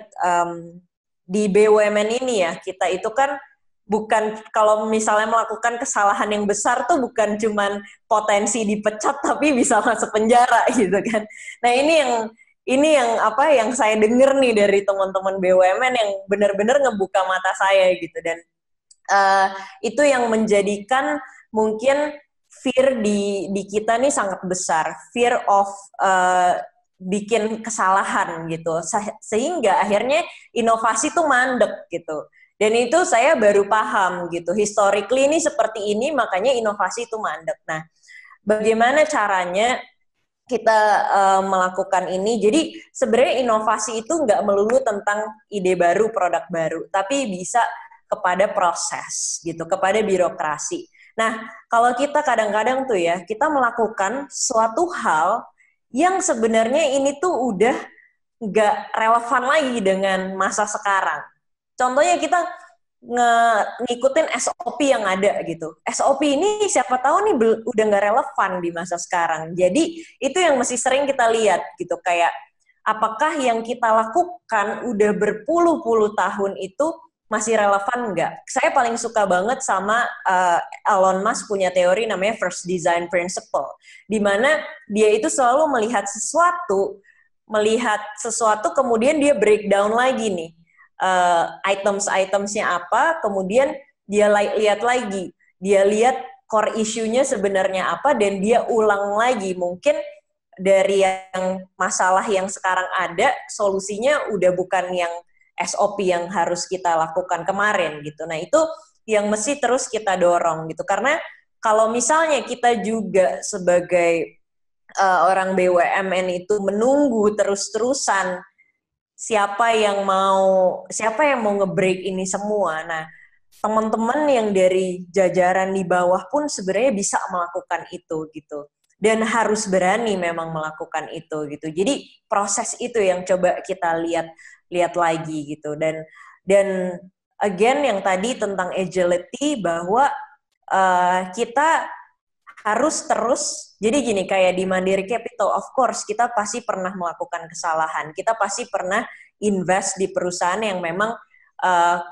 di BUMN ini ya, kita itu kan bukan, kalau misalnya melakukan kesalahan yang besar tuh bukan cuman potensi dipecat, tapi bisa masuk penjara gitu kan. Nah ini yang apa yang saya dengar nih dari teman-teman BUMN yang benar-benar ngebuka mata saya gitu. Dan itu yang menjadikan mungkin fear di kita nih sangat besar, fear of bikin kesalahan gitu, sehingga akhirnya inovasi tuh mandek gitu. Dan itu saya baru paham gitu, historically ini seperti ini, makanya inovasi itu mandek. Nah, bagaimana caranya kita melakukan ini? Jadi sebenarnya inovasi itu nggak melulu tentang ide baru, produk baru, tapi bisa kepada proses gitu, kepada birokrasi. Nah, kalau kita kadang-kadang tuh ya, kita melakukan suatu hal yang sebenarnya ini tuh udah nggak relevan lagi dengan masa sekarang. Contohnya kita ngikutin SOP yang ada gitu. SOP ini siapa tahu nih udah nggak relevan di masa sekarang. Jadi itu yang mesti sering kita lihat gitu, kayak apakah yang kita lakukan udah berpuluh-puluh tahun itu masih relevan nggak? Saya paling suka banget sama Elon Musk punya teori namanya First Design Principle, di mana dia itu selalu melihat sesuatu kemudian dia breakdown lagi nih items-itemsnya apa, kemudian dia lihat lagi, dia lihat core issue-nya sebenarnya apa, dan dia ulang lagi mungkin dari yang masalah yang sekarang ada, solusinya udah bukan yang SOP yang harus kita lakukan kemarin gitu. Nah, itu yang mesti terus kita dorong gitu. Karena kalau misalnya kita juga sebagai orang BUMN itu menunggu terus-terusan siapa yang mau nge-break ini semua. Nah, teman-teman yang dari jajaran di bawah pun sebenarnya bisa melakukan itu gitu. Dan harus berani memang melakukan itu gitu. Jadi proses itu yang coba kita lihat lagi gitu. Dan again yang tadi tentang agility, bahwa kita harus terus, jadi gini, kayak di Mandiri Capital, of course kita pasti pernah melakukan kesalahan, kita pasti pernah invest di perusahaan yang memang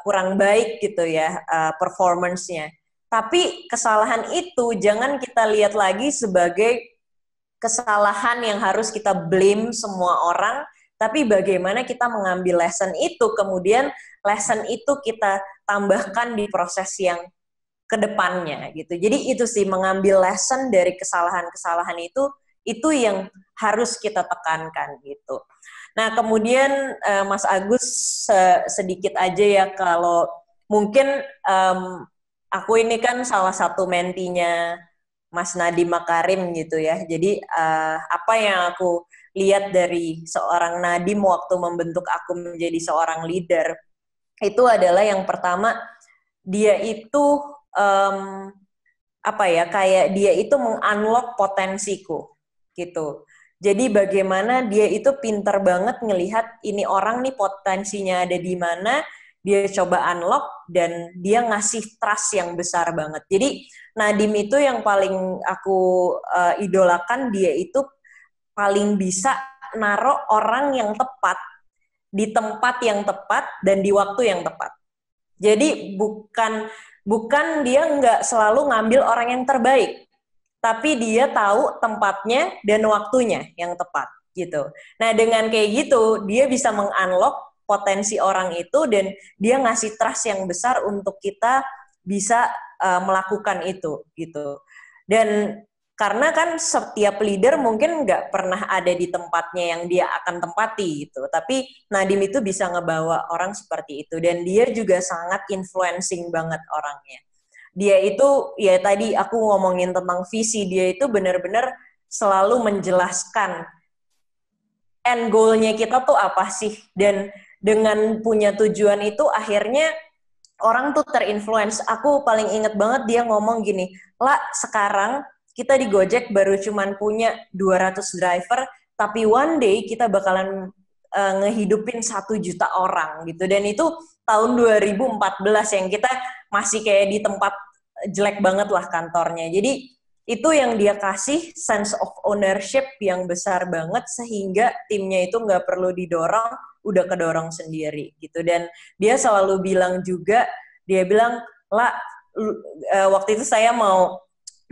kurang baik gitu ya performance-nya. Tapi kesalahan itu jangan kita lihat lagi sebagai kesalahan yang harus kita blame semua orang, tapi bagaimana kita mengambil lesson itu, kemudian lesson itu kita tambahkan di proses yang kedepannya gitu. Jadi itu sih, mengambil lesson dari kesalahan-kesalahan itu yang harus kita tekankan gitu. Nah kemudian Mas Agus sedikit aja ya, kalau mungkin aku ini kan salah satu mentinya Mas Nadiem Makarim gitu ya. Jadi apa yang aku lihat dari seorang Nadiem waktu membentuk aku menjadi seorang leader, itu adalah yang pertama, dia itu kayak dia itu meng-unlock potensiku gitu. Jadi bagaimana dia itu pinter banget ngelihat ini orang nih potensinya ada di mana, dia coba unlock dan dia ngasih trust yang besar banget. Jadi Nadiem itu yang paling aku idolakan, dia itu paling bisa naruh orang yang tepat di tempat yang tepat dan di waktu yang tepat. Jadi bukan dia nggak selalu ngambil orang yang terbaik, tapi dia tahu tempatnya dan waktunya yang tepat gitu. Nah dengan kayak gitu dia bisa meng-unlock potensi orang itu dan dia ngasih trust yang besar untuk kita bisa melakukan itu gitu. Dan karena kan setiap leader mungkin nggak pernah ada di tempatnya yang dia akan tempati gitu. Tapi Nadiem itu bisa ngebawa orang seperti itu. Dan dia juga sangat influencing banget orangnya. Dia itu, ya tadi aku ngomongin tentang visi, dia itu benar-benar selalu menjelaskan end goal-nya kita tuh apa sih. Dan dengan punya tujuan itu akhirnya orang tuh terinfluence. Aku paling inget banget dia ngomong gini, "Lah, sekarang kita di Gojek baru cuman punya 200 driver, tapi one day kita bakalan ngehidupin 1 juta orang gitu." Dan itu tahun 2014 yang kita masih kayak di tempat jelek banget lah kantornya. Jadi itu yang dia kasih sense of ownership yang besar banget sehingga timnya itu nggak perlu didorong, udah kedorong sendiri gitu. Dan dia selalu bilang juga, dia bilang, "Lah, waktu itu saya mau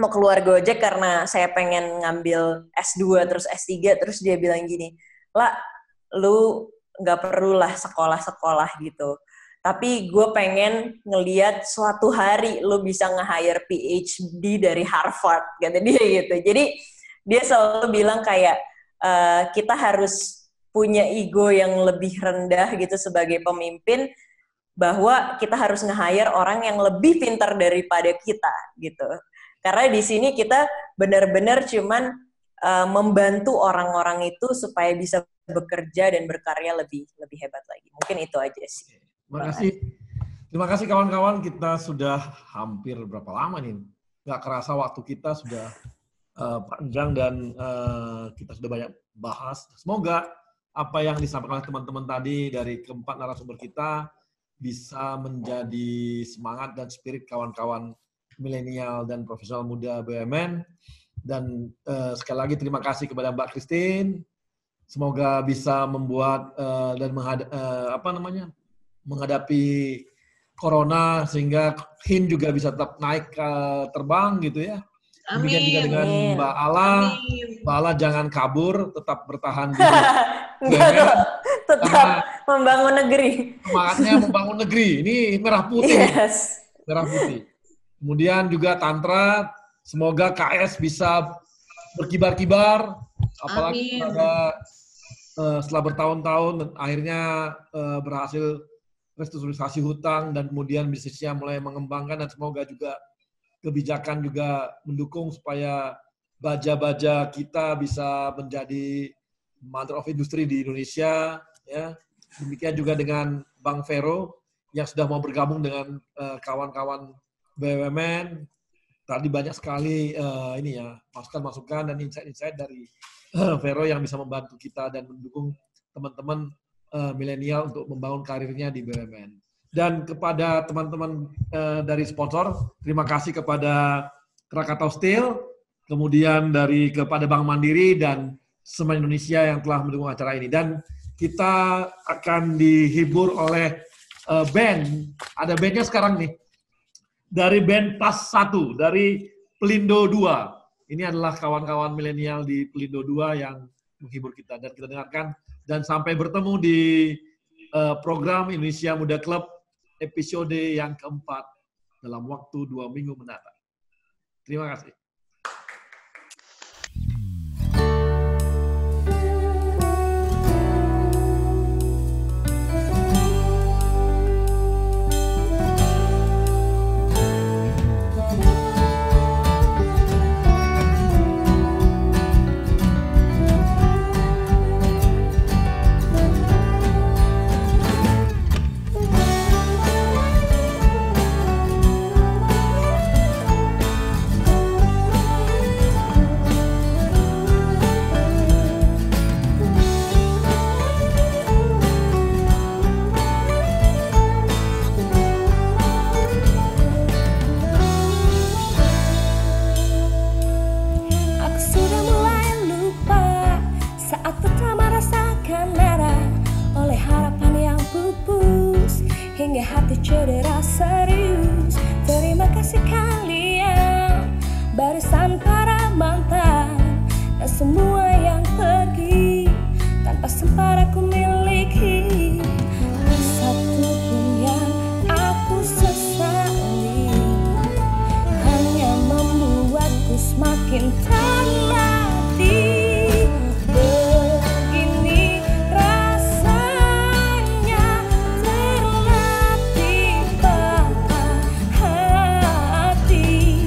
keluar Gojek karena saya pengen ngambil S2 terus S3, terus dia bilang gini, "Lah, lu nggak perlulah sekolah-sekolah gitu. Tapi gue pengen ngeliat suatu hari lu bisa nge-hire PhD dari Harvard," kata dia gitu. Jadi dia selalu bilang kayak kita harus punya ego yang lebih rendah gitu sebagai pemimpin, bahwa kita harus nge-hire orang yang lebih pintar daripada kita gitu. Karena di sini kita benar-benar cuman membantu orang-orang itu supaya bisa bekerja dan berkarya lebih hebat lagi. Mungkin itu aja sih. Terima kasih kawan-kawan. Kita sudah hampir berapa lama nih? Nggak kerasa waktu kita sudah panjang dan kita sudah banyak bahas. Semoga apa yang disampaikan oleh teman-teman tadi dari keempat narasumber kita bisa menjadi semangat dan spirit kawan-kawan milenial dan profesional muda BUMN. Dan sekali lagi terima kasih kepada Mbak Christine. Semoga bisa membuat dan menghadapi corona sehingga HIN juga bisa tetap naik terbang gitu ya. Demikian juga dengan Mbak Ala. Mbak Ala jangan kabur, tetap bertahan di BUMN. Tetap membangun negeri. Semangatnya membangun negeri. Ini merah putih. Yes. Merah putih. Kemudian juga Tantra, semoga KS bisa berkibar-kibar, apalagi setelah bertahun-tahun akhirnya berhasil restrukturisasi hutang dan kemudian bisnisnya mulai mengembangkan, dan semoga juga kebijakan juga mendukung supaya baja-baja kita bisa menjadi mother of industry di Indonesia. Ya. Demikian juga dengan Bank Vero yang sudah mau bergabung dengan kawan-kawan BUMN. Tadi banyak sekali masukan-masukan dan insight-insight dari Vero yang bisa membantu kita dan mendukung teman-teman milenial untuk membangun karirnya di BUMN. Dan kepada teman-teman dari sponsor, terima kasih kepada Krakatau Steel, kemudian kepada Bank Mandiri dan Semen Indonesia yang telah mendukung acara ini. Dan kita akan dihibur oleh band. Ada bandnya sekarang nih. Dari band Plus 1, dari Pelindo 2. Ini adalah kawan-kawan milenial di Pelindo 2 yang menghibur kita. Dan kita dengarkan. Dan sampai bertemu di program Indonesia Muda Club episode yang keempat dalam waktu 2 minggu mendatang. Terima kasih. kasih kalian, barisan para mantan dan semua yang pergi tanpa sempat aku miliki. Satu pun yang aku sesali, hanya membuatku semakin terlatih. Begini rasanya terlatih patah hati,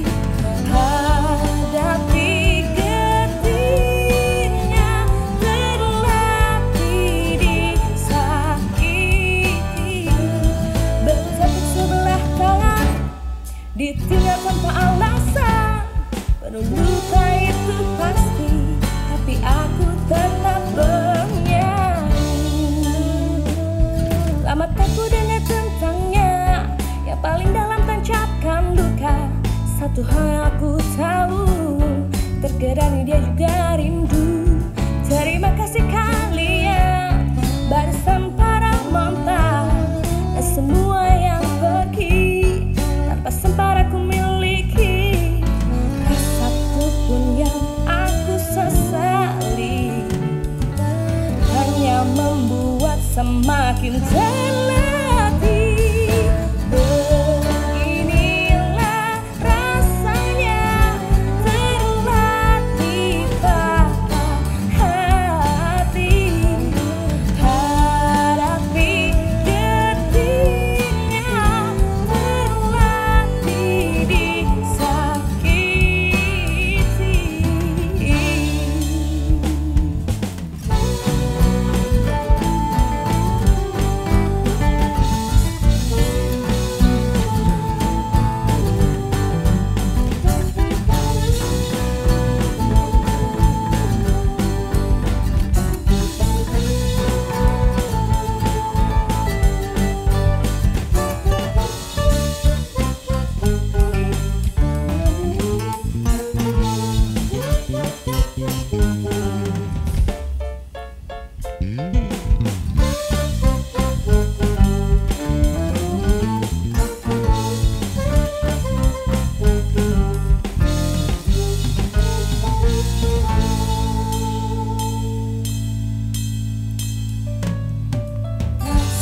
hadapi getirnya, terlatih disakiti. Bertepuk sebelah tangan, ditinggal tanpa alasan, penuh luka itu pasti, tapi aku tetap bernyanyi. Lama aku dengar tentangnya, yang paling dalam tancapkan luka. Satu hal yang aku tahu, terkadang dia juga rindu. Terima kasih kalian, barisan para mantan dan semua yang pergi tanpa sempat aku miliki. Tak satu pun yang aku sesali, hanya membuat semakin terlatih. Beginilah rasanya terlatih patah hati, hadapi getirnya, terlatih disakiti.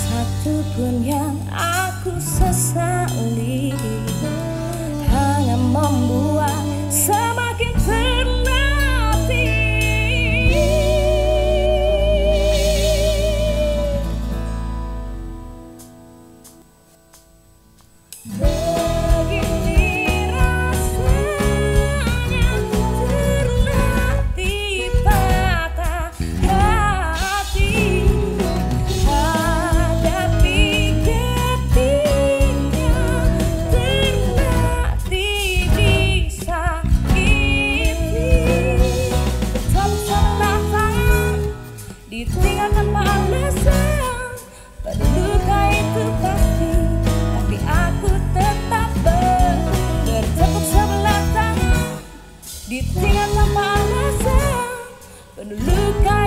Satu pun yang aku sesali, hanya membuat semakin terlatih. Begini rasanya terlatih patah hati, hadapi getirnya, terlatih disakiti. Bertepuk sebelah tangan, ditinggal tanpa alasan, pada luka itu pasti, tapi aku tetap bertepuk sebelah tangan, ditinggal tanpa alasan, penuh luka